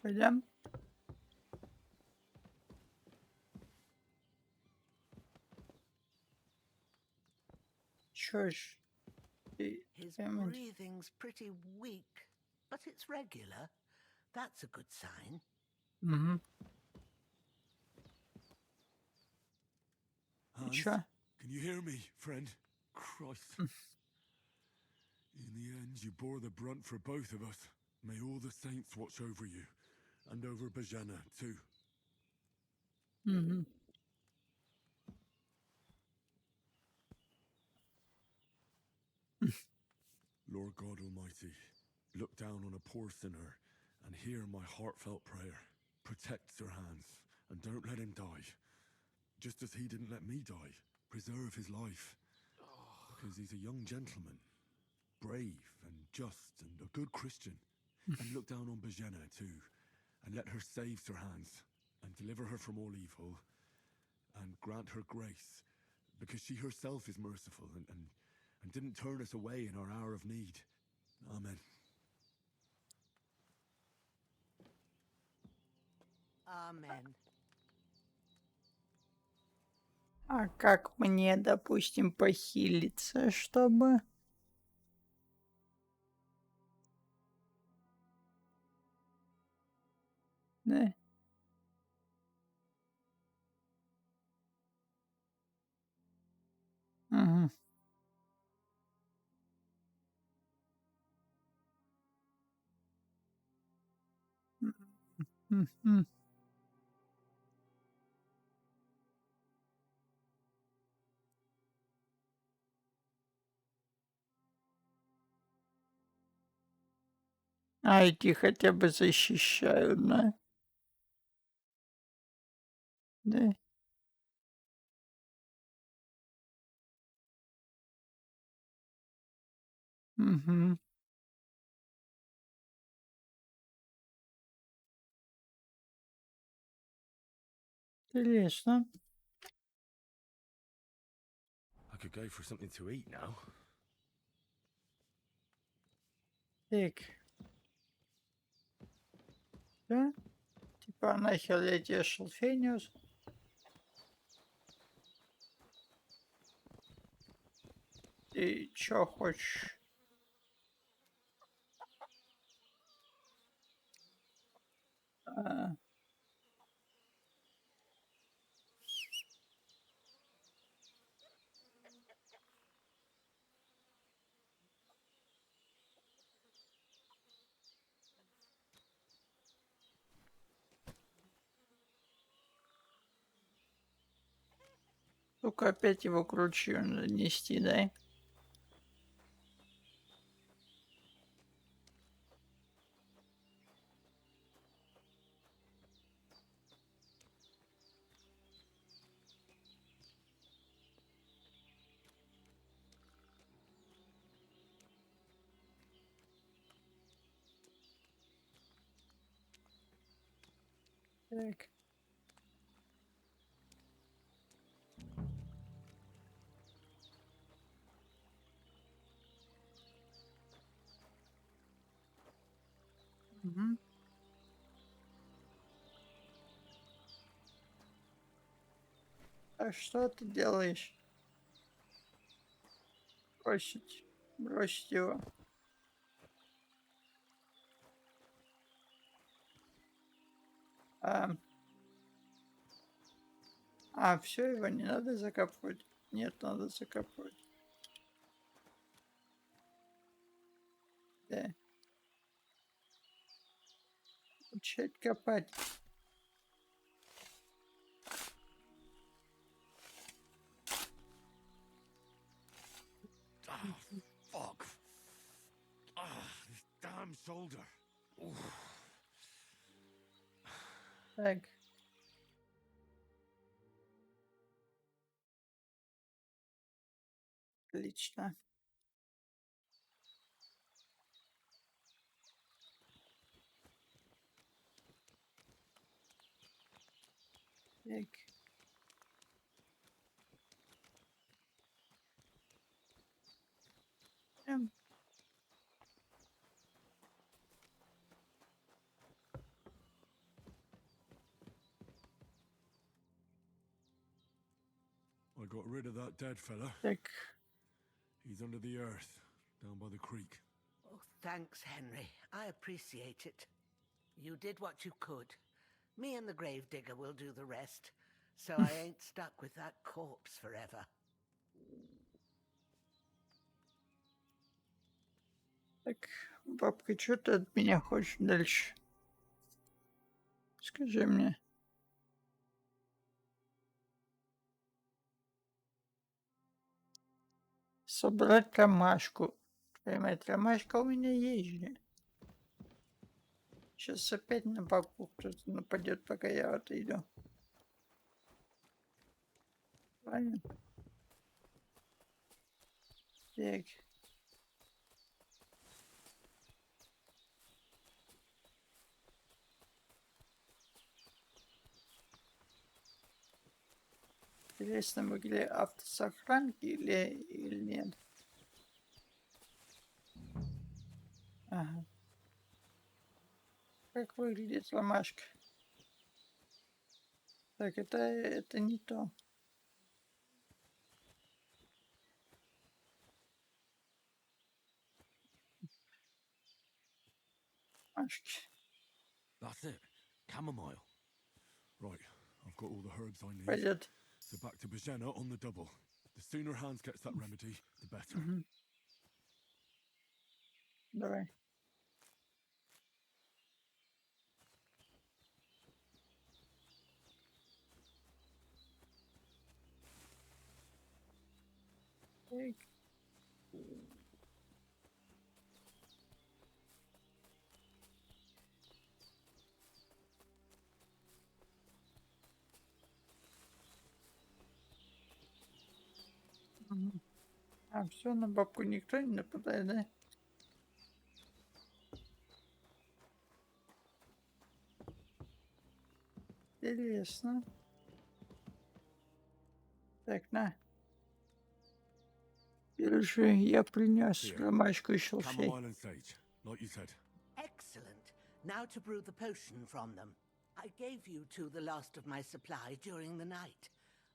Пойдем. Чё ж? His Поймать. breathing's pretty weak, but it's regular. That's a good sign. Угу. Hans, Чё? can you hear me, friend? Christ. In the end, you bore the brunt for both of us. May all the saints watch over you, and over Bajana, too. Угу. Lord God Almighty, look down on a poor sinner and hear my heartfelt prayer. Protect Sir Hans, and don't let him die. Just as he didn't let me die. Preserve his life. Because he's a young gentleman. Brave and just and a good Christian. And look down on Bajena too. And let her save Sir Hans. And deliver her from all evil. And grant her grace. Because she herself is merciful and didn't turn us away in our hour of need. Amen. Amen. А как мне, допустим, похилиться, чтобы... Да. Мгм. Мгм. А эти хотя бы защищают, да? Да. Мгм. Интересно. I could go for something to eat now. Так. Да? Типа анахелетия шелфениус. Ты чё хочешь? А, только опять его к ручью надо нести, да? Так. Мгм. А что ты делаешь? Бросить. Бросить его. Все, его не надо закапывать. Нет, надо закапывать. Да. Начать копать. Oh, fuck. This damn shoulder. Oof. Так. Отлично. Так. Эм. I got rid of that dead fella. Так. He's under the earth, down by the creek. Oh, thanks, Henry. I appreciate it. You did what you could. Me and the gravedigger will do the rest, so I ain't stuck with that corpse forever. Так, бабка, что ты от меня хочешь дальше? Скажи мне. Собрать ромашку. Поймать, ромашка у меня есть же. Сейчас опять на бабку кто-то нападет, пока я отойду. Правильно? Так. Интересно, в игре автосохранки или нет? Ага. Как выглядит ромашка? Так, это не то. Ромашки. That's it. Chamomile. Right, I've got all the herbs I need. Пойдет. So back to Bajena on the double. The sooner Hans gets that remedy, the better. Давай. Так. А, все, на бабку никто не нападает, да? Интересно. Так, на. Держи, я принес ромашку и шалфей. Chamomile and sage, like you said. Excellent. Now to brew the potion from them. I gave you two the last of my supply during the night,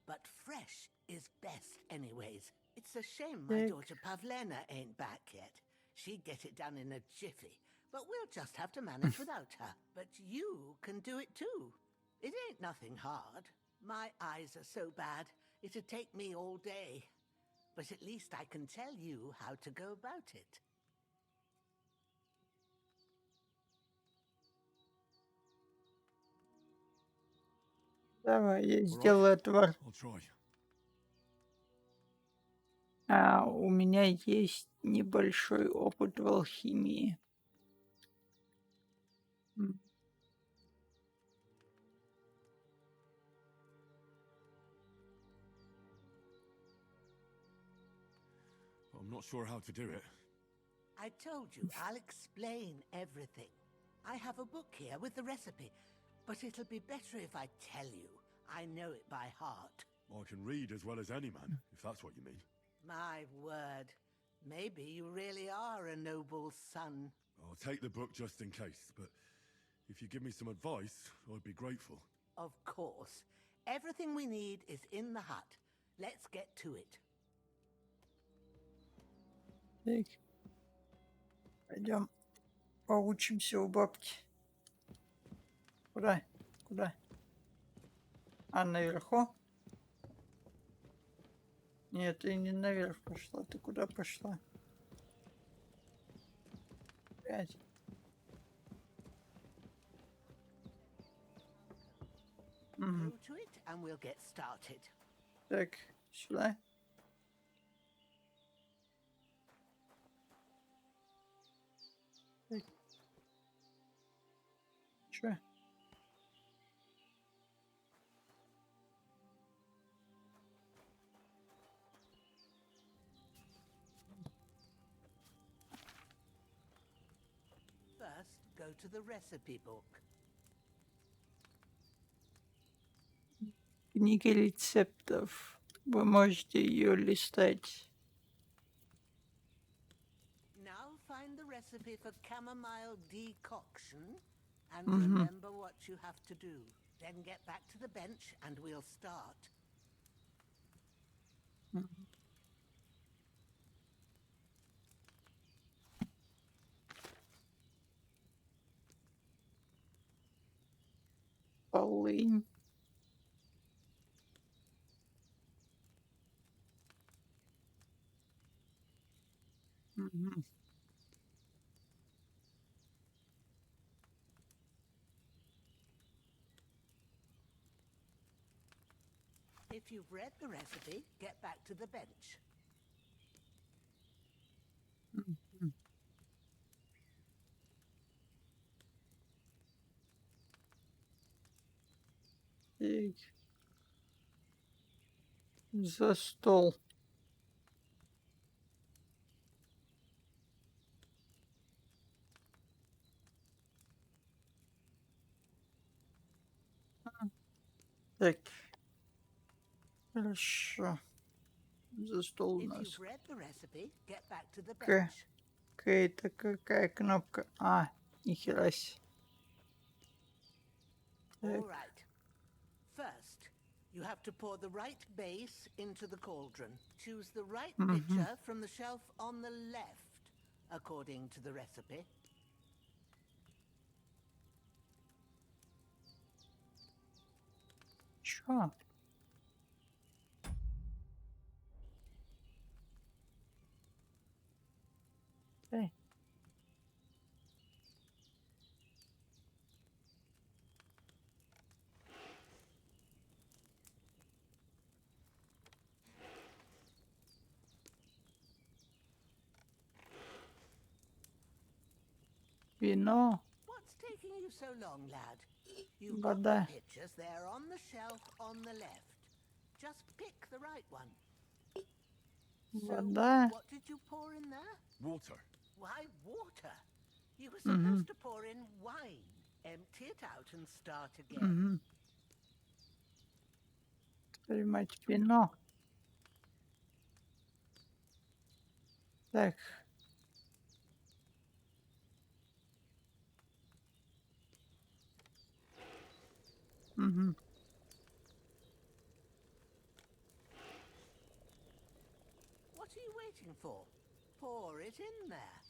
but fresh is best anyways. It's a shame my daughter Pavlena ain't back yet. She'd get it done in a jiffy, but we'll just have to manage without her. But you can do it too. It ain't nothing hard. My eyes are so bad, it'd take me all day. But at least I can tell you how to go about it. Давай, я сделаю отвар. А, у меня есть небольшой опыт в алхимии. I'm not sure how to do it. I told you, I'll explain everything. I have a book here with the recipe, but it'll be better if I tell you. I know it by heart. I can read as well as any man, if that's what you mean. My word. Maybe you really are a noble son. I'll take the book just in case, but if you give me some advice, I'd be grateful. Of course. Everything we need is in the hut. Let's get to it. Так. Пойдем поучимся у бабки. Куда? Куда? А, наверху? Нет, ты не наверх пошла. Ты куда пошла? Опять. Go to it and we'll get started. Так, сюда. Так. Чё? First, go to the recipe book. Книга рецептов. Вы можете ее листать. Now find the recipe for chamomile decoction and remember what you have to do. Then get back to the bench and we'll start. Полынь. If you've read the recipe, get back to the bench. Так. За стол. Так. Хорошо. За стол у If нас. you've read the recipe, get back to the К. bench. Какая-то какая кнопка? А, нихера себе. All right. First, you have to pour the right base into the cauldron. Choose the right pitcher from the shelf on the left, according to the recipe. Чё? Эй. Вино. What's taking you so long, lad? You've got the Вода. pictures there on the shelf on the left. Just pick the right one. So, Вода. what did you pour in there? Water. Why water? You were Mhm. supposed to pour in wine. Empty it out and start again. Угу. Твою мать, вино. Так. Угу. What are you waiting for? Pour it in there.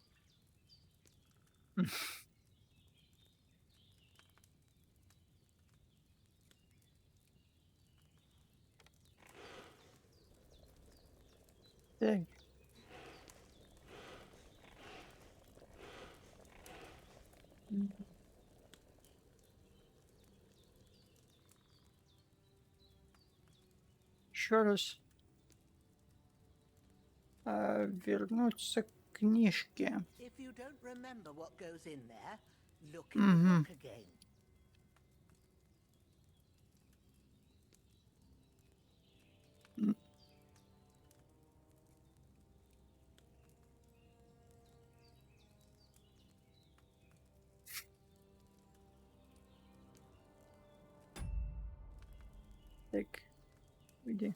Так. Еще раз вернуться к книжке. If you don't remember what goes in there, look in the Угу. book again. Так. Иди.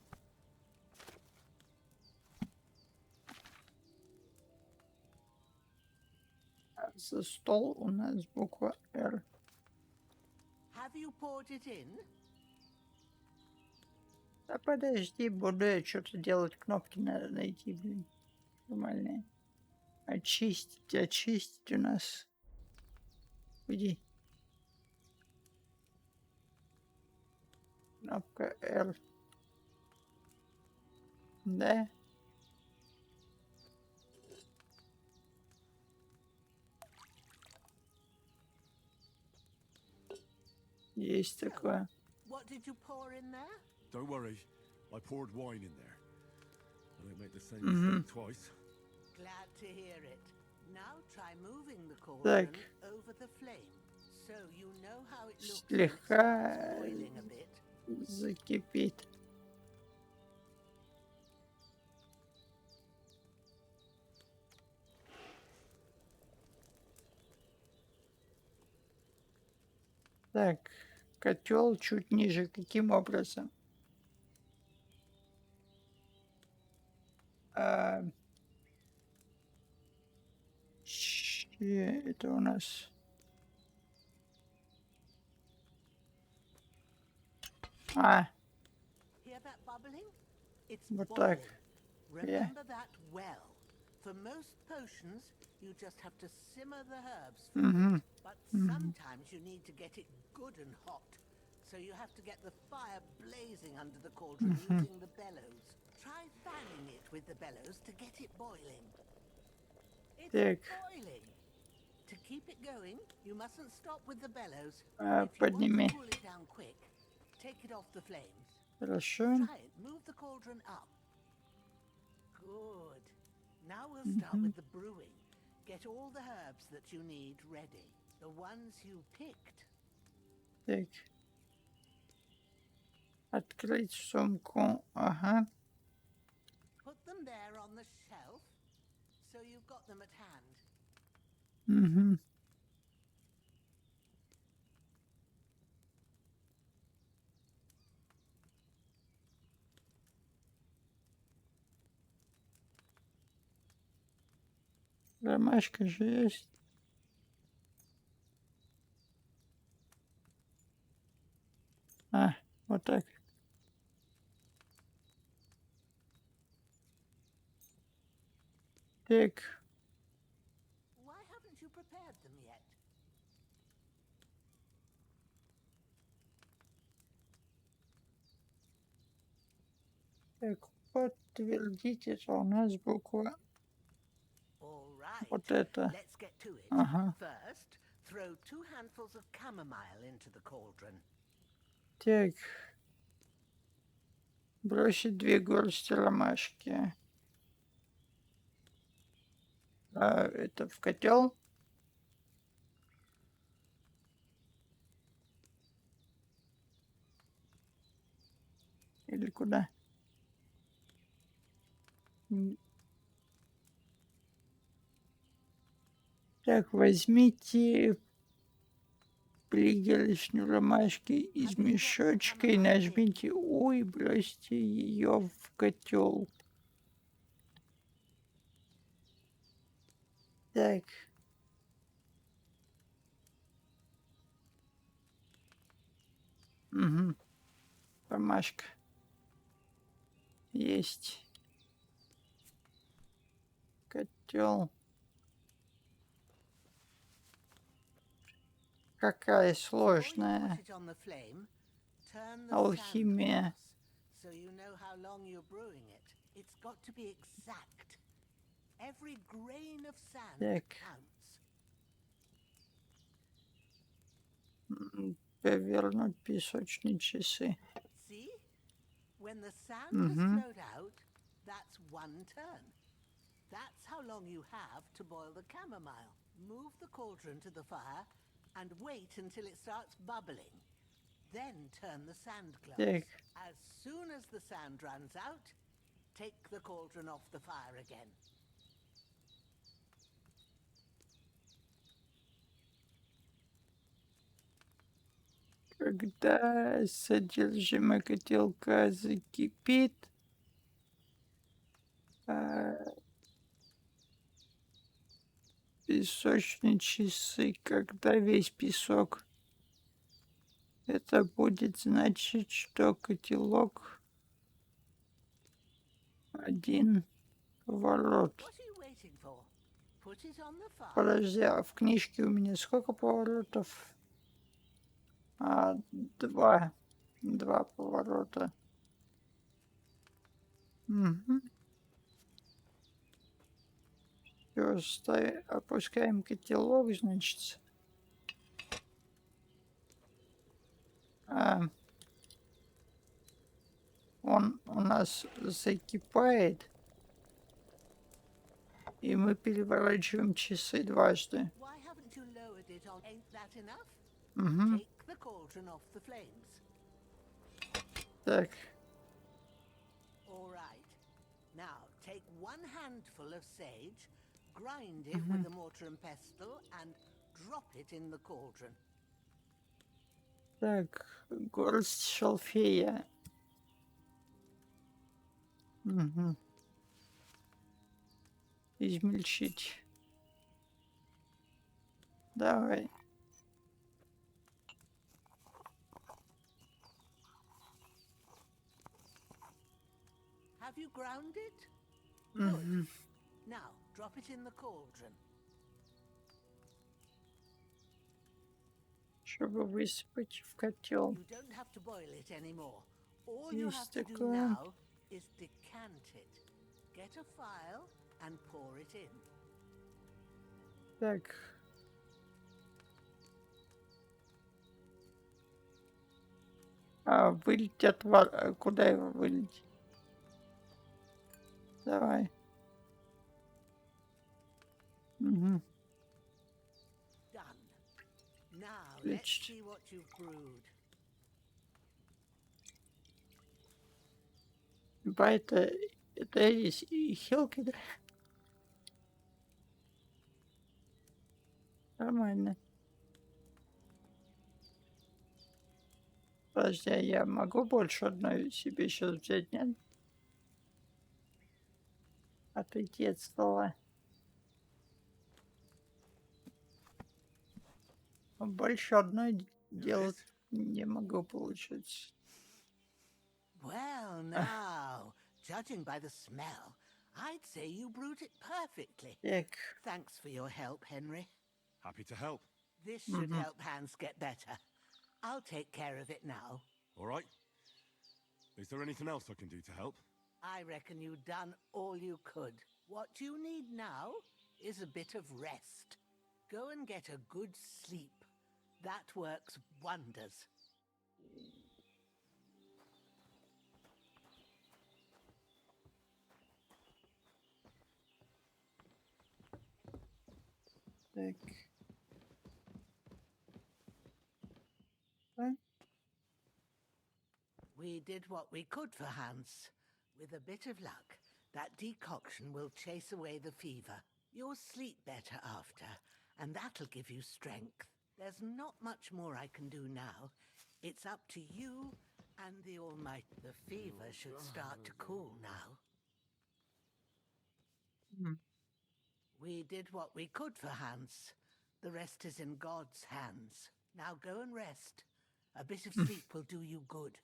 За стол у нас буква R. Have you poured it in? Да подожди, буду я что-то делать. Кнопки надо найти, блин. Нормальные. Очистить, очистить у нас. Иди. Кнопка R. Да? Есть такое. What did you pour in there? Don't worry, I poured wine in there. I don't make the same Mhm. mistake twice. Glad to hear it. Now try moving the cauldron Так. over the flame, so you know how it looks Слегка when it's boiling a bit. закипит. Так, котел чуть ниже. Каким образом? Это у нас? Hear that bubbling? It's Вот boiling. так. Remember that well. For most potions, you just have to simmer the herbs for a Mhm. bit. But Mhm. sometimes you need to get it good and hot. So you have to get the fire blazing under the cauldron Mhm. using the bellows. Try fanning it with the bellows to get it boiling. It's Так. boiling. To keep it going, you mustn't stop with the bellows. If you want Подними. to cool it down quick, take it off the flames. Хорошо. Try it. Move the cauldron up. Good. Now we'll start with the brewing. Get all the herbs that you need ready. The ones you picked. Так. Открыть сумку. Ага. Put them there on the shelf, so you've got them at hand. Угу. Ромашка же есть. Вот так. Так. Why haven't you prepared them yet? Так, подтвердить это у нас буква. All right. Вот это. Let's get to it. Ага. First, throw 2 handfuls of chamomile into the cauldron. Так. Бросить 2 горсти ромашки. Это в котел. Или куда? Так, возьмите пригоршню ромашки из мешочка и нажмите «У» и бросьте ее в котел. Так. Угу. Ромашка. Есть. Котел. Какая сложная алхимия. So you know how long you're brewing it. It's got to be exact. Every grain of sand Так. counts. Повернуть песочные часы. See? When the sand has flowed out, that's 1 turn. That's how long you have to boil the chamomile. Move the cauldron to the fire and wait until it starts bubbling. Then turn the sand glass. Так. As soon as the sand runs out, take the cauldron off the fire again. Когда содержимое котелка закипит, песочные часы, когда весь песок, это будет значить, что котелок 1 поворот. Подожди, а в книжке у меня сколько поворотов? 2. 2 поворота. Угу. Все, опускаем котелок, значит. Он у нас закипает, и мы переворачиваем часы дважды. Угу. Так. Now take 1 handful of sage, grind it with a mortar and pestle, and drop it in the cauldron. Так, горсть шалфея. Угу. Измельчить. Давай. Have you ground it? Good. Now drop it in the cauldron. Чтобы высыпать в котел. You don't have to boil it anymore. All you have to do now is decant it. Get a file and pour it in. Так. Вылить отвар. Куда его вылить? Давай. Угу. Now let's see what you've brewed. Это и хилки, да? Нормально. Подожди, а я могу больше одной себе сейчас взять, нет? Отойти от стола. Больше одной делать не могу получить. Well, now, judging by the smell, I'd say you brewed it perfectly. Thanks for your help, Henry. Happy to help. This should help Hans get better. I'll take care of it now. All right. Is there anything else I can do to help? I reckon you've done all you could. What you need now is a bit of rest. Go and get a good sleep. That works wonders. Так. Так. We did what we could for Hans. With a bit of luck, that decoction will chase away the fever. You'll sleep better after, and that'll give you strength. There's not much more I can do now. It's up to you and the Almighty. The fever should start to cool now. We did what we could for Hans. The rest is in God's hands. Now go and rest. A bit of sleep will do you good.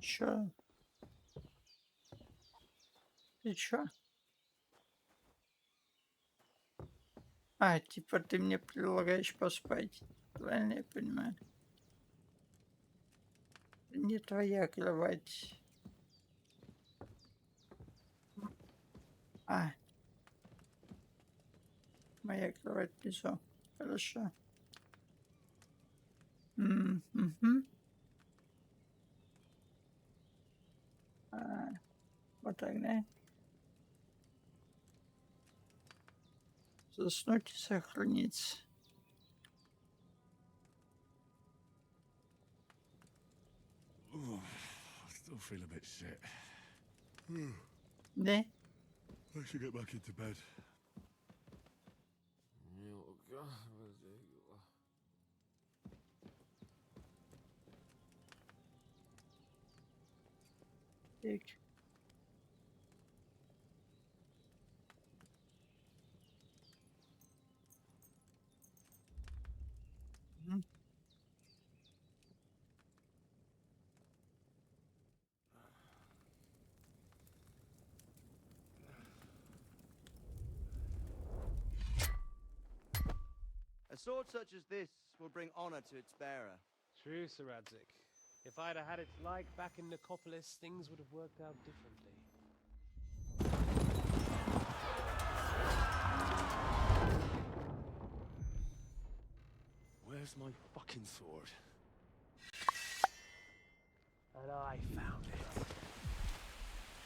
Чё? Ты чё? А, типа ты мне предлагаешь поспать. Правильно я понимаю? Не твоя кровать. А. Моя кровать внизу. Хорошо. Угу. Вот так, да? Заснуть и сохраниться. I still feel a bit shit. Да? I should get back into bed. Так. A sword such as this will bring honor to its bearer. True, Sir Radzik. If I'd have had its like back in Nicopolis, things would have worked out differently. Where's my fucking sword? And I found it.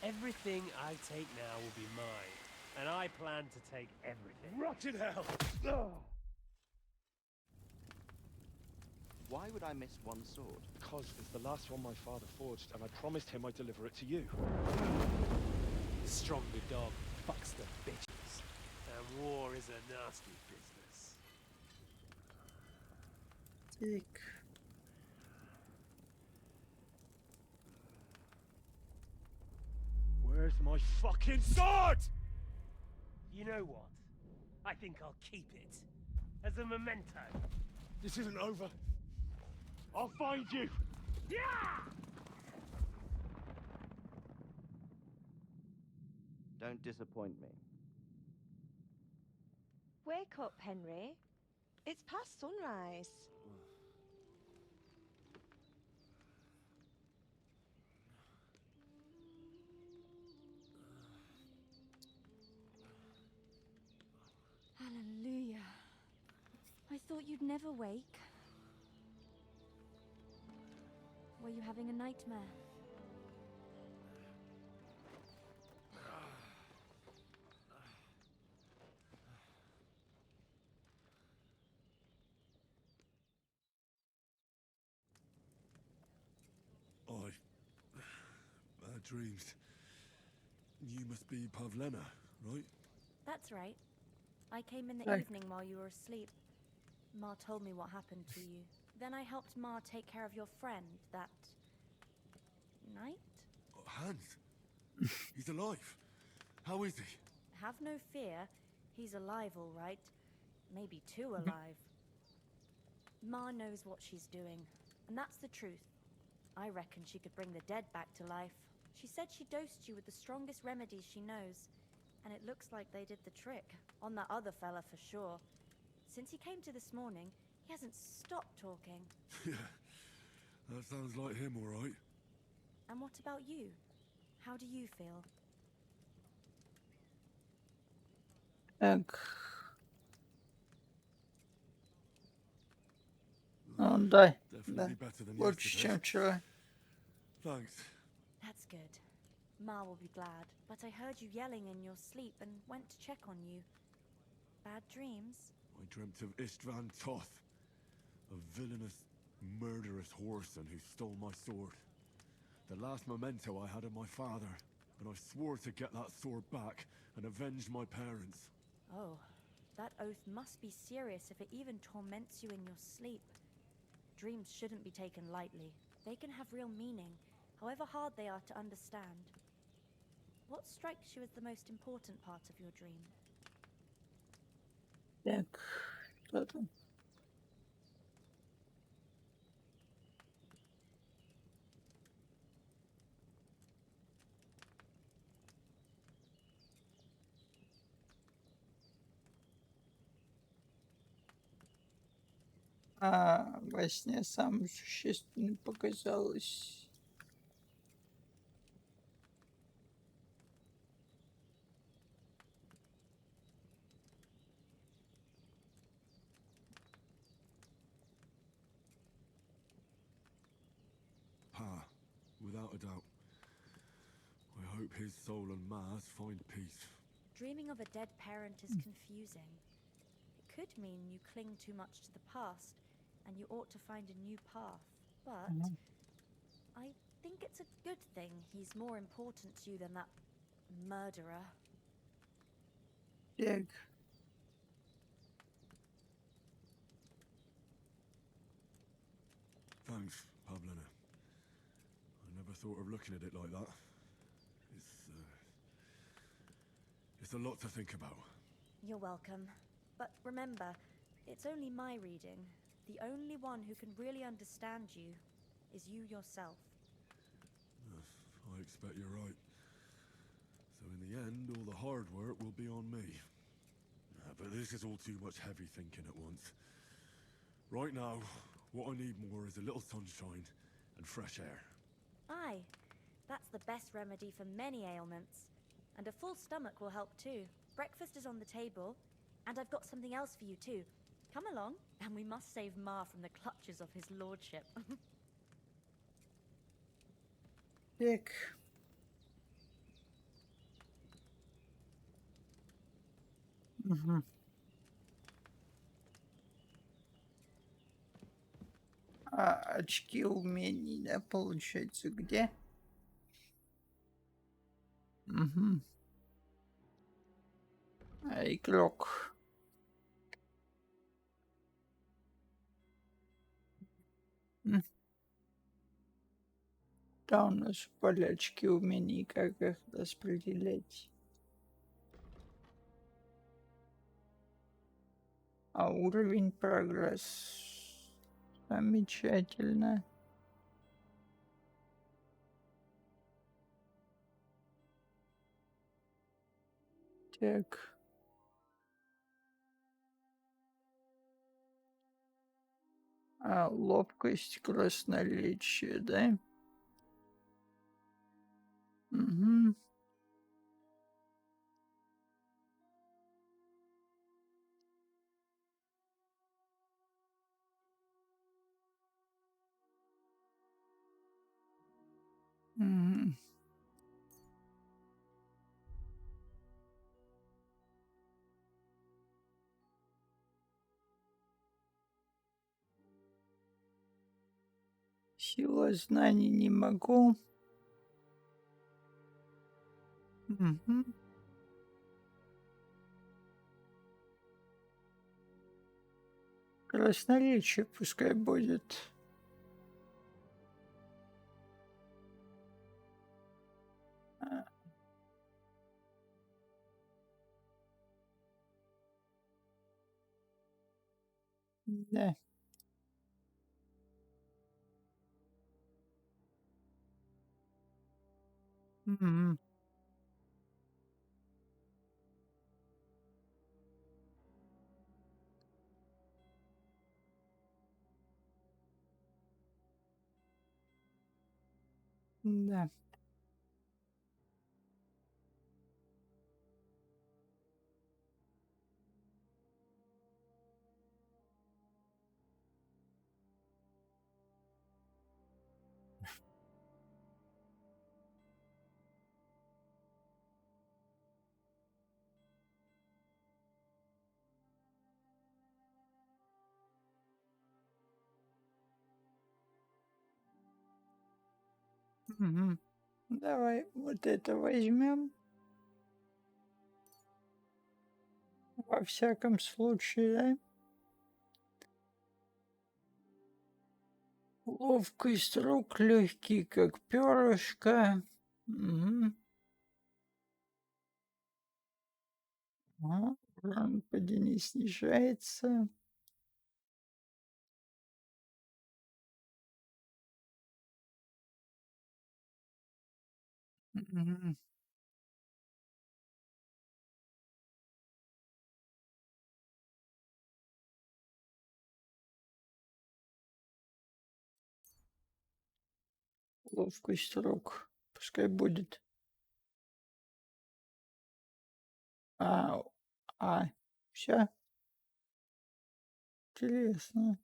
Everything I take now will be mine. And I plan to take everything. Rotted hell! Why would I miss one sword? Because it's the last one my father forged, and I promised him I'd deliver it to you. Stronger dog fucks the bitches. And war is a nasty business. Так. Where's my fucking sword? You know what? I think I'll keep it. As a memento. This isn't over. I'll find you! Yeah! Don't disappoint me. Wake up, Henry. It's past sunrise. Hallelujah. I thought you'd never wake. Were you having a nightmare? Bad dreams. You must be Pavlena, right? That's right. I came in the Hey. evening while you were asleep. Ma told me what happened to you. Then I helped Ma take care of your friend that night? Hans? He's alive. How is he? Have no fear. He's alive, all right. Maybe too alive. Ma knows what she's doing, and that's the truth. I reckon she could bring the dead back to life. She said she dosed you with the strongest remedies she knows, and it looks like they did the trick. On that other fella for sure. Since he came to this morning, he hasn't stopped talking. Yeah. That sounds like him, all right. And what about you? How do you feel? Так. Ну да, да. Definitely better than Лучше, yesterday. чем вчера. Thanks. That's good. Ma will be glad, but I heard you yelling in your sleep and went to check on you. Bad dreams? I dreamt of Istvan Toth, a villainous, murderous whoreson who stole my sword. The last memento I had of my father, and I swore to get that sword back and avenge my parents. Oh, that oath must be serious if it even torments you in your sleep. Dreams shouldn't be taken lightly. They can have real meaning, however hard they are to understand. What strikes you as the most important part of your dream? Так, что там? Во сне самым существенным показалось... Pa, without a doubt. I hope his soul and Ma's find peace. Dreaming of a dead parent is confusing. It could mean you cling too much to the past, and you ought to find a new path. But I think it's a good thing he's more important to you than that murderer. Так. Thanks, Pavlina. I never thought of looking at it like that. It's a lot to think about. You're welcome. But remember, it's only my reading. The only one who can really understand you is you yourself. I expect you're right. So in the end, all the hard work will be on me. But this is all too much heavy thinking at once. Right now, what I need more is a little sunshine and fresh air. Aye, that's the best remedy for many ailments. And a full stomach will help too. Breakfast is on the table, and I've got something else for you too. Come along, and we must save Ma from the clutches of his lordship. Так. Угу. Очки умений, да, получается, где? Угу. Игрок. Да, у нас были очки умений, как их распределять. А уровень прогресс. Замечательно. Так. Ловкость, красноречие, да? Угу. Угу. Сила знаний не могу. Угу. Красноречие пускай будет. Да. Угу. Да. Мгм. Давай вот это возьмем. Во всяком случае, да? Ловкость рук, легкий, как перышко. Мгм. Ага. Урон падения снижается. Мгм. Ловкость рук. Пускай будет. А, всё? Интересно.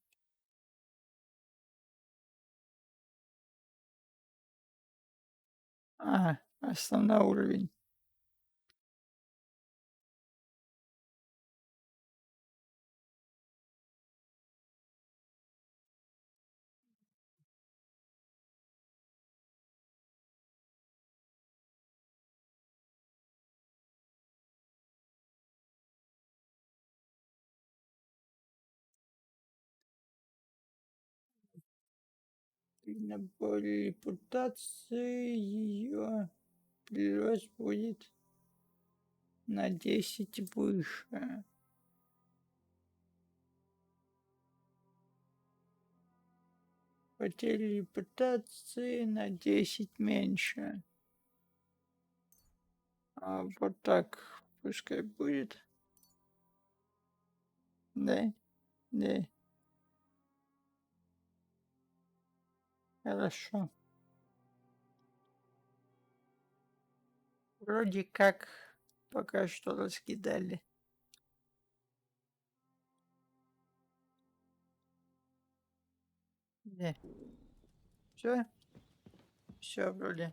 Основной уровень. При наборе репутации ее прирост будет на 10 выше. Потеря репутации на 10 меньше. Вот так пускай будет. Да? Да. Хорошо. Вроде как пока что раскидали. Да. Все? Все вроде.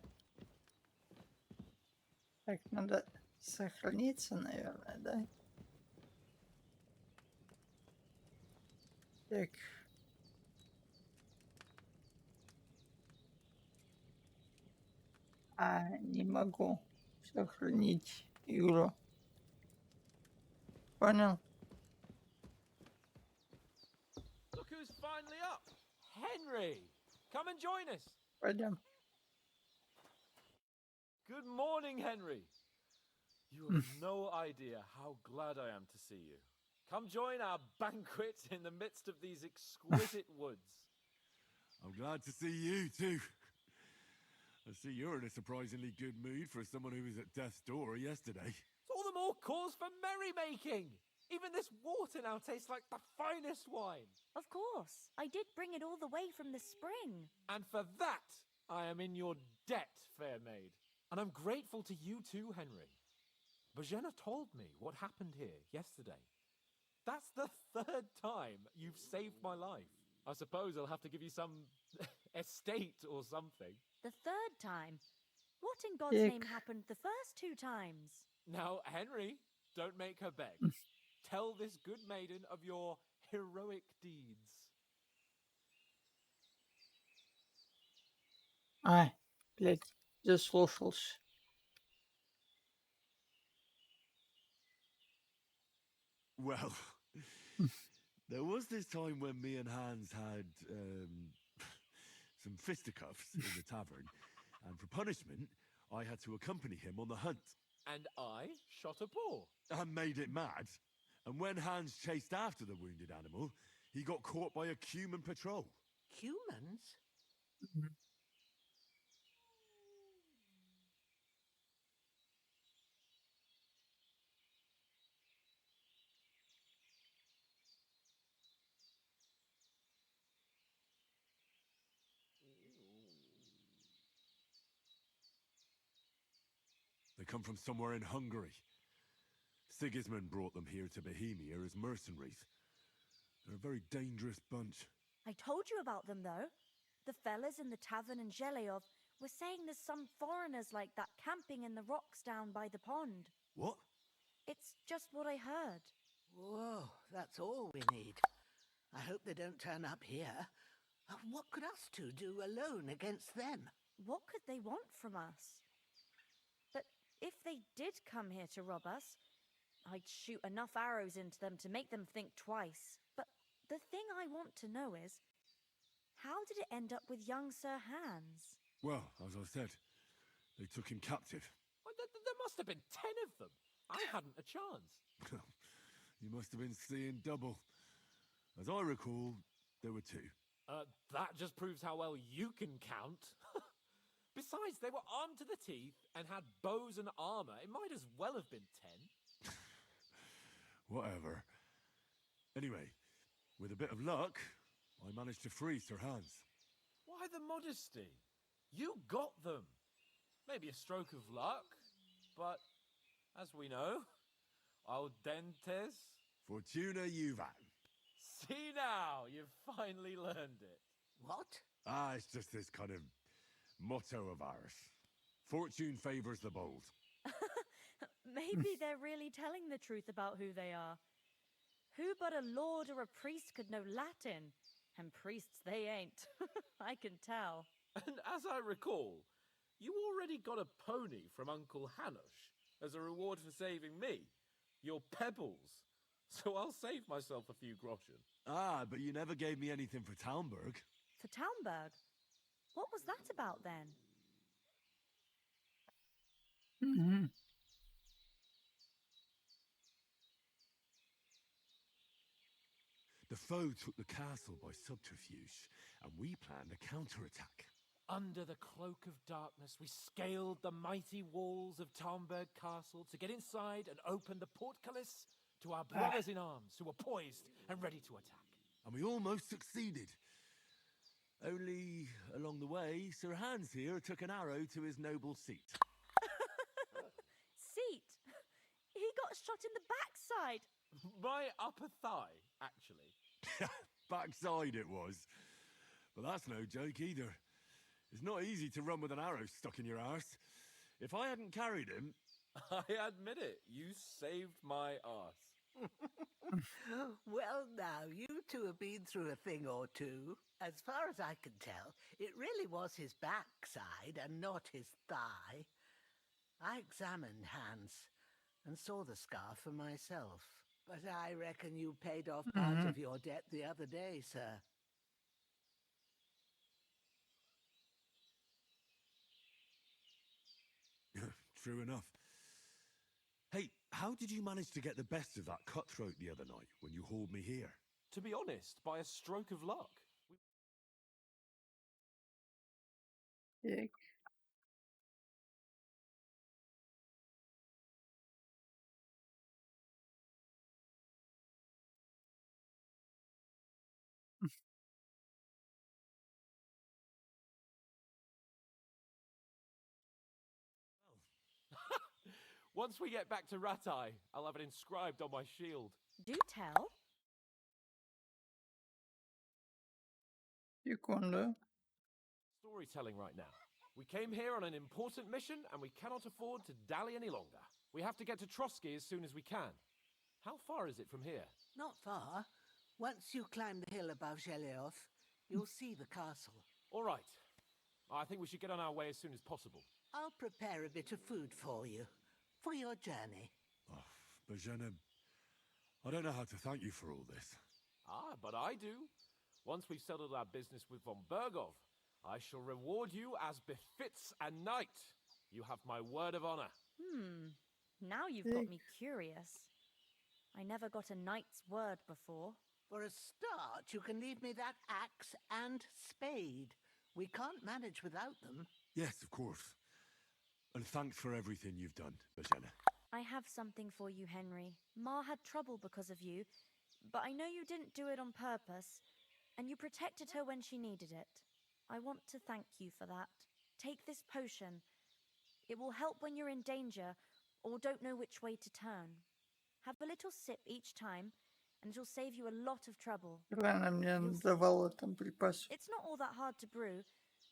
Так, надо сохраниться, наверное, да? Так. Не могу сохранить игру. Понял? Look who's finally up! Henry! Come and join us! Пойдем. Good morning, Henry! You have no idea how glad I am to see you. Come join our banquet in the midst of these exquisite woods. I'm glad to see you too. I see you're in a surprisingly good mood for someone who was at death's door yesterday. It's all the more cause for merrymaking! Even this water now tastes like the finest wine. Of course. I did bring it all the way from the spring. And for that, I am in your debt, fair maid. And I'm grateful to you too, Henry. Bajena told me what happened here yesterday. That's the third time you've saved my life. I suppose I'll have to give you some estate or something. The third time? What in God's Dick. name happened the first 2 times? Now, Henry, don't make her beg. Tell this good maiden of your heroic deeds. Блядь, заслушался. Well, there was this time when me and Hans had some fisticuffs in the tavern, and for punishment, I had to accompany him on the hunt. And I shot a boar. And made it mad. And when Hans chased after the wounded animal, he got caught by a human patrol. Humans? come from somewhere in Hungary. Sigismund brought them here to Bohemia as mercenaries. They're a very dangerous bunch. I told you about them, though. The fellas in the tavern in Zheleov were saying there's some foreigners like that camping in the rocks down by the pond. What? It's just what I heard. Whoa, that's all we need. I hope they don't turn up here. What could us two do alone against them? What could they want from us? But if they did come here to rob us, I'd shoot enough arrows into them to make them think twice. But the thing I want to know is, how did it end up with young Sir Hans? Well, as I said, they took him captive. Well, there must have been 10 of them. I hadn't a chance. You must have been seeing double. As I recall, there were 2. That just proves how well you can count. Besides, they were armed to the teeth and had bows and armor. It might as well have been 10. Whatever. Anyway, with a bit of luck, I managed to free Sir Hans. Why the modesty? You got them. Maybe a stroke of luck, but as we know, audentes. Fortuna juvat. See now, you've finally learned it. What? It's just this kind of motto of ours. Fortune favors the bold. Maybe they're really telling the truth about who they are. Who but a lord or a priest could know Latin? And priests they ain't. I can tell. And as I recall, you already got a pony from Uncle Hanush as a reward for saving me. Your pebbles. So I'll save myself a few groschen. But you never gave me anything for Talmberg. For Talmberg? What was that about then? The foe took the castle by subterfuge, and we planned a counterattack. Under the cloak of darkness, we scaled the mighty walls of Talmberg Castle to get inside and open the portcullis to our brothers in arms who were poised and ready to attack. And we almost succeeded. Only, along the way, Sir Hans here took an arrow to his noble seat. Seat? He got shot in the backside. My upper thigh, actually. Backside it was. But that's no joke either. It's not easy to run with an arrow stuck in your arse. If I hadn't carried him... I admit it, you saved my arse. Well, now, you two have been through a thing or two. As far as I can tell, it really was his backside and not his thigh. I examined Hans and saw the scar for myself. But I reckon you paid off part of your debt the other day, sir. True enough. Hey, how did you manage to get the best of that cutthroat the other night when you hauled me here? To be honest, by a stroke of luck. Dick. Once we get back to Ratai, I'll have it inscribed on my shield. Do tell. You kunde. Storytelling right now. We came here on an important mission and we cannot afford to dally any longer. We have to get to Trotsky as soon as we can. How far is it from here? Not far. Once you climb the hill above Zheleov, you'll see the castle. All right. I think we should get on our way as soon as possible. I'll prepare a bit of food for you, for your journey. Oh, Bozhena, I don't know how to thank you for all this. But I do. Once we've settled our business with von Bergov, I shall reward you as befits a knight. You have my word of honor. Now you've got me curious. I never got a knight's word before. For a start, you can leave me that axe and spade. We can't manage without them. Yes, of course. And thanks for everything you've done, Bozhena. I have something for you, Henry. Ma had trouble because of you, but I know you didn't do it on purpose, and you protected her when she needed it. I want to thank you for that. Take this potion. It will help when you're in danger or don't know which way to turn. Have a little sip each time, and it'll save you a lot of trouble. Она мне давала там припасы. It's not all that hard to brew.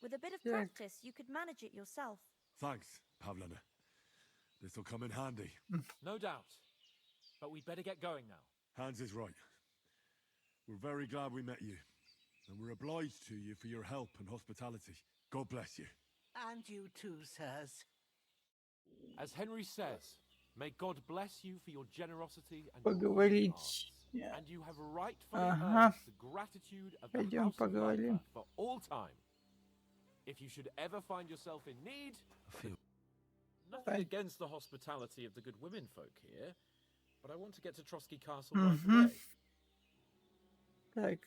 With a bit of Так. practice, you could manage it yourself. Thanks, Pavlina. This'll come in handy. No doubt. But we'd better get going now. Hans is right. We're very glad we met you. And we're obliged to you for your help and hospitality. God bless you. And you too, sirs. As Henry says, may God bless you for your generosity and Поговорить. and you have rightfully Ага. earned the gratitude of the Пойдем House of поговорим. Viper for all time. If you should ever find yourself in need, nothing against the hospitality of the good women folk here, but I want to get to Trotsky Castle right away. Так.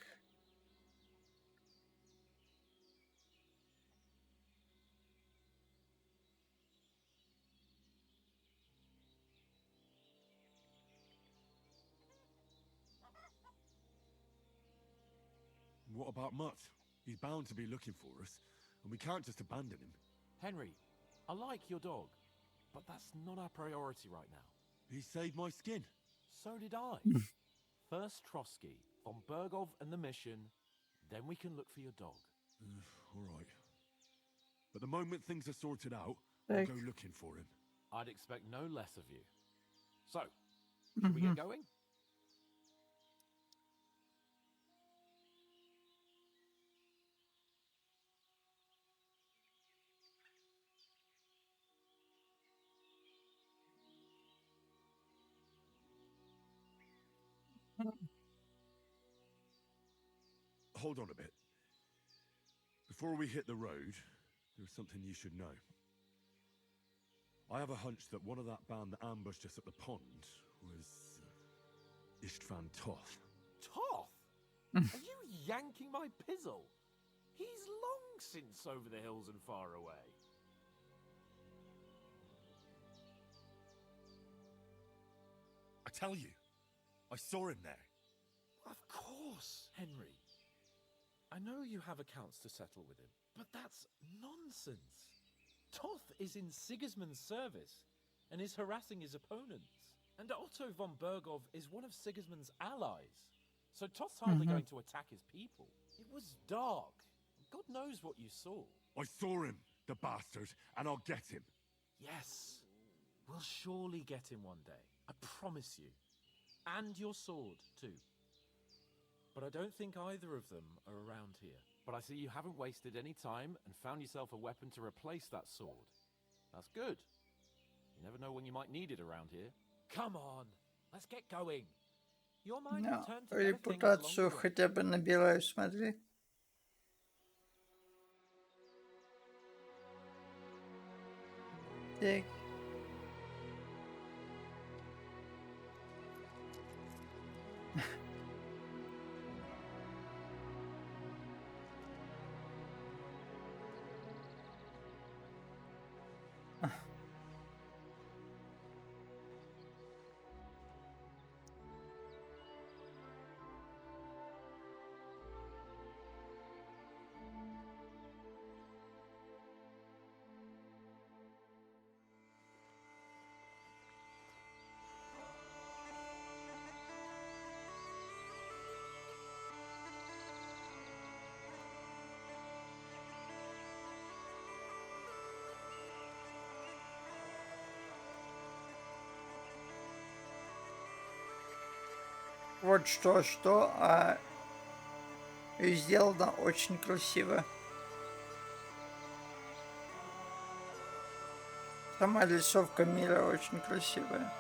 What about Mutt? He's bound to be looking for us, and we can't just abandon him. Henry, I like your dog, but that's not our priority right now. He saved my skin. So did I. First Trotsky, von Bergov and the mission, then we can look for your dog. All right. But the moment things are sorted out, I'll go looking for him. I'd expect no less of you. So, should we get going? Hold on a bit. Before we hit the road, there's something you should know. I have a hunch that one of that band that ambushed us at the pond was Istvan Toth. Toth? Are you yanking my pizzle? He's long since over the hills and far away. I tell you, I saw him there. Of course, Henry. I know you have accounts to settle with him, but that's nonsense. Toth is in Sigismund's service and is harassing his opponents. And Otto von Bergov is one of Sigismund's allies. So Toth's hardly going to attack his people. It was dark. God knows what you saw. I saw him, the bastard, and I'll get him. Yes. We'll surely get him one day. I promise you. And your sword, too. But I don't think either of them are around here. But I see you haven't wasted any time and found yourself a weapon to replace that sword. That's good. You never know when you might need it around here. Come on, let's get going. Your mind will turn to better things along Репутацию the way. хотя бы набираю, смотри. Так. Вот что, а и сделано очень красиво. Сама рисовка мира очень красивая.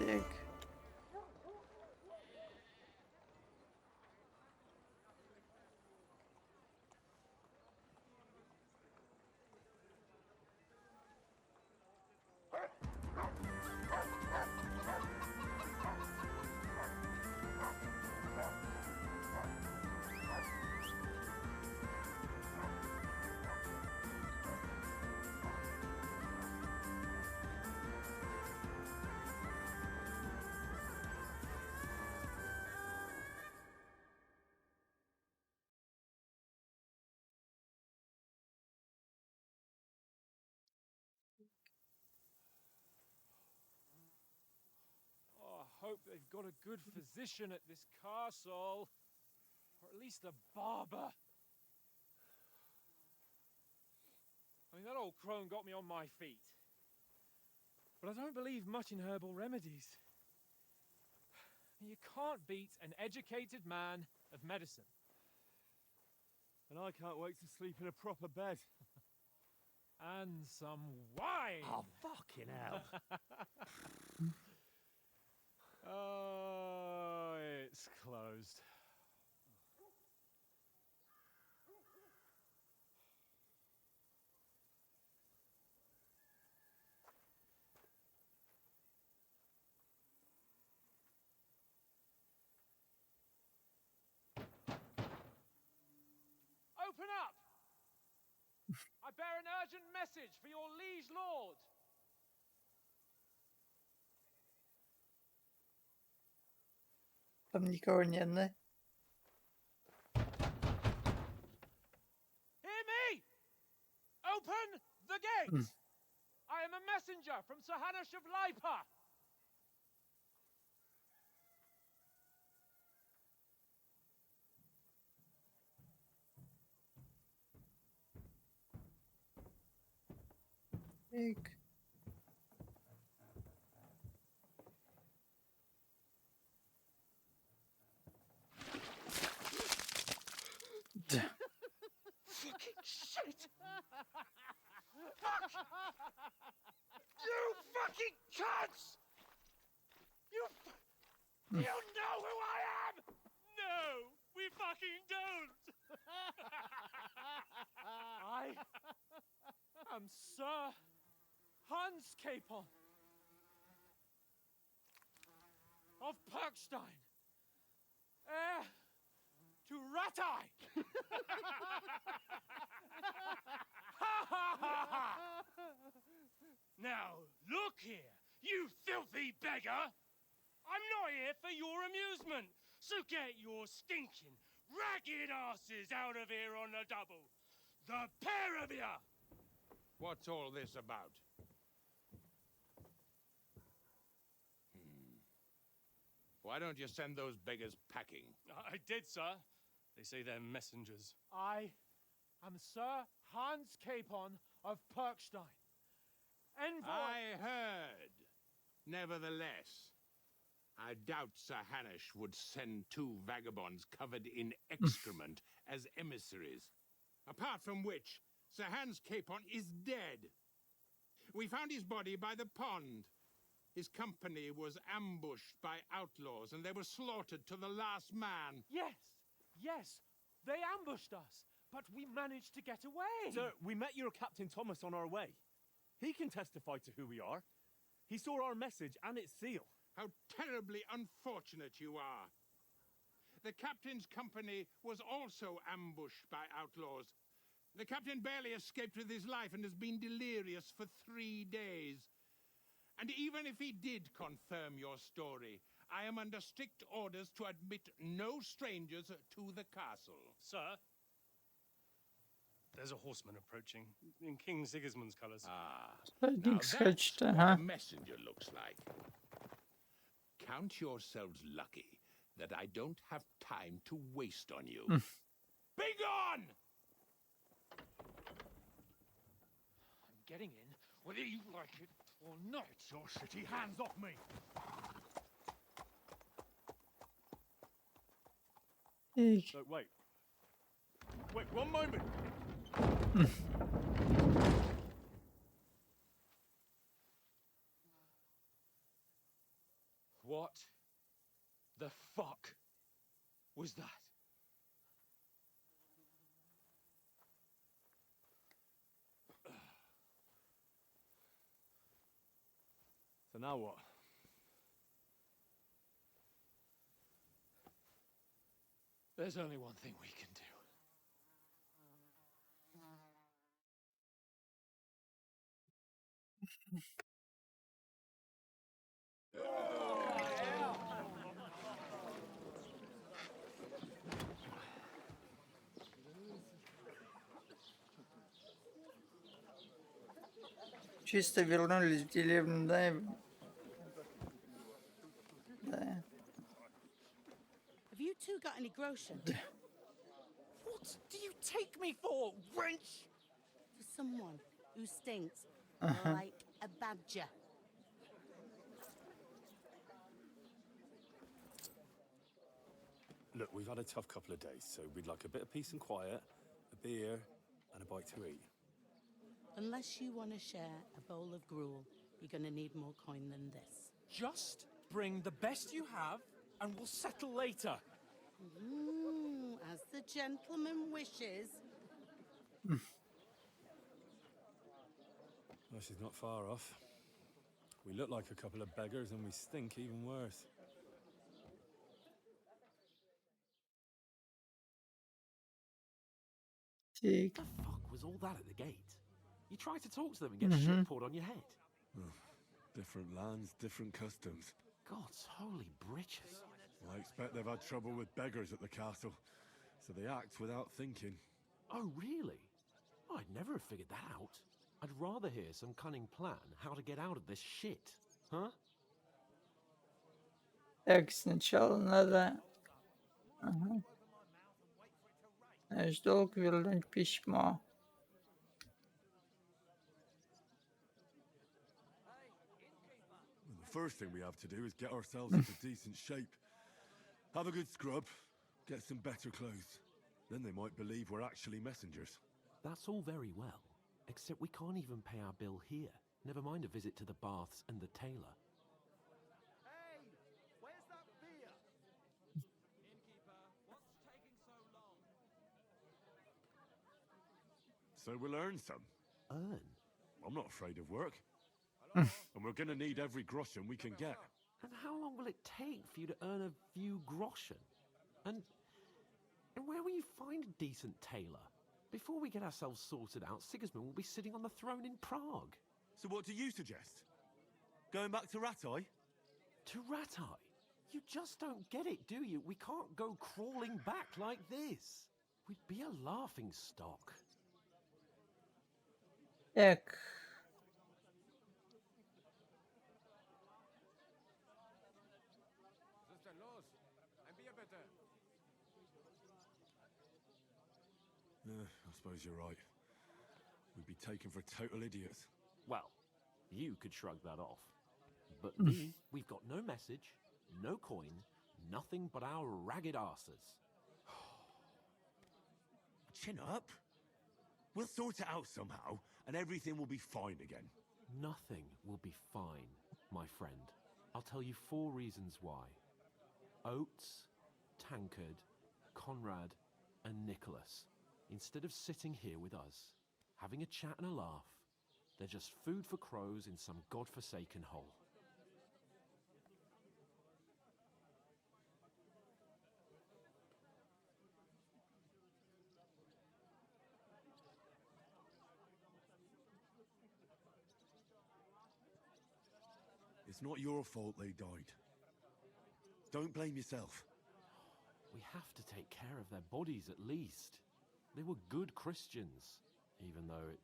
Так. Oh, I hope they've got a good physician at this castle. Or at least a barber. I mean, that old crone got me on my feet. But I don't believe much in herbal remedies. You can't beat an educated man of medicine. And I can't wait to sleep in a proper bed. And some wine! Oh, fucking hell. Oh, it's closed. Open up! I bear an urgent message for your liege lord. Там никого нет, да? Hear me! Open the gate! I am a messenger from Sir Hanush of Lipa. Так. Да. Fucking shit! Fuck! You fucking cunts! You know who I am? No, we fucking don't! I am Sir Hans Capon of Perkstein, heir to Ratai! Now, look here, you filthy beggar! I'm not here for your amusement, so get your stinking, ragged asses out of here on the double. The pair of you! What's all this about? Why don't you send those beggars packing? I did, sir. They say they're messengers. I am Sir Hans Capon of Perkstein. Envoy... I heard. Nevertheless, I doubt Sir Hanush would send two vagabonds covered in excrement as emissaries. Apart from which, Sir Hans Capon is dead. We found his body by the pond. His company was ambushed by outlaws, and they were slaughtered to the last man. Yes, they ambushed us, but we managed to get away. Sir, we met your Captain Thomas on our way. He can testify to who we are. He saw our message and its seal. How terribly unfortunate you are. The captain's company was also ambushed by outlaws. The captain barely escaped with his life and has been delirious for 3 days. And even if he did confirm your story, I am under strict orders to admit no strangers to the castle. Sir, there's a horseman approaching in King Sigismund's colours. Now Niks that's хочет, what ага. a messenger looks like. Count yourselves lucky that I don't have time to waste on you. Be gone! I'm getting in, whether you like it or not. Your shitty hands off me! Так. So, wait. Wait, one moment! What the fuck was that? So now what? There's only one thing we can do. Чисто вернулись в деревню, да? Да. Have you two got any groschen? What do you take me for, wench? For someone who stinks Uh-huh. like a badger. Look, we've had a tough couple of days, so we'd like a bit of peace and quiet, a beer, and a bite to eat. Unless you want to share a bowl of gruel, you're going to need more coin than this. Just bring the best you have, and we'll settle later. As the gentleman wishes. Well, she's not far off. We look like a couple of beggars, and we stink even worse. Take. What the fuck was all that at the gate? You tried to talk to them and get shit poured on your head. Different lands, different customs. God's holy britches. Well, I expect they've had trouble with beggars at the castle, so they act without thinking. Oh, really? I'd never have figured that out. I'd rather hear some cunning plan how to get out of this shit. Huh? Так, сначала надо... Ага. Наш долг вернуть письмо. Well, the first thing we have to do is get ourselves into decent shape. Have a good scrub, get some better clothes. Then they might believe we're actually messengers. That's all very well, except we can't even pay our bill here. Never mind a visit to the baths and the tailor. Hey, where's that beer? Innkeeper, what's taking so long? So we'll earn some. Earn? I'm not afraid of work. And we're gonna need every groschen we can get. And how long will it take for you to earn a few groschen? And where will you find a decent tailor? Before we get ourselves sorted out, Sigismund will be sitting on the throne in Prague. So what do you suggest? Going back to Ratai? To Ratai? You just don't get it, do you? We can't go crawling back like this. We'd be a laughing stock. Так. I suppose you're right. We'd be taken for total idiots. Well, you could shrug that off. But me, we've got no message, no coin, nothing but our ragged arses. Chin up. We'll sort it out somehow, and everything will be fine again. Nothing will be fine, my friend. I'll tell you 4 reasons why. Oates, Tankard, Conrad, and Nicholas, instead of sitting here with us, having a chat and a laugh, they're just food for crows in some godforsaken hole. It's not your fault they died. Don't blame yourself. We have to take care of their bodies at least. They were good Christians, even though it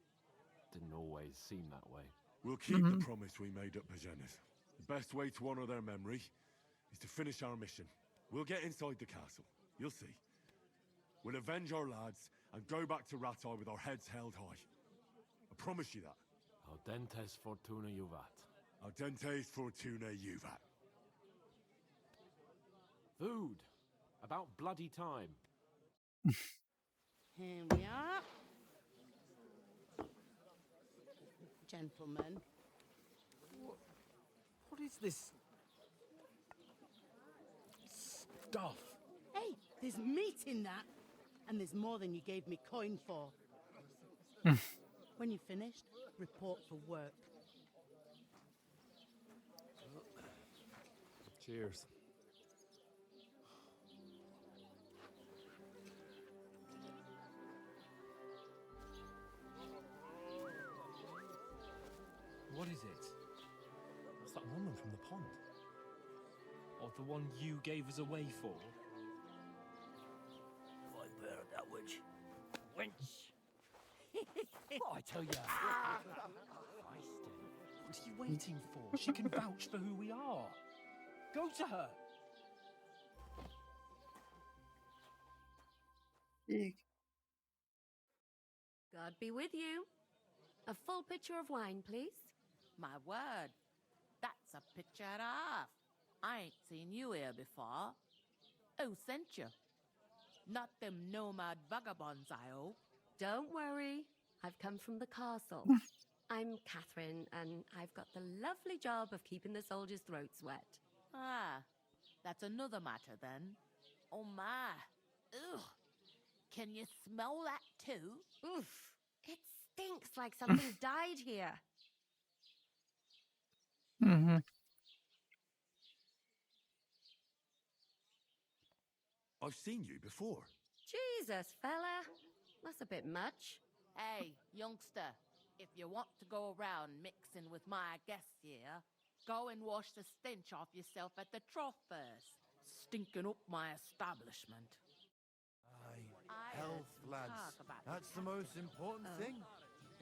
didn't always seem that way. We'll keep the promise we made at Pagenis. The best way to honor their memory is to finish our mission. We'll get inside the castle. You'll see. We'll avenge our lads and go back to Ratai with our heads held high. I promise you that. Audentes fortuna juvat. Audentes fortuna juvat. Food. About bloody time. Here we are. Gentlemen. What is this stuff. Hey, there's meat in that. And there's more than you gave me coin for. When you're finished, report for work. Cheers. What is it? What's that woman from the pond? Or the one you gave us away for? I bear that witch. Wench! What I tell you? What are you waiting for? She can vouch for who we are. Go to her. God be with you. A full pitcher of wine, please. My word, that's a picture and a half. I ain't seen you here before. Who sent you? Not them nomad vagabonds, I hope. Don't worry. I've come from the castle. I'm Catherine, and I've got the lovely job of keeping the soldiers' throats wet. Ah, that's another matter then. Oh my. Ugh. Can you smell that too? Oof. It stinks like something died here. Mm-hmm. I've seen you before. Jesus, fella. That's a bit much. Hey, youngster, if you want to go around mixing with my guests here, go and wash the stench off yourself at the trough first. Stinking up my establishment. Aye, health, lads. That's the most important thing.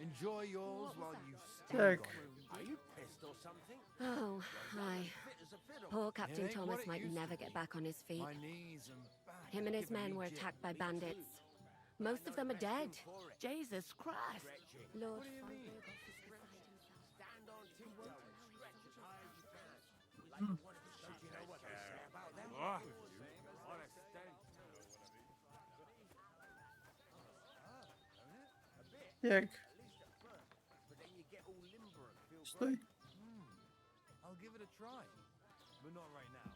Enjoy yours while you still Check. got it. Are you pissed or something? Oh, aye. Poor Captain ain't Thomas what it might used to never be. get back on his feet. My knees and back Him are and his giving men me were jip. attacked by bandits. Most of them are dead. Jesus Christ. Lord What do you mean? Stand on tiptoe and stretch as high as you can. Like you want to show you know what they say about them. What a stench. Check. But then you get all limber and feel Stój. great. I'll give it a try, but not right now.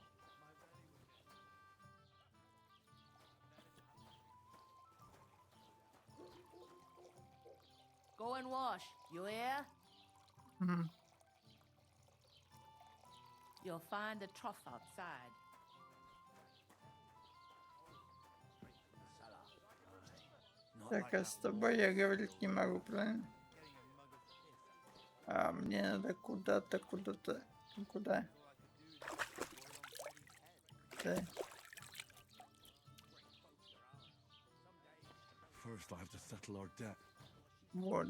Go and wash, you hear? Mm-hmm. You'll find the trough outside. Так, а с тобой я говорить не могу, правильно? А, мне надо куда-то. Куда? Okay. First, I have to settle our debt. Вот.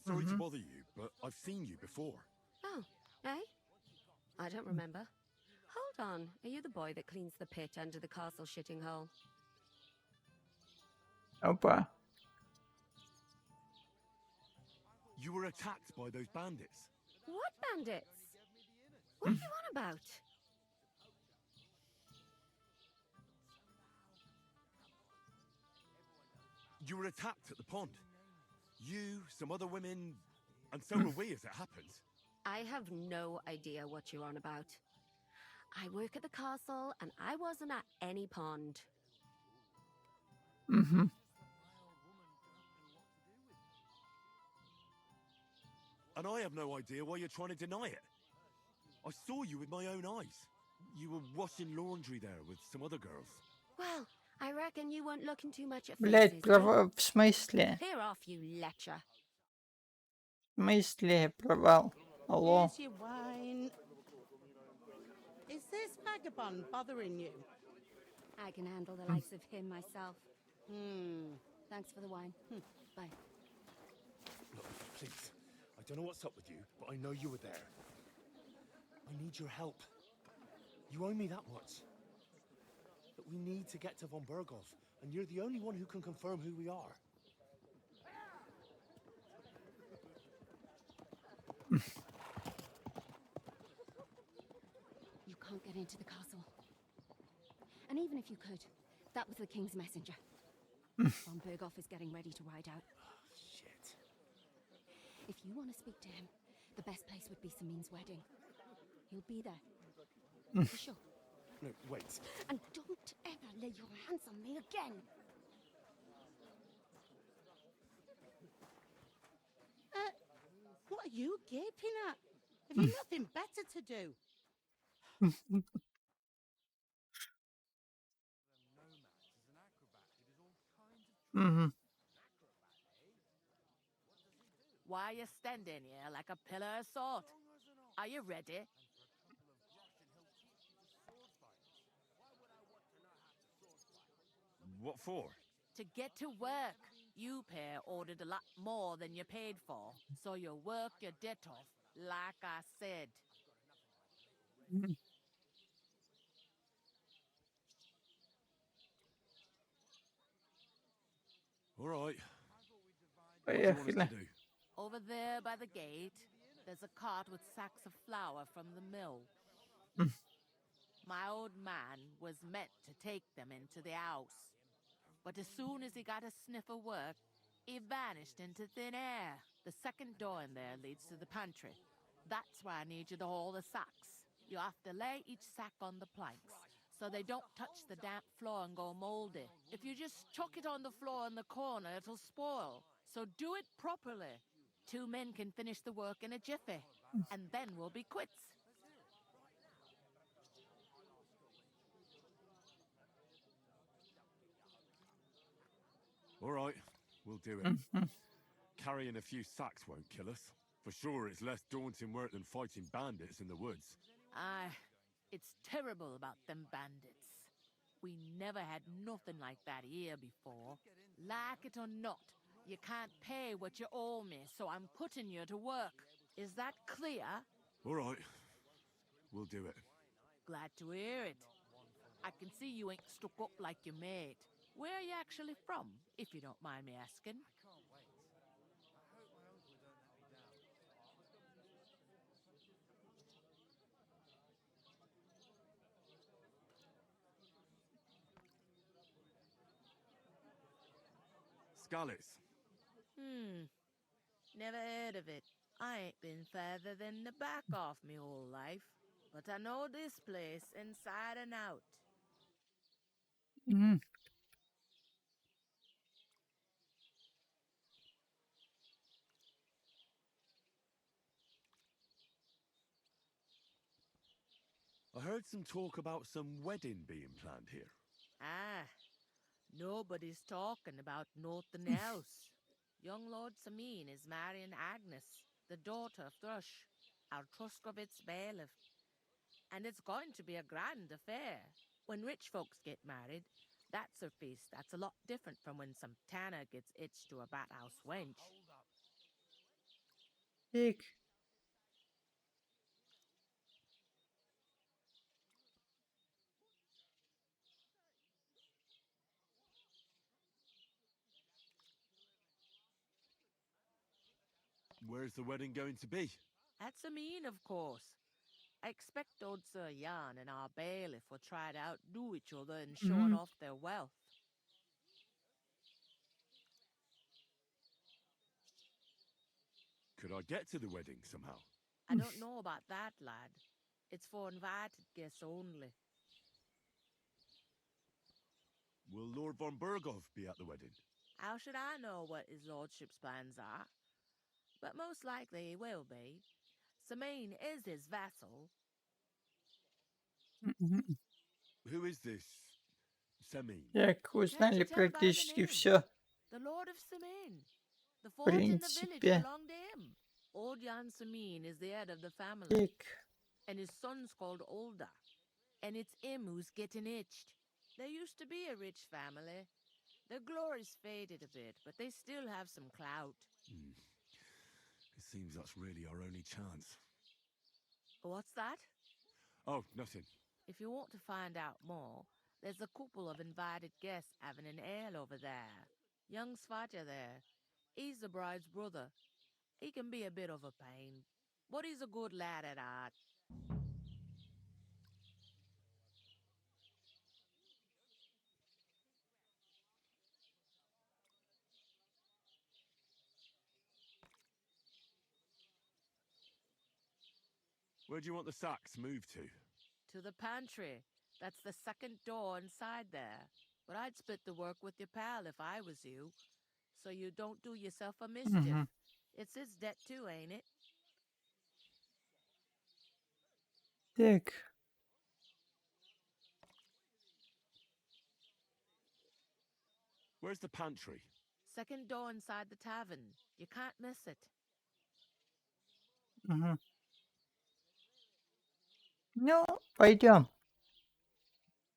Sorry to bother you, but I've seen you before. Oh, eh? I don't remember. Hold on. Are you the boy that cleans the pit under the castle shitting hole? Опа. You were attacked by those bandits. What bandits? What are you on about? You were attacked at the pond. You, some other women, and so were we as it happened. I have no idea what you're on about. I work at the castle, and I wasn't at any pond. Mm-hmm. And I have no idea why you're trying to deny it. I saw you with my own eyes. You were washing laundry there with some other girls. Well, I reckon you weren't looking too much at Блять, faces. в смысле? Clear off, you lecher. В смысле провал? Алло. Here's your wine. Is this vagabond bothering you? I can handle the likes of him myself. Thanks for the wine. Bye. Look, please. I don't know what's up with you, but I know you were there. I need your help. You owe me that much. But we need to get to von Berghoff, and you're the only one who can confirm who we are. You can't get into the castle. And even if you could, that was the king's messenger. Von Berghoff is getting ready to ride out. Shit. If you want to speak to him, the best place would be Samin's wedding. He'll be there. For sure. No, wait. And don't ever lay your hands on me again. What are you gaping at? Have you nothing better to do? Mhm. Why are you standing here like a pillar of salt? Are you ready? What for? To get to work. You pair ordered a lot more than you paid for, so you work your debt off, like I said. Mhm. All right. What do you want us to Поехали. do? Over there by the gate, there's a cart with sacks of flour from the mill. My old man was meant to take them into the house. But as soon as he got a sniff of work, he vanished into thin air. The second door in there leads to the pantry. That's why I need you to haul the sacks. You have to lay each sack on the planks, so they don't touch the damp floor and go moldy. If you just chuck it on the floor in the corner, it'll spoil. So do it properly. 2 men can finish the work in a jiffy, and then we'll be quits. All right, we'll do it. Mhm. Carrying a few sacks won't kill us. For sure, it's less daunting work than fighting bandits in the woods. Aye, it's terrible about them bandits. We never had nothing like that here before. Like it or not, you can't pay what you owe me, so I'm putting you to work. Is that clear? All right, we'll do it. Glad to hear it. I can see you ain't stuck up like your mate. Where are you actually from, if you don't mind me asking? Scallis. Never heard of it. I ain't been further than the back off me whole life. But I know this place inside and out. Mhm. I heard some talk about some wedding being planned here. Ah, nobody's talking about nothing else. Young Lord Samin is marrying Agnes, the daughter of Thrush, our Truskovitz bailiff. And it's going to be a grand affair. When rich folks get married, that's a feast that's a lot different from when some tanner gets itched to a bat-house wench. Dick. Where's the wedding going to be? At Samin, of course. I expect old Sir Jan and our bailiff will try to outdo each other in showing Mhm. off their wealth. Could I get to the wedding somehow? I don't know about that, lad. It's for invited guests only. Will Lord von Berghoff be at the wedding? How should I know what his lordship's plans are? But most likely he will be. Samin is his vassal. Мгм. Who is this Semin? Так, Can't узнали you tell by the практически name? все. The Lord of Samin. The В forts in the village принципе. belong to him. Old Jan Samin is the head of the family. Так. And his son's called Olda. And it's him who's getting itched. There used to be a rich family. Their glory's faded a bit, but they still have some clout. It seems that's really our only chance. What's that? Oh, nothing. If you want to find out more, there's a couple of invited guests having an ale over there. Young Svatja there. He's the bride's brother. He can be a bit of a pain, but he's a good lad at heart. Where do you want the sacks moved to? To the pantry. That's the second door inside there. But I'd split the work with your pal if I was you. So you don't do yourself a mischief. It's his debt too, ain't it? Так. Where's the pantry? Second door inside the tavern. You can't miss it. Ну, пойдем.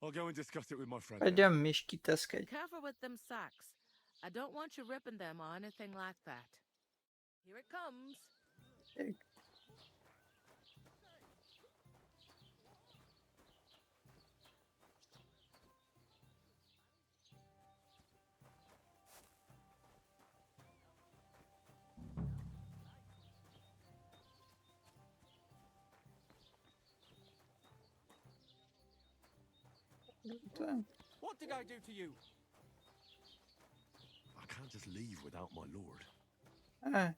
I'll go and discuss it with my friend. Пойдем мешки таскать. Careful with them sacks. I don't want you ripping them or anything like that. Here it comes. Так. What did I do to you? I can't just leave without my lord. А.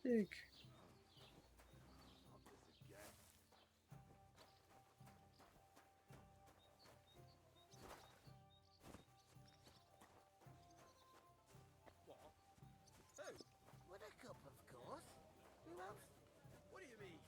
Так. What a cup, of course. Who else? What do you mean?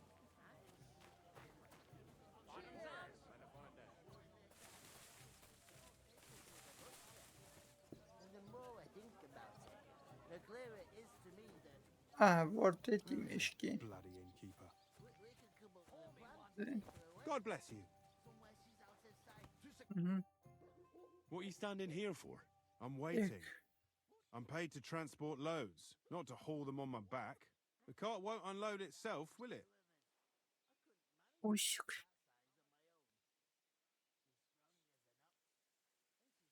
The more I think about it, the clearer it is to me that А, вот эти мешки. Bloody innkeeper. we could come up with a plan. God bless you. Somewhere she's out of sight. Мгм. What are you standing here for? I'm waiting. I'm paid to transport loads, not to haul them on my back. The cart won't unload itself, will it? Усик.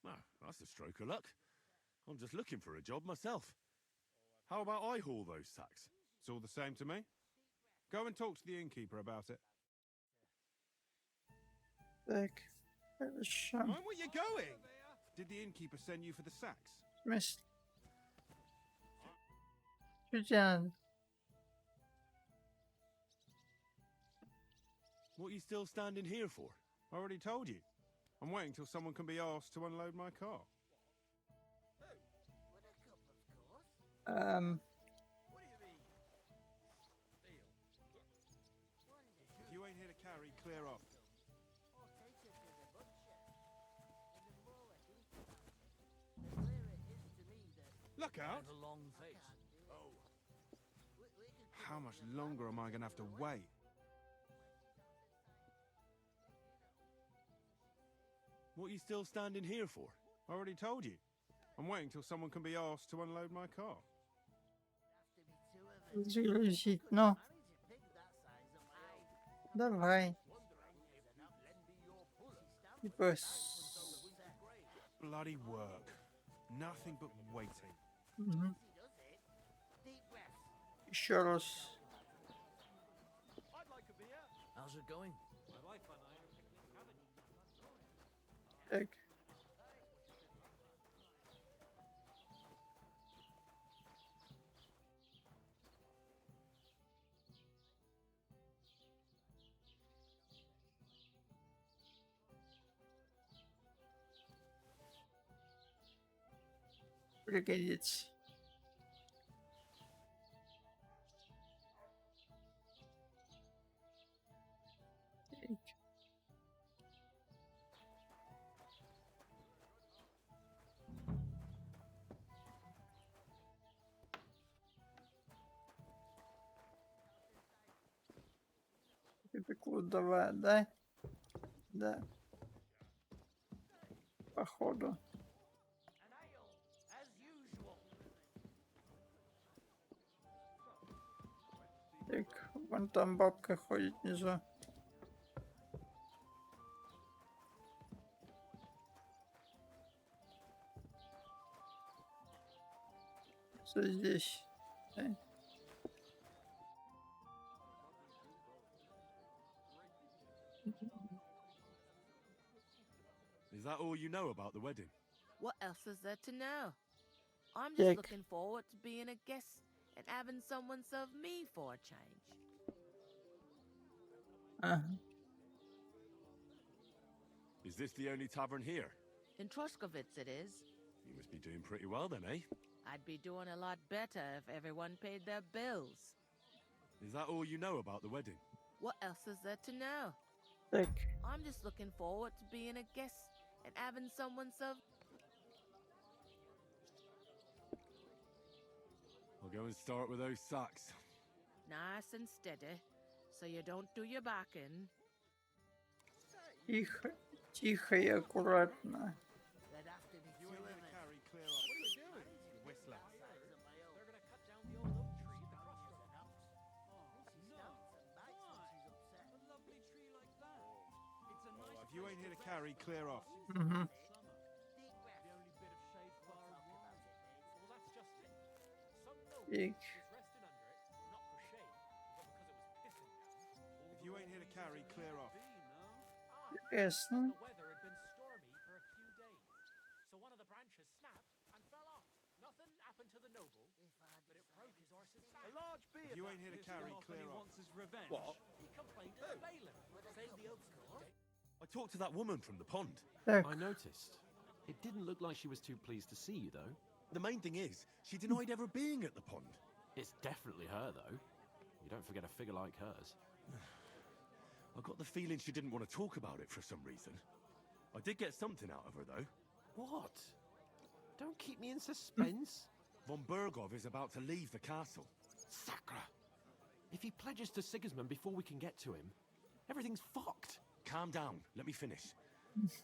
Ah, that's a stroke of luck. I'm just looking for a job myself. How about I haul those sacks? It's all the same to me. Go and talk to the innkeeper about it. Так. Хорошо. Mind where you're going? Did the innkeeper send you for the sacks? В смысле? Что тебе надо? What are you still standing here for? I already told you. I'm waiting till someone can be asked to unload my car. If you ain't here to carry, clear off. Look out! A long face. How much longer am I going to have to wait? What are you still standing here for? I already told you. I'm waiting till someone can be asked to unload my car. Загрузить, ну. Давай. Типа... Bloody work. Nothing but waiting. Мгм. Еще раз. How's it going? Так. Пригодится. Так. Это кладовая, да? Да. Походу. Так, вон там бабка ходит внизу. Что здесь? Да. Is that all you know about the wedding? What else is there to know? I'm Dick. just looking forward to being a guest and having someone serve me for a change. Is this the only tavern here? In Troshkovitz it is. You must be doing pretty well then, eh? I'd be doing a lot better if everyone paid their bills. Is that all you know about the wedding? What else is there to know? Так. I'm just looking forward to being a guest and having someone serve. I'll go and start with those sacks. Nice and steady, so you don't do your back in. Тихо, тихо и аккуратно. There'd have to be You two ain't of here to us. carry clear off. What are you doing, you whistler? They're gonna cut down the old oak tree at the crossroads. A lovely tree like that. It's a nice If you ain't here to carry clear off. Mhm. The only bit of shade far and wide. Well, that's just it. Some noble Так. was resting under it, not for shade, but because it was pissing down. If you ain't here to carry clear off. Интересно. The weather had been stormy for a few days, so one of the branches snapped and fell off. Nothing happened to the noble, but it broke his horse's sack. A large beard. If you ain't here to carry clear He off. wants his revenge. What? He complained to the bailiff. Saying the oak's cut. I talked to that woman from the pond. Так. I noticed. It didn't look like she was too pleased to see you, though. The main thing is, she denied ever being at the pond. It's definitely her, though. You don't forget a figure like hers. I got the feeling she didn't want to talk about it for some reason. I did get something out of her, though. What? Don't keep me in suspense. Von Bergov is about to leave the castle. Sacre! If he pledges to Sigismund before we can get to him, everything's fucked. Calm down, let me finish.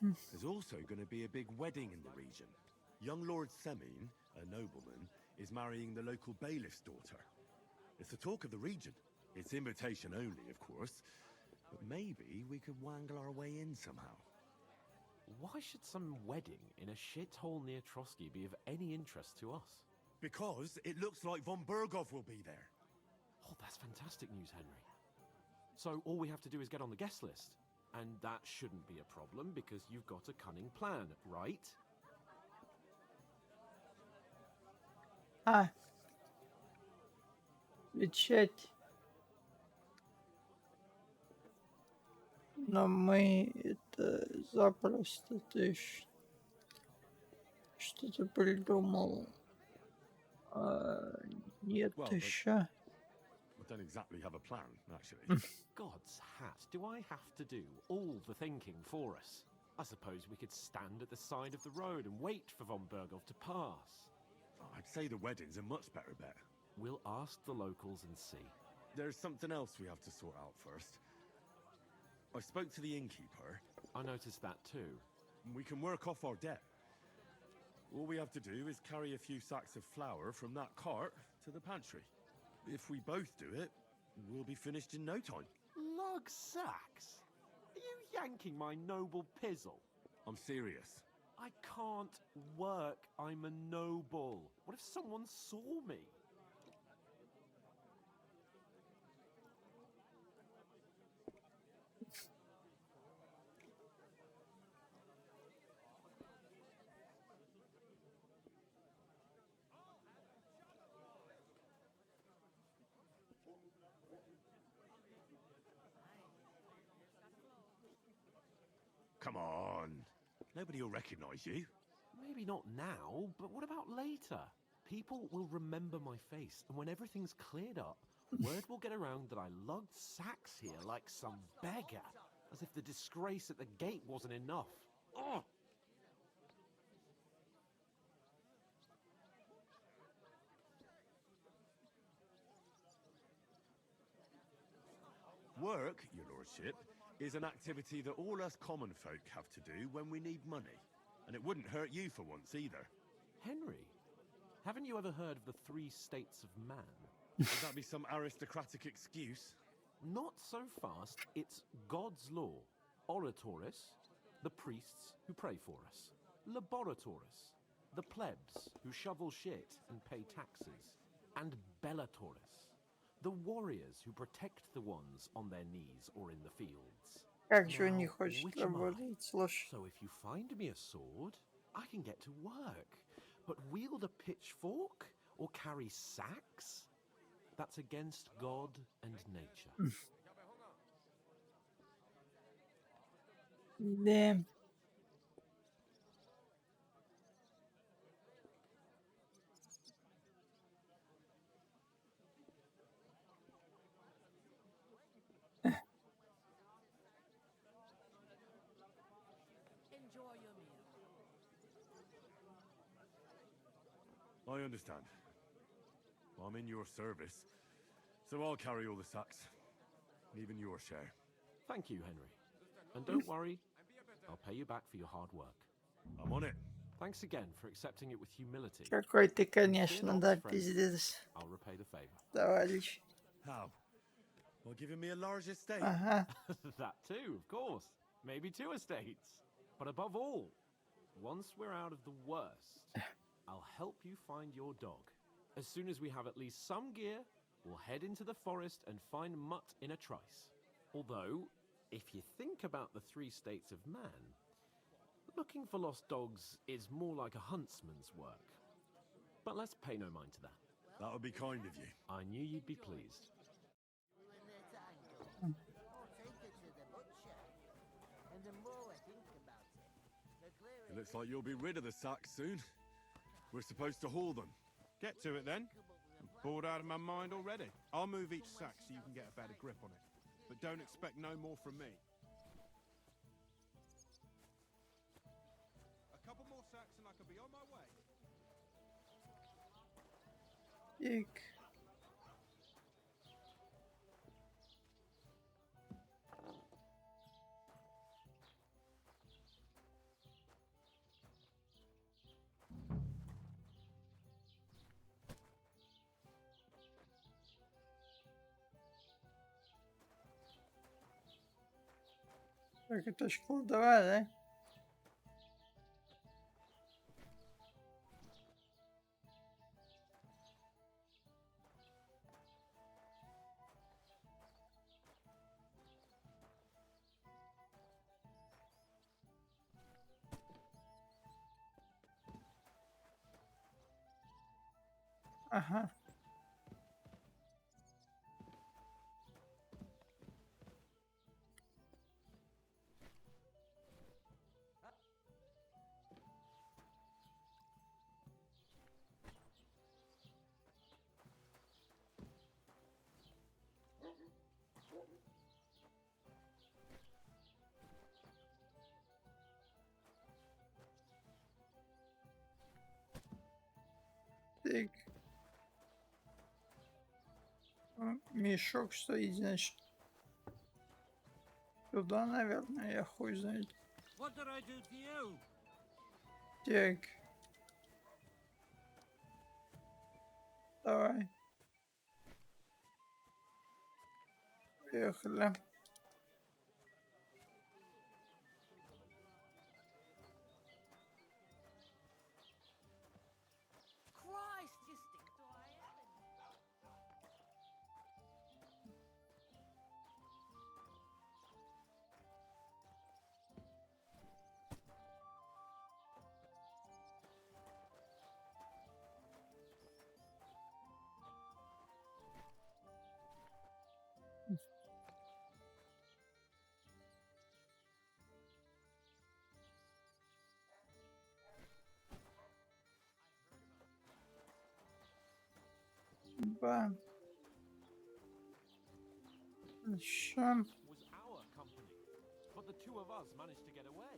There's also going to be a big wedding in the region. Young Lord Semin, a nobleman, is marrying the local bailiff's daughter. It's the talk of the region. It's invitation only, of course. But maybe we could wangle our way in somehow. Why should some wedding in a shithole near Trotsky be of any interest to us? Because it looks like von Bergov will be there. Oh, that's fantastic news, Henry. So all we have to do is get on the guest list. And that shouldn't be a problem because you've got a cunning plan, right? Отвечать. Но мы это запросто, ты что-то придумал. Нет Well, but- еще. I don't exactly have a plan, actually. God's hat, do I have to do all the thinking for us? I suppose we could stand at the side of the road and wait for von Bergov to pass. I'd say the wedding's a much better bet. We'll ask the locals and see. There's something else we have to sort out first. I spoke to the innkeeper. I noticed that too. We can work off our debt. All we have to do is carry a few sacks of flour from that cart to the pantry. If we both do it, we'll be finished in no time. Lug sacks? Are you yanking my noble pizzle? I'm serious. I can't work. I'm a noble. What if someone saw me? Come on. Nobody will recognize you. Maybe not now, but what about later? People will remember my face, and when everything's cleared up, word will get around that I lugged sacks here like some beggar, as if the disgrace at the gate wasn't enough. Ugh! Work, your lordship, is an activity that all us common folk have to do when we need money. And it wouldn't hurt you for once either. Henry, haven't you ever heard of the 3 states of man? Would that be some aristocratic excuse? Not so fast. It's God's law. Oratoris, the priests who pray for us. Laboratoris, the plebs who shovel shit and pay taxes. And Bellatoris, the warriors who protect the ones on their knees or in the fields. Как же он не Now, хочет which am I? работать, слушай. So if you find me a sword, I can get to work. But wield a pitchfork or carry sacks? That's against God and nature. Damn. Enjoy your meal. I understand. I'm in your service, so I'll carry all the sacks. Even your share. Thank you, Henry. And don't worry, I'll pay you back for your hard work. I'm on it. Thanks again for accepting it with humility. Какой ты, And fear конечно, not, да, friend. пиздец, I'll repay the favor. товарищ. How? By giving me a large estate? Ага. That too, of course. Maybe 2 estates. But above all, once we're out of the worst, I'll help you find your dog. As soon as we have at least some gear, we'll head into the forest and find Mutt in a trice. Although, if you think about the 3 states of man, looking for lost dogs is more like a huntsman's work. But let's pay no mind to that. That would be kind of you. I knew you'd be pleased. It looks like you'll be rid of the sacks soon. We're supposed to haul them. Get to it then. I'm bored out of my mind already. I'll move each sack so you can get a better grip on it. But don't expect no more from me. A couple more sacks and I could be on my way. Eek. Так, это ж кладовая, да? Ага. Так. Мешок стоит, значит. Туда, наверное, я хуй знает. What did I do to you? Так. Давай. Поехали. Christ, you stick to Ireland. Ба. Еще. Was our company, but the 2 of us managed to get away.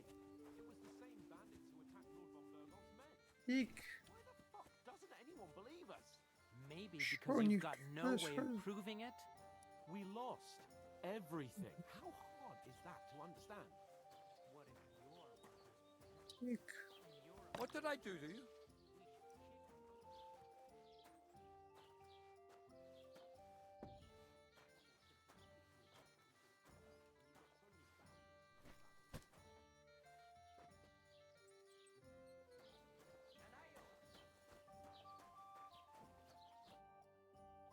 It was the same bandits who attacked Lord von Burgoff's men. Eek. Why the fuck doesn't anyone believe us? Maybe Что because у you've них got no way of происходит? proving it? We lost everything. How hard is that to understand? Eek. What did I do to you?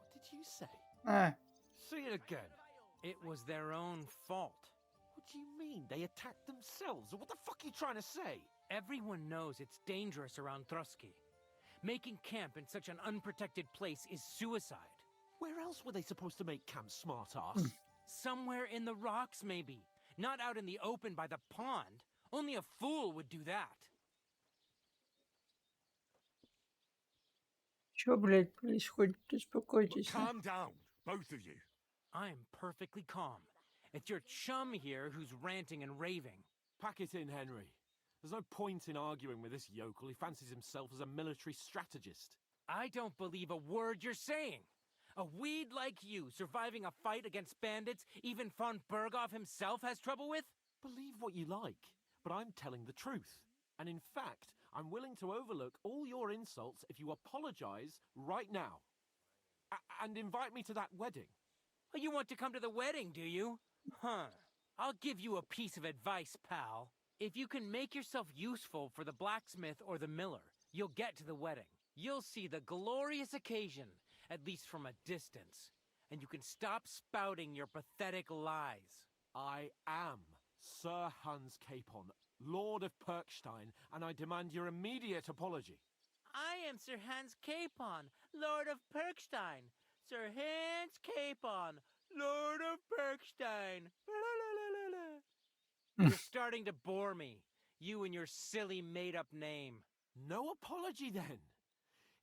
What did you say? А, Say it again. It was their own fault. What do you mean? They attacked themselves? Or what the fuck are you trying to say? Everyone knows it's dangerous around Trotsky. Making camp in such an unprotected place is suicide. Where else were they supposed to make camp, smart-ass? Somewhere in the rocks, maybe. Not out in the open by the pond. Only a fool would do that. Что, блядь, происходит? Успокойтесь, а? Calm down, both of you. I am perfectly calm. It's your chum here who's ranting and raving. Pack it in, Henry. There's no point in arguing with this yokel who fancies himself as a military strategist. I don't believe a word you're saying. A weed like you surviving a fight against bandits even von Berghoff himself has trouble with? Believe what you like, but I'm telling the truth. And in fact, I'm willing to overlook all your insults if you apologize right now. And invite me to that wedding. Oh, you want to come to the wedding, do you? Huh. I'll give you a piece of advice, pal. If you can make yourself useful for the blacksmith or the miller, you'll get to the wedding. You'll see the glorious occasion, at least from a distance. And you can stop spouting your pathetic lies. I am Sir Hans Capon, Lord of Perkstein, and I demand your immediate apology. I am Sir Hans Capon, Lord of Perkstein. Sir Hans Capon, Lord of Perkstein. You're starting to bore me. You and your silly made-up name. No apology, then.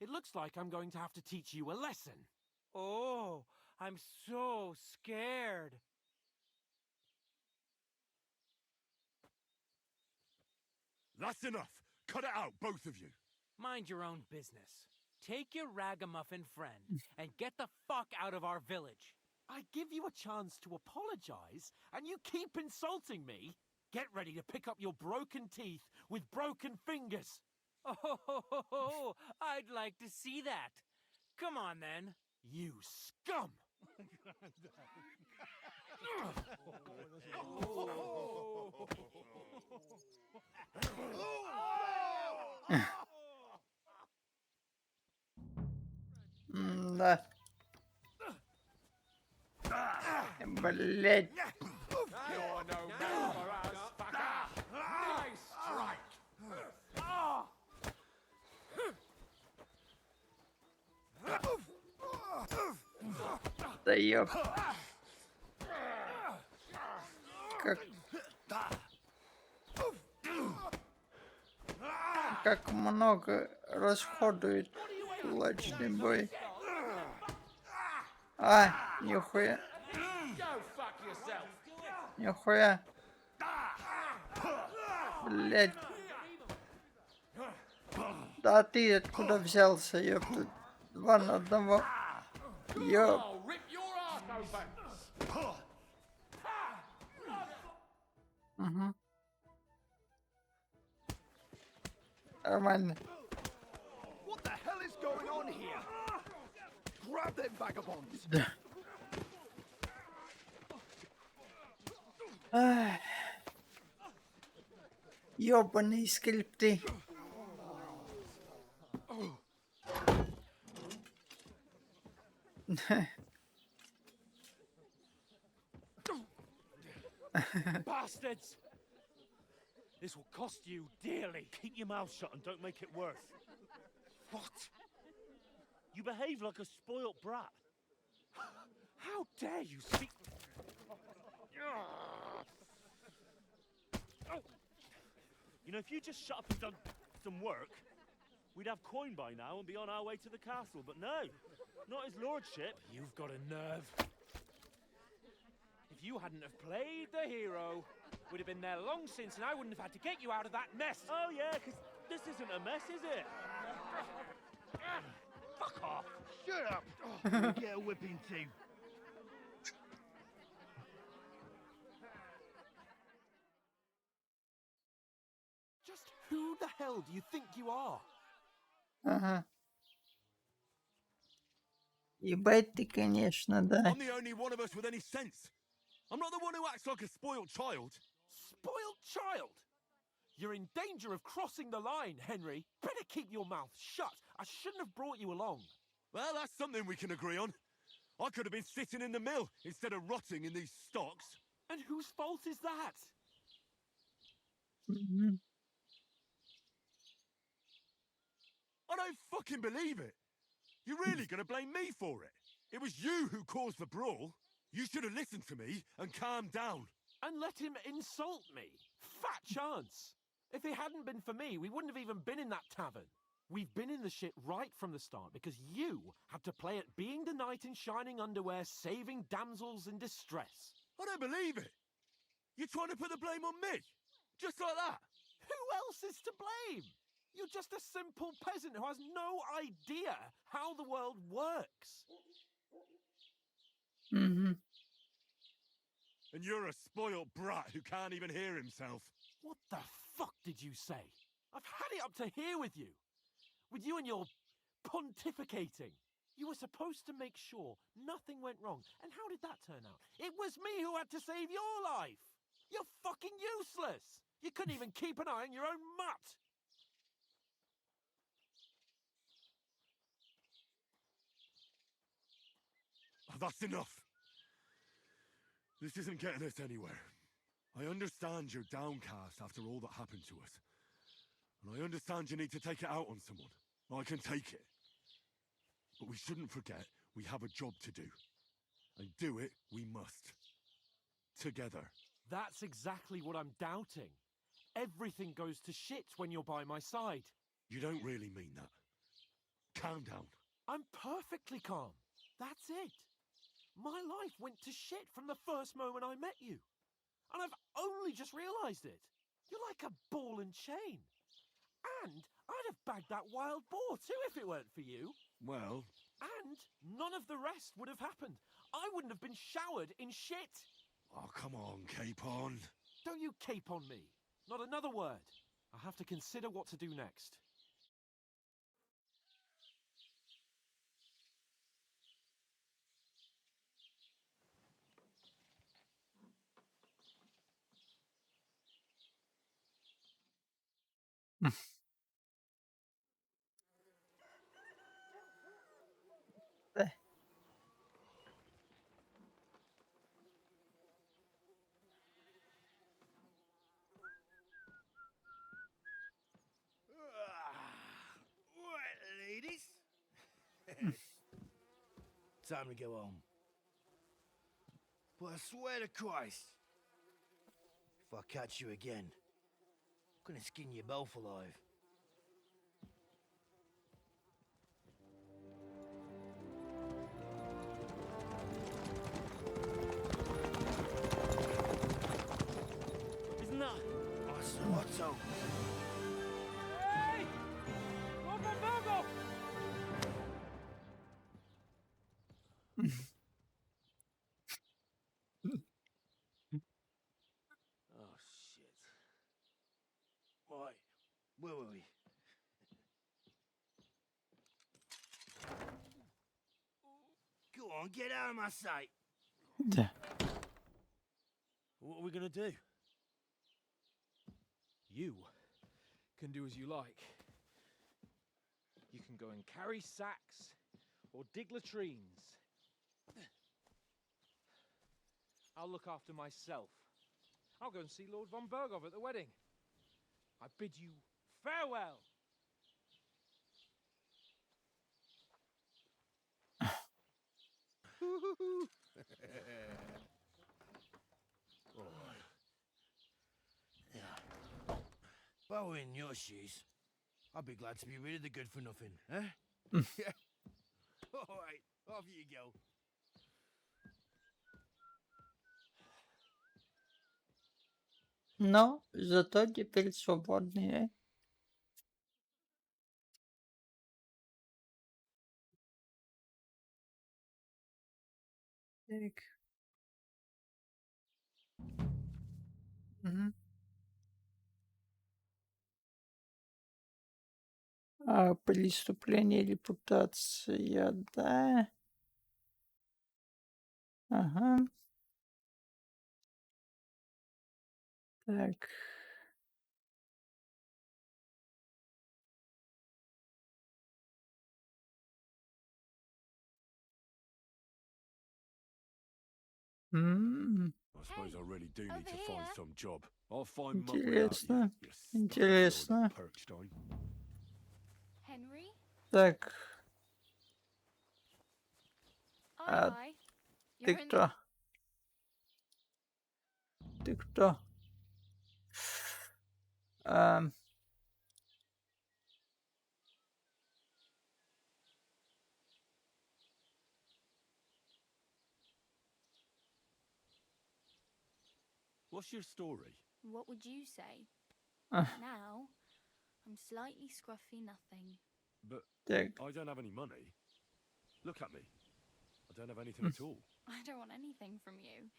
It looks like I'm going to have to teach you a lesson. Oh, I'm so scared. That's enough. Cut it out, both of you. Mind your own business. Take your ragamuffin friend and get the fuck out of our village. I give you a chance to apologize, and you keep insulting me. Get ready to pick up your broken teeth with broken fingers. Oh, I'd like to see that. Come on, then. You scum! Да. Блять. You're no match for us, fucker. Nice strike. Да ёп. Как много расходует кулачный бой. А, нихуя. Нихуя. Блять. Да ты откуда взялся, ёпта? 2 на 1. Ёп. Угу. Нормально. What the hell is going on here? Grab them vagabonds. Да. Ёбаные скрипты. Bastards! This will cost you dearly. Keep your mouth shut and don't make it worse. What? You behave like a spoilt brat. How dare you speak... You know, if you just shut up and done some work, we'd have coin by now and be on our way to the castle. But no, not his lordship. You've got a nerve. If you hadn't have played the hero, we'd have been there long since, and I wouldn't have had to get you out of that mess. Oh yeah, because this isn't a mess, is it? Fuck off. Shut up. You'll get a whipping too. Just who the hell do you think you are? Ага. Ебать ты, конечно, да. I'm the only one of us with any sense. I'm not the one who acts like a spoiled child. Spoiled child? You're in danger of crossing the line, Henry. Better keep your mouth shut. I shouldn't have brought you along. Well, that's something we can agree on. I could have been sitting in the mill instead of rotting in these stocks. And whose fault is that? Mhm. I don't fucking believe it. You're really gonna blame me for it? It was you who caused the brawl. You should have listened to me and calmed down. And let him insult me. Fat chance. If it hadn't been for me, we wouldn't have even been in that tavern. We've been in the shit right from the start because you had to play at being the knight in shining underwear, saving damsels in distress. I don't believe it. You're trying to put the blame on me? Just like that? Who else is to blame? You're just a simple peasant who has no idea how the world works. Mhm. And you're a spoiled brat who can't even hear himself. What the fuck did you say? I've had it up to here with you. With you and your pontificating. You were supposed to make sure nothing went wrong. And how did that turn out? It was me who had to save your life. You're fucking useless. You couldn't even keep an eye on your own mutt. Oh, that's enough. This isn't getting us anywhere. I understand you're downcast after all that happened to us. And I understand you need to take it out on someone. I can take it. But we shouldn't forget we have a job to do. And do it we must. Together. That's exactly what I'm doubting. Everything goes to shit when you're by my side. You don't really mean that. Calm down. I'm perfectly calm. That's it. My life went to shit from the first moment I met you. And I've only just realised it. You're like a ball and chain. And I'd have bagged that wild boar too if it weren't for you. Well... And none of the rest would have happened. I wouldn't have been showered in shit. Oh, come on, Capon. Don't you cape on me. Not another word. I have to consider what to do next. Right, ladies. Time to go home. But I swear to Christ, if I catch you again, I'm gonna skin you both alive. Isn't that? What's so? Hey! Lord Von Burgos! Oh, shit. Right, where were we? Go on, get out of my sight. What are we gonna do? You can do as you like. You can go and carry sacks or dig latrines. I'll look after myself. I'll go and see Lord Von Burgov at the wedding. I bid you farewell. If I were in your shoes, I'd be glad to be rid of the good for nothing, eh? Yeah. All right, off you go. Но зато теперь свободные. Так. Мгм. Преступление, репутация, да. Ага. Так. М. I suppose I really do need to find some job. I'll find muck without you, Интересно. you stuffy lord Интересно. of Perkstein. Henry? Так. А Bye-bye. ты You're in кто? Ты кто? Ам, What's your story? What would you say? Ah. Now, I'm slightly scruffy nothing. But Так. I don't have any money. Look at me. I don't have anything at all. I don't want anything from you.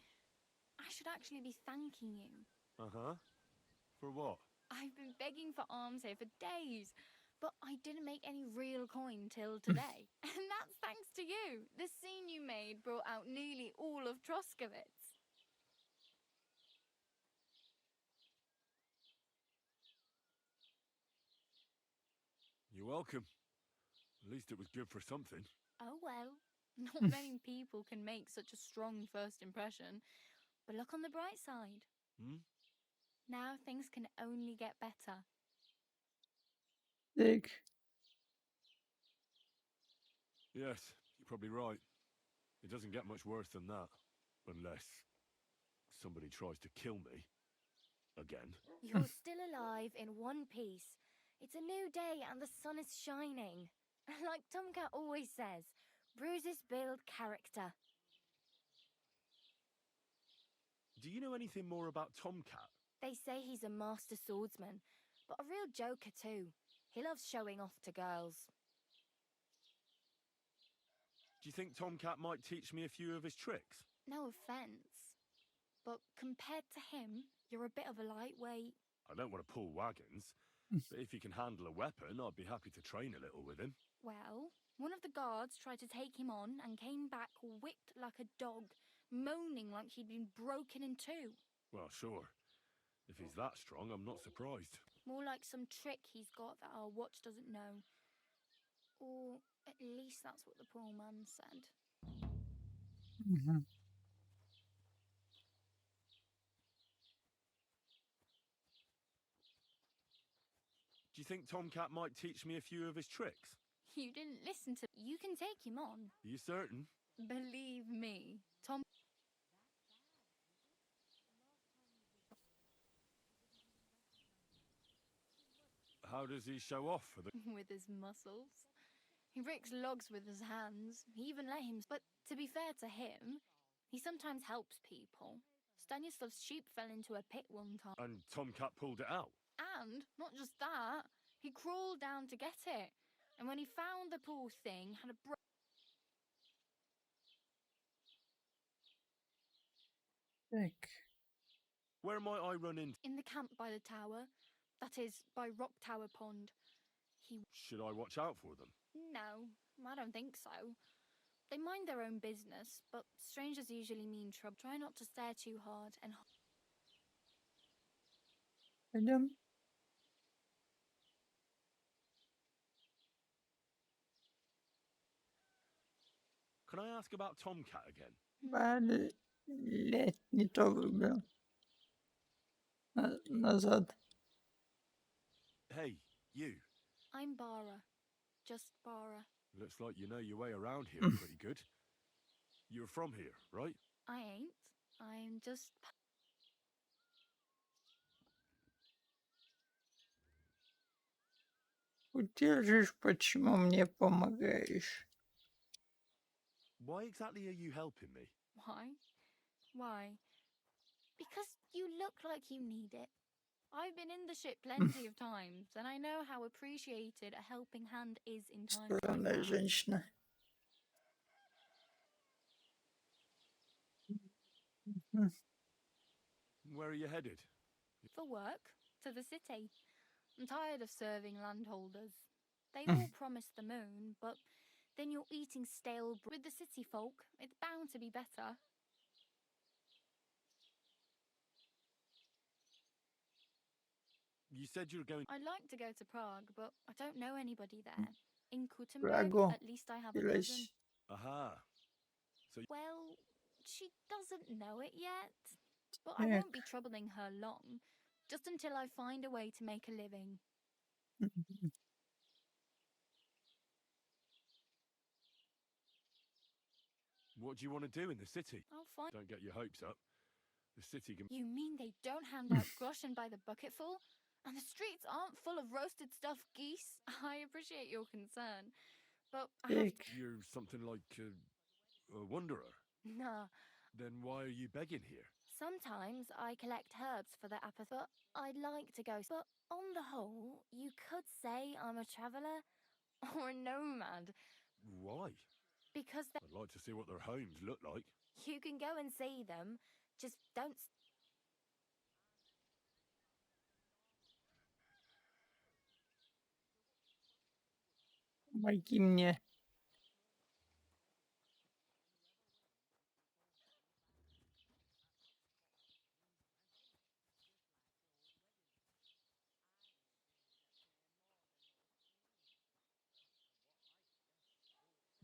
I should actually be thanking you. Uh-huh. For what? I've been begging for alms here for days, but I didn't make any real coin till today. And that's thanks to you. The scene you made brought out nearly all of Troskowitz. You're welcome. At least it was good for something. Oh well, not many people can make such a strong first impression. But look on the bright side. Hmm? Now things can only get better. Так. Yes, you're probably right. It doesn't get much worse than that. Unless somebody tries to kill me. Again. You're still alive in one piece. It's a new day and the sun is shining. Like Tomcat always says, bruises build character. Do you know anything more about Tomcat? They say he's a master swordsman, but a real joker too. He loves showing off to girls. Do you think Tomcat might teach me a few of his tricks? No offence, but compared to him, you're a bit of a lightweight. I don't want to pull wagons, but if he can handle a weapon, I'd be happy to train a little with him. Well, one of the guards tried to take him on and came back whipped like a dog, moaning like he'd been broken in two. Well, sure. If he's that strong, I'm not surprised. More like some trick he's got that our watch doesn't know. Or at least that's what the poor man said. Мгм. Do you think Tomcat might teach me a few of his tricks? You didn't listen to... You can take him on. Are you certain? Believe me, Tom... How does he show off for the... with his muscles. He breaks logs with his hands. He even let him... But to be fair to him, he sometimes helps people. Stanislav's sheep fell into a pit one time. And Tomcat pulled it out? And, not just that, he crawled down to get it. And when he found the poor thing, had a Так. Where might I run into? in the camp by the tower. That is, by Rock Tower Pond. He... Should I watch out for them? No, I don't think so. They mind their own business, but strangers usually mean trouble. Try not to stare too hard and... Пойдем. Can I ask about Tomcat again? Лет не то выбрал. Назад. Hey, you. I'm Bara. Just Bara. Looks like you know your way around here pretty good. You're from here, right? I ain't. I'm just... Удержишь, почему мне помогаешь? Why exactly are you helping me? Why? Why? Because you look like you need it. I've been in the ship plenty of times, and I know how appreciated a helping hand is in times like Странная that. женщина. Мгм. Where are you headed? For work, to the city. I'm tired of serving landholders. They all promise the moon, but then you're eating stale bread. With the city folk, it's bound to be better. You said you were going... I'd like to go to Prague, but I don't know anybody there. In Kuttenberg, Prago. at least I have a cousin. Aha. So... Well, she doesn't know it yet. But I won't be troubling her long. Just until I find a way to make a living. What do you want to do in the city? I'll find. Don't get your hopes up. The city can... You mean they don't hand out groschen by the bucketful? And the streets aren't full of roasted stuffed geese? I appreciate your concern, but I have to... You're something like a wanderer. Nah. Then why are you begging here? Sometimes I collect herbs for the apothecary, but I'd like to go. But on the whole, you could say I'm a traveller or a nomad. Why? Because I'd like to see what their homes look like. you can go and see them, just don't. Помоги мне.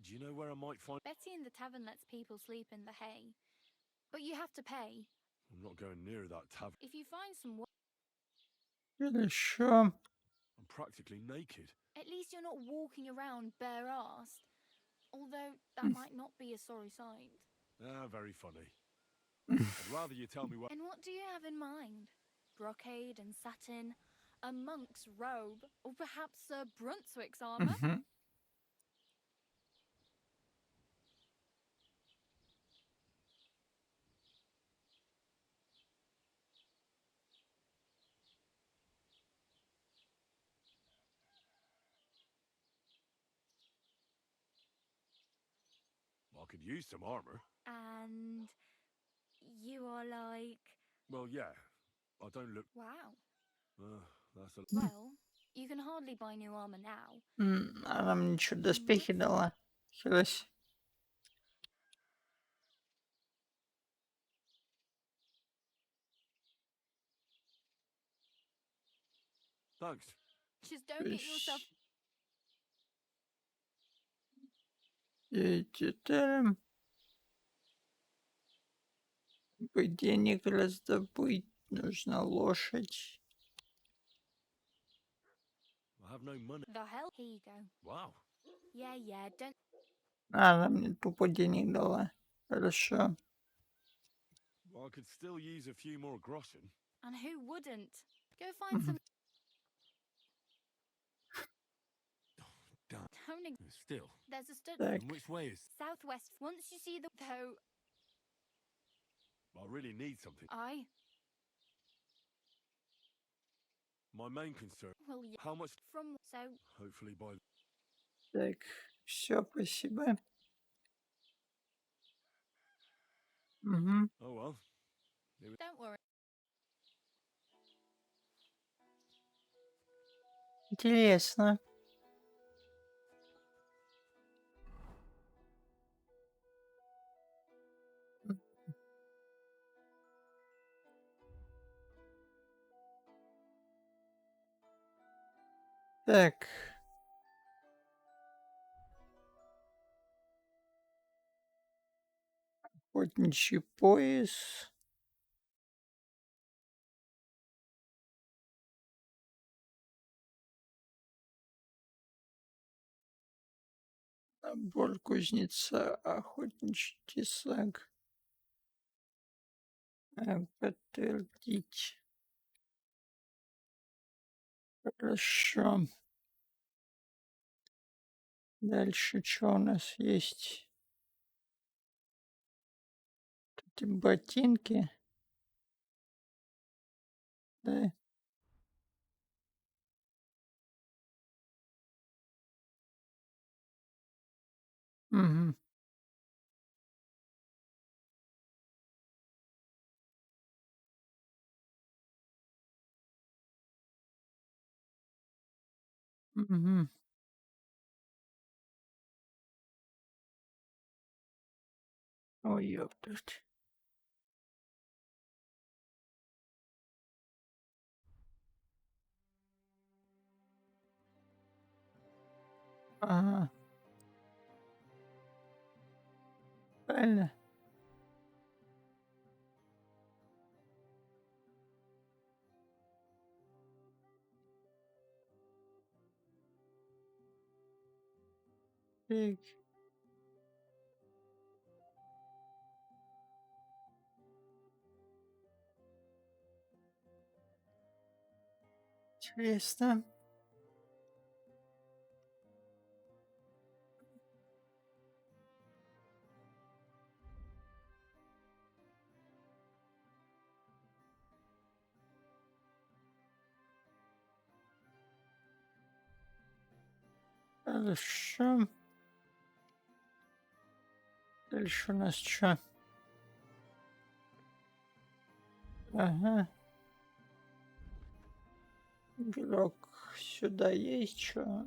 Do you know where I might find... Betty in the tavern lets people sleep in the hay, but you have to pay. I'm not going near that tavern. If you find some Хорошо. I'm practically naked. at least you're not walking around bare-assed. Although that might not be a sorry sight. Ah, very funny. I'd rather you tell me what... And what do you have in mind? Brocade and satin, a monk's robe, or perhaps Sir Brunswick's armor? I could use some armor. And you are like... Well, yeah. I don't look... Wow. That's a... Well, you can hardly buy new armor now. Она мне что, доспехи дала? Хилась. Thanks. Just don't get yourself... Денег раздобыть. Нужна лошадь. I have no money. The hell? Here you go. Wow. Yeah, don't... Она мне тупо денег дала. Хорошо. Well, I could still use a few more groschen. And who wouldn't? Go find some... Damn. Don't... Still. There's a stud... And which way is... Southwest. Once you see the... Though... I really need something. My main concern... Well, yeah. How much... From... So... Hopefully by... Так, все, спасибо. Угу. Oh well. Don't worry. Интересно. Так. Охотничий пояс. Набор кузнеца, охотничий тесак. Подтвердить. Хорошо. Дальше что у нас есть? Тут ботинки. Да. Угу. Угу. Ой, ёптать. Ага. Правильно? Так. Интересно. Хорошо. Дальше у нас что? Ага. Игрок сюда есть что?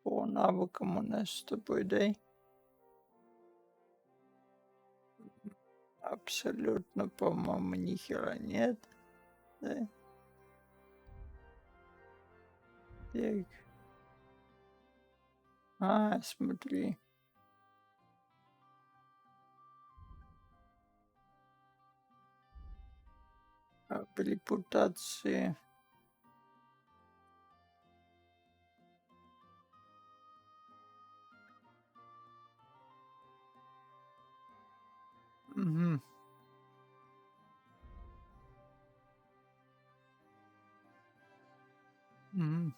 По навыкам у нас с тобой, дай. Абсолютно, по-моему, ни хера нет. Да. Так. Смотри. По репутации. Угу. Угу.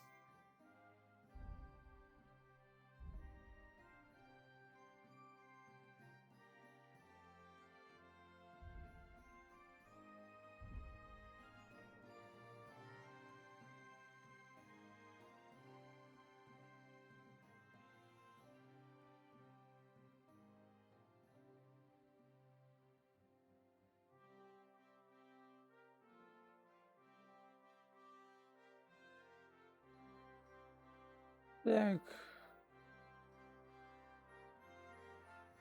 Так.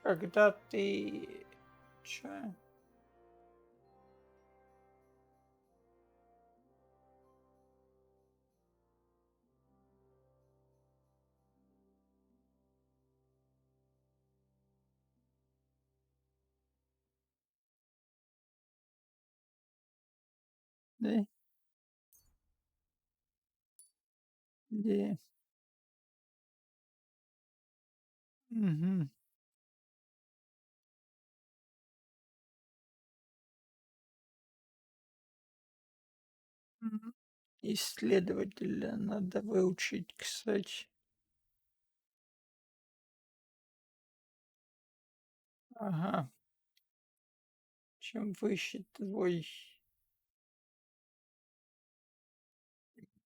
Когда ты... Чё? Да? Где? Угу. Исследователя надо выучить, кстати. Ага. Чем выше твой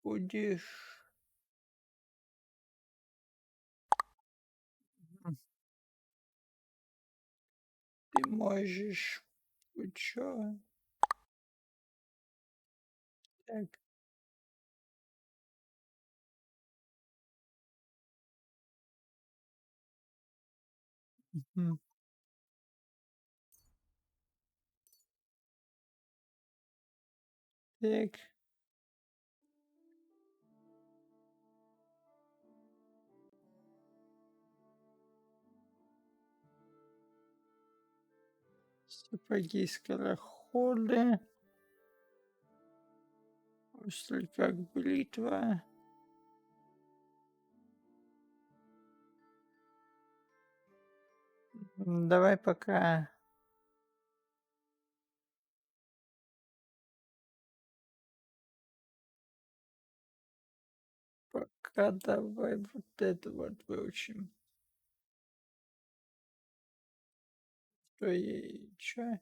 будешь... Ты можешь... Чё? Так. Мгм. Так. Сапоги скороходы. Острый как бритва. Давай пока... Пока давай вот это вот выучим. Что и чё?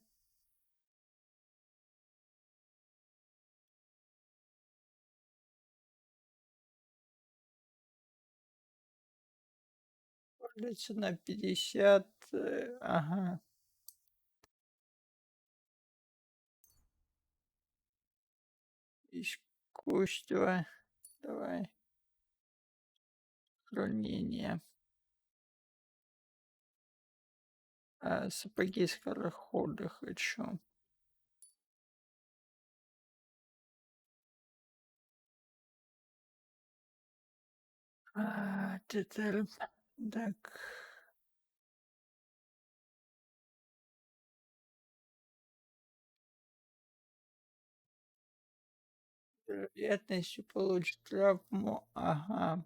Улица на 50. Ага. Искусство. Давай. Хранение. Сапоги скорохода хочу. Так. Вероятностью получить травму. Ага.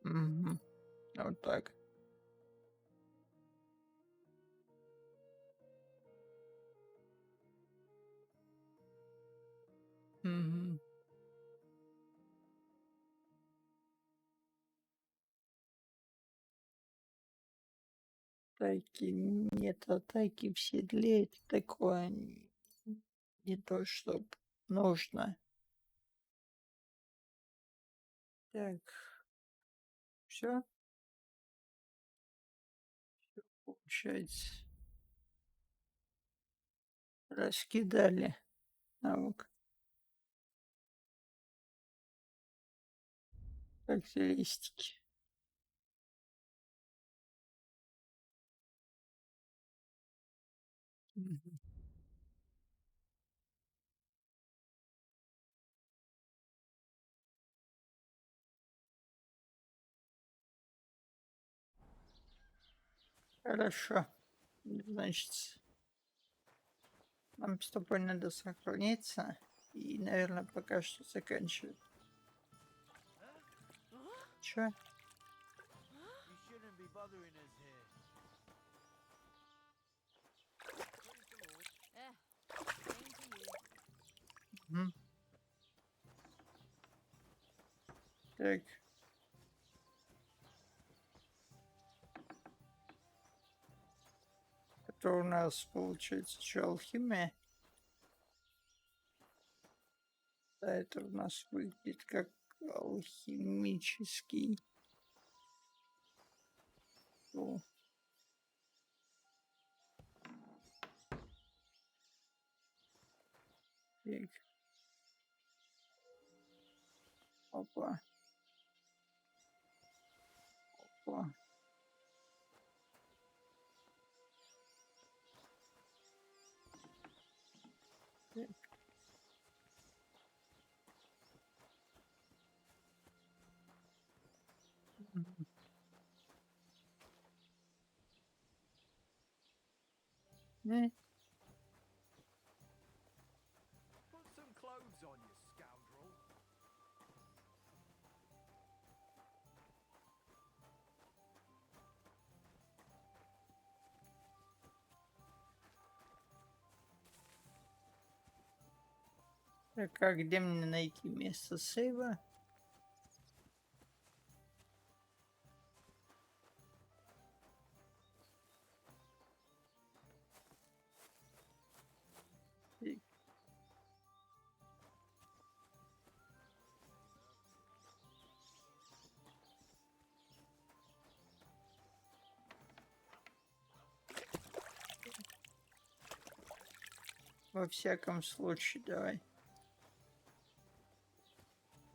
Угу. Вот так. Мгм. Атаки нет, атаки в седле это такое не то, что нужно. Так, все получается. Раскидали навык. Характеристики. Мгм. Хорошо. Значит, нам с тобой надо сохраниться. И, наверное, пока что заканчивать. Чё? You shouldn't be bothering us here. Мгм. Так. Это у нас получается что, алхимия? Да, это у нас выглядит как алхимический. О. Так. Опа. Опа. Так. Мгм. Put some clothes on, you scoundrel. Так, а где мне найти место сейва? Так. Во всяком случае, давай.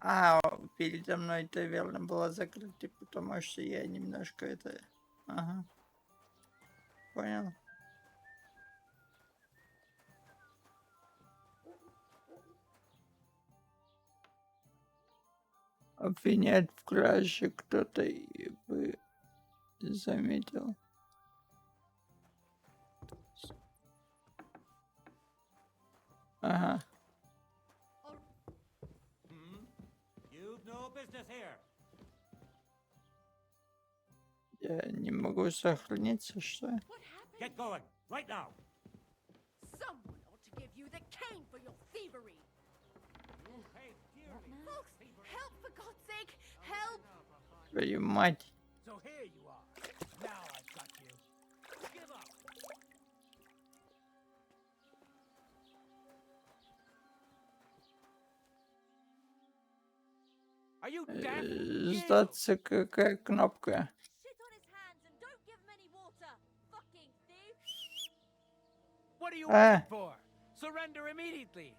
А, передо мной это верно было закрыто, потому что я немножко это... Ага. Понял. Обвинять в краже кто-то и бы заметил. Ага. You've no business here. Я не могу сохраниться, что ли? Get going, right now. Someone ought to give you the cane for your thievery. Folks, help for God's sake! Help! Твою мать. So here you are. Now I've got you. Give up. Are you deaf? Сдаться какая кнопка? Shit on his hands and don't give him any water. Fucking thief! What are you А. waiting for? Surrender immediately.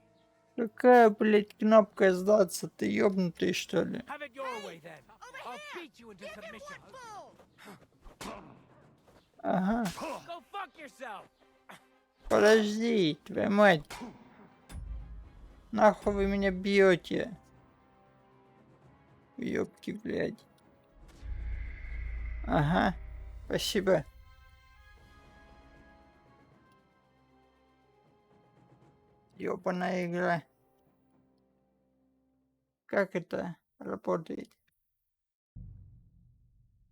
Какая, блядь, кнопка сдаться? Ты ёбнутый, что ли? Have it your way then. I'll beat you into submission. Ага. Go fuck yourself. Подожди, твою мать. Нахуй вы меня бьете? Ёбки, блядь. Ага. Спасибо. Ёбаная игра. Как это работает?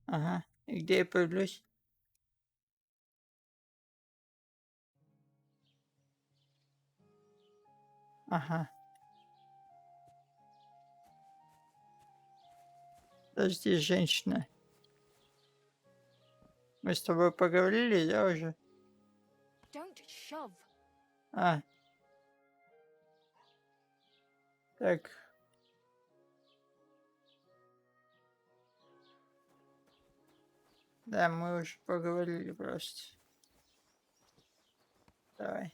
Ага. И где я появлюсь? Ага. Подожди, женщина. Мы с тобой поговорили, да, уже? Don't shove. А. Так. Да, мы уже поговорили просто. Давай.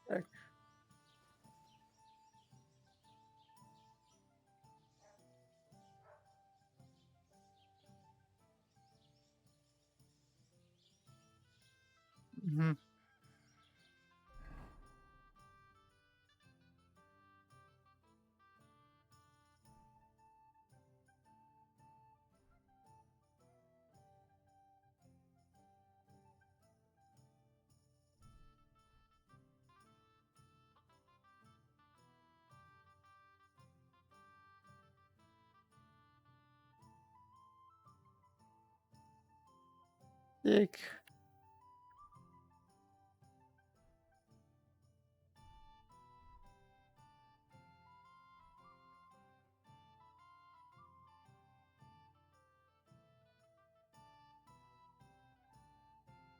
Так. Угу. Так.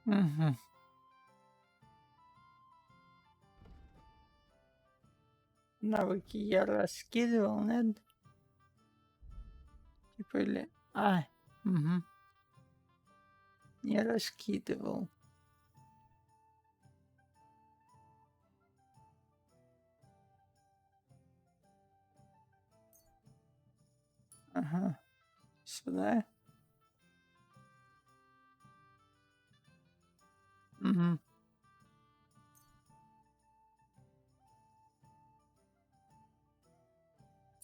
Угу. Навыки я раскидывал, нет? Типа или... А, угу. Не раскидывал. Ага. Сюда. Угу.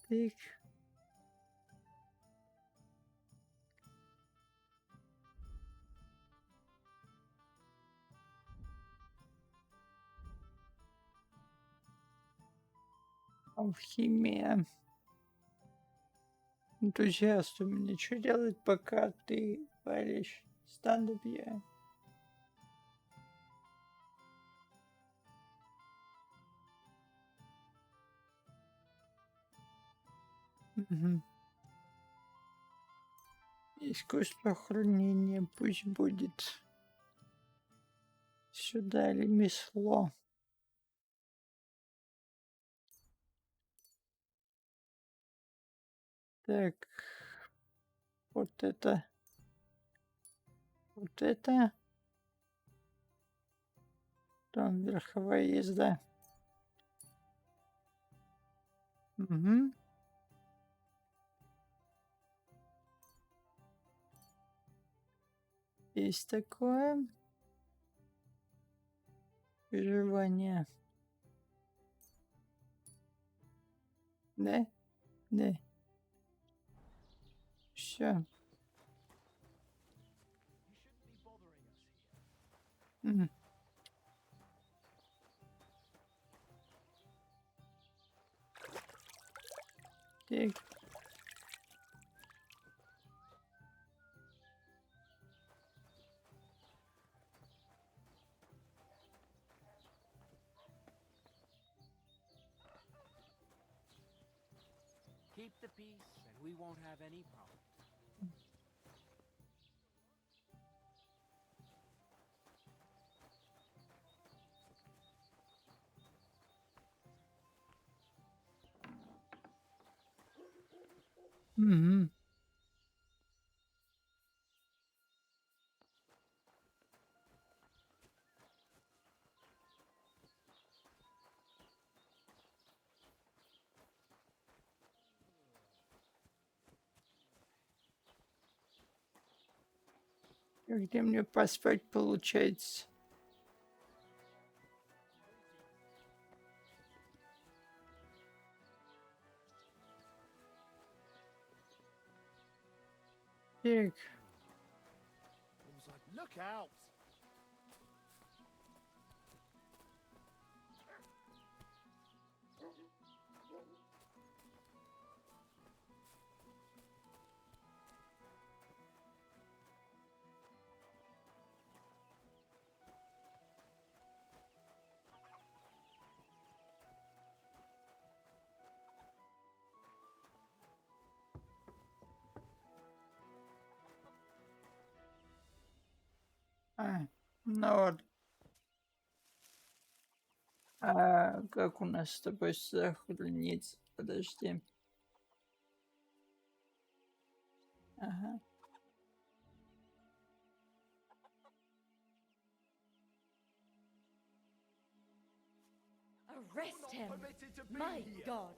Так. Алхимия. Энтузиаст у меня. Что делать, пока ты варишь? Stand-up я. Угу. Искусство хранения пусть будет. Сюда ремесло. Так. Вот это. Вот это. Там верховая езда. Угу. Есть такое. Выживание. Да? Да. Все. Угу. Так. Keep the peace, and we won't have any problems. Угу. Где мне поспать получается? Так. Look out! Ну вот. А как у нас с тобой сохранить? Подожди. Ага. Arrest him! My God!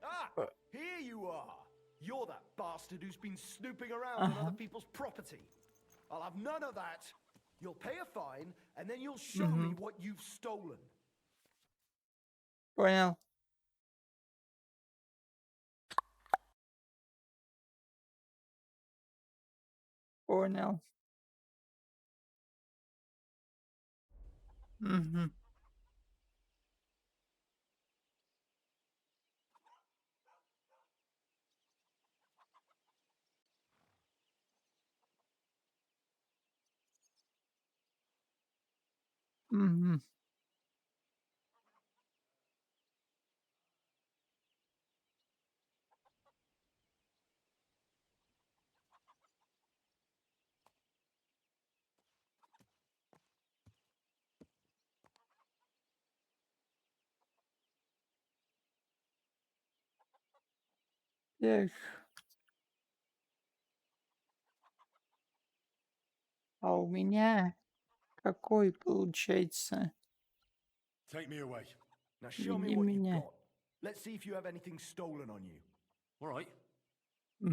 Ah! Here you are! You're that bastard who's been snooping around on other people's property. I'll have none of that. You'll pay a fine, and then you'll show me what you've stolen. Понял. Понял. Угу. Угу. Так. А у меня какой получается? Take me away. Now show me Веди what you've меня. got. Let's see if you have anything stolen on you. All right.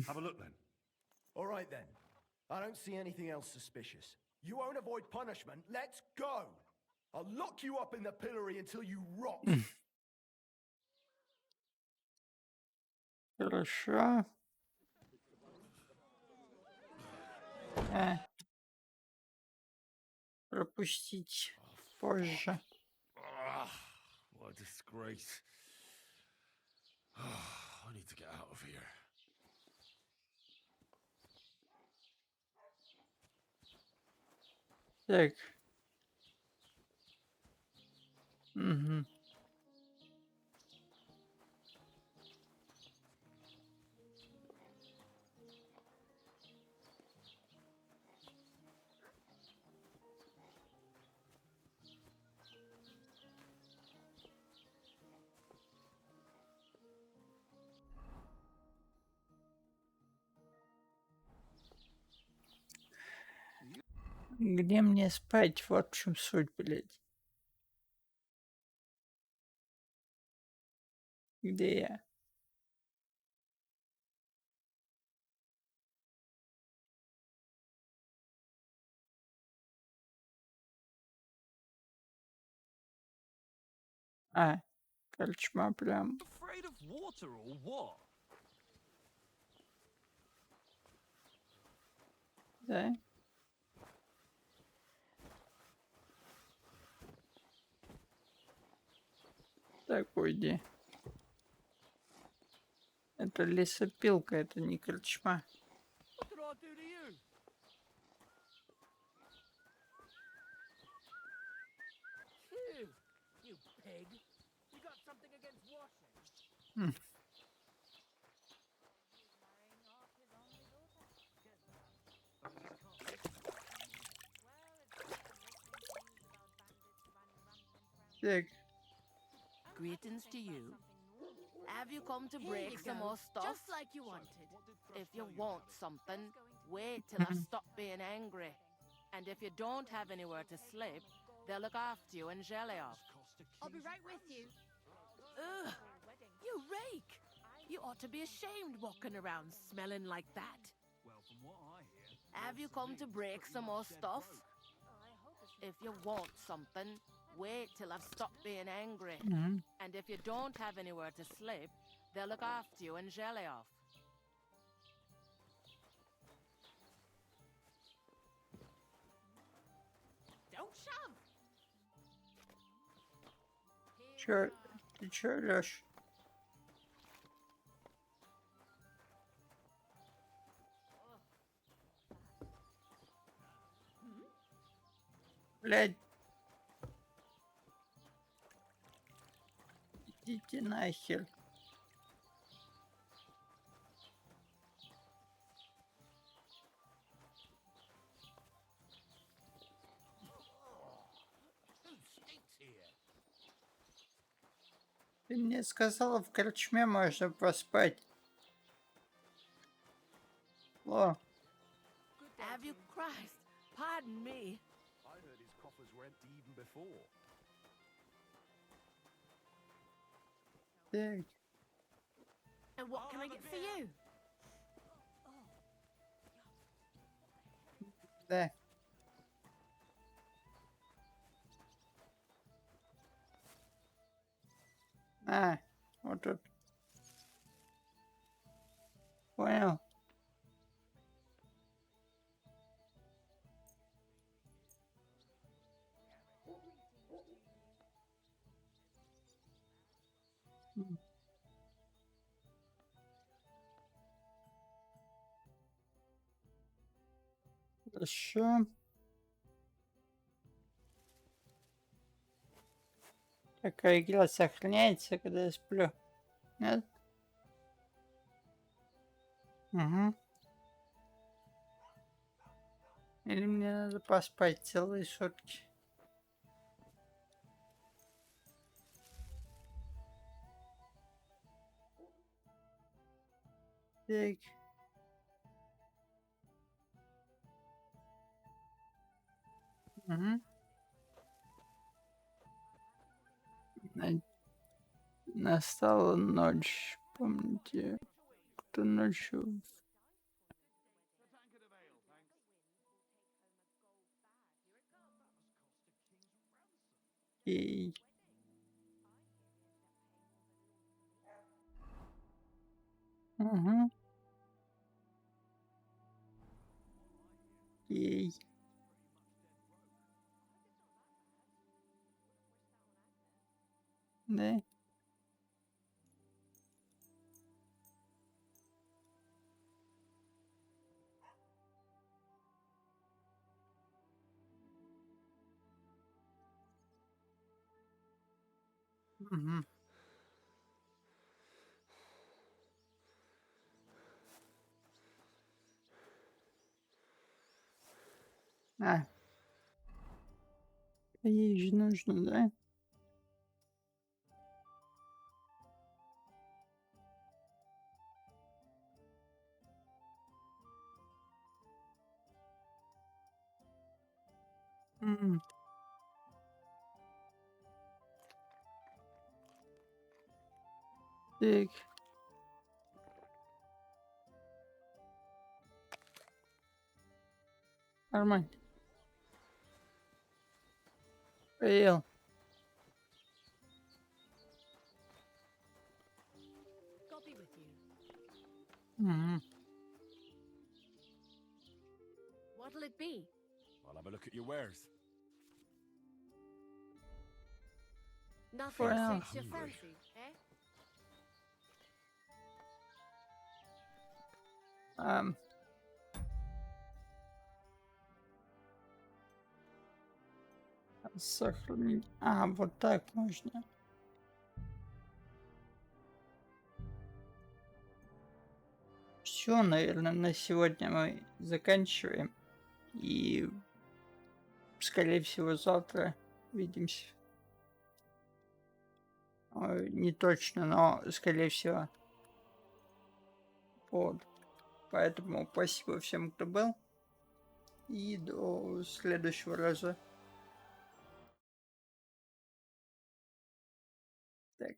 Have a look then. All right then. I don't see anything else suspicious. You won't avoid punishment. Let's go. I'll lock you up in the pillory until you rot. Хорошо. Пропустить позже. What a disgrace. I need to get out of here. Так. Угу. Где мне спать? Вот в чем суть, блядь. Где я? Корчма прям. Afraid of water or what? Да? Так, уйди. Это лесопилка, это не корчма. What did I do to you? Phew, you pig. You got something against washing? Так. Greetings to you. Have you come to Here break you some go, more stuff? just like you wanted. If you want something, wait till I stop being angry. And if you don't have anywhere to sleep, they'll look after you and jelly off. I'll be right with you. Ugh! You rake! You ought to be ashamed walking around smelling like that. Well, from what I hear, Have you come to break some more stuff? If you want something, wait till I've stopped being angry. And if you don't have anywhere to sleep, they'll look after you and jelly off. Don't shove. Чё? Ты чё, Лёш? Блядь. Идите нахер. Ты мне сказала, в корчме можно поспать. О, Have you Christ? Pardon me. I heard his coffers were empty even before. так, And what can I get for you? да. А, вот тут. Понял. Хорошо. Такая игра сохраняется, когда я сплю. Нет? Угу. Или мне надо поспать целые сутки? Так. Угу. Настала ночь. Помните, кто ночью... И... Угу. И... Да. Угу. А. Ей же нужно, да? М. Так. Нормально. Поел. God be with you. Угу. What'll it be? I'll have a look at your wares. Nothing Well. suits your fancy, eh? Сохранить. А, вот так можно. Все, наверное, на сегодня мы заканчиваем. И, скорее всего, завтра увидимся. Ой, не точно, но, скорее всего. Вот. Поэтому спасибо всем, кто был. И до следующего раза. Так.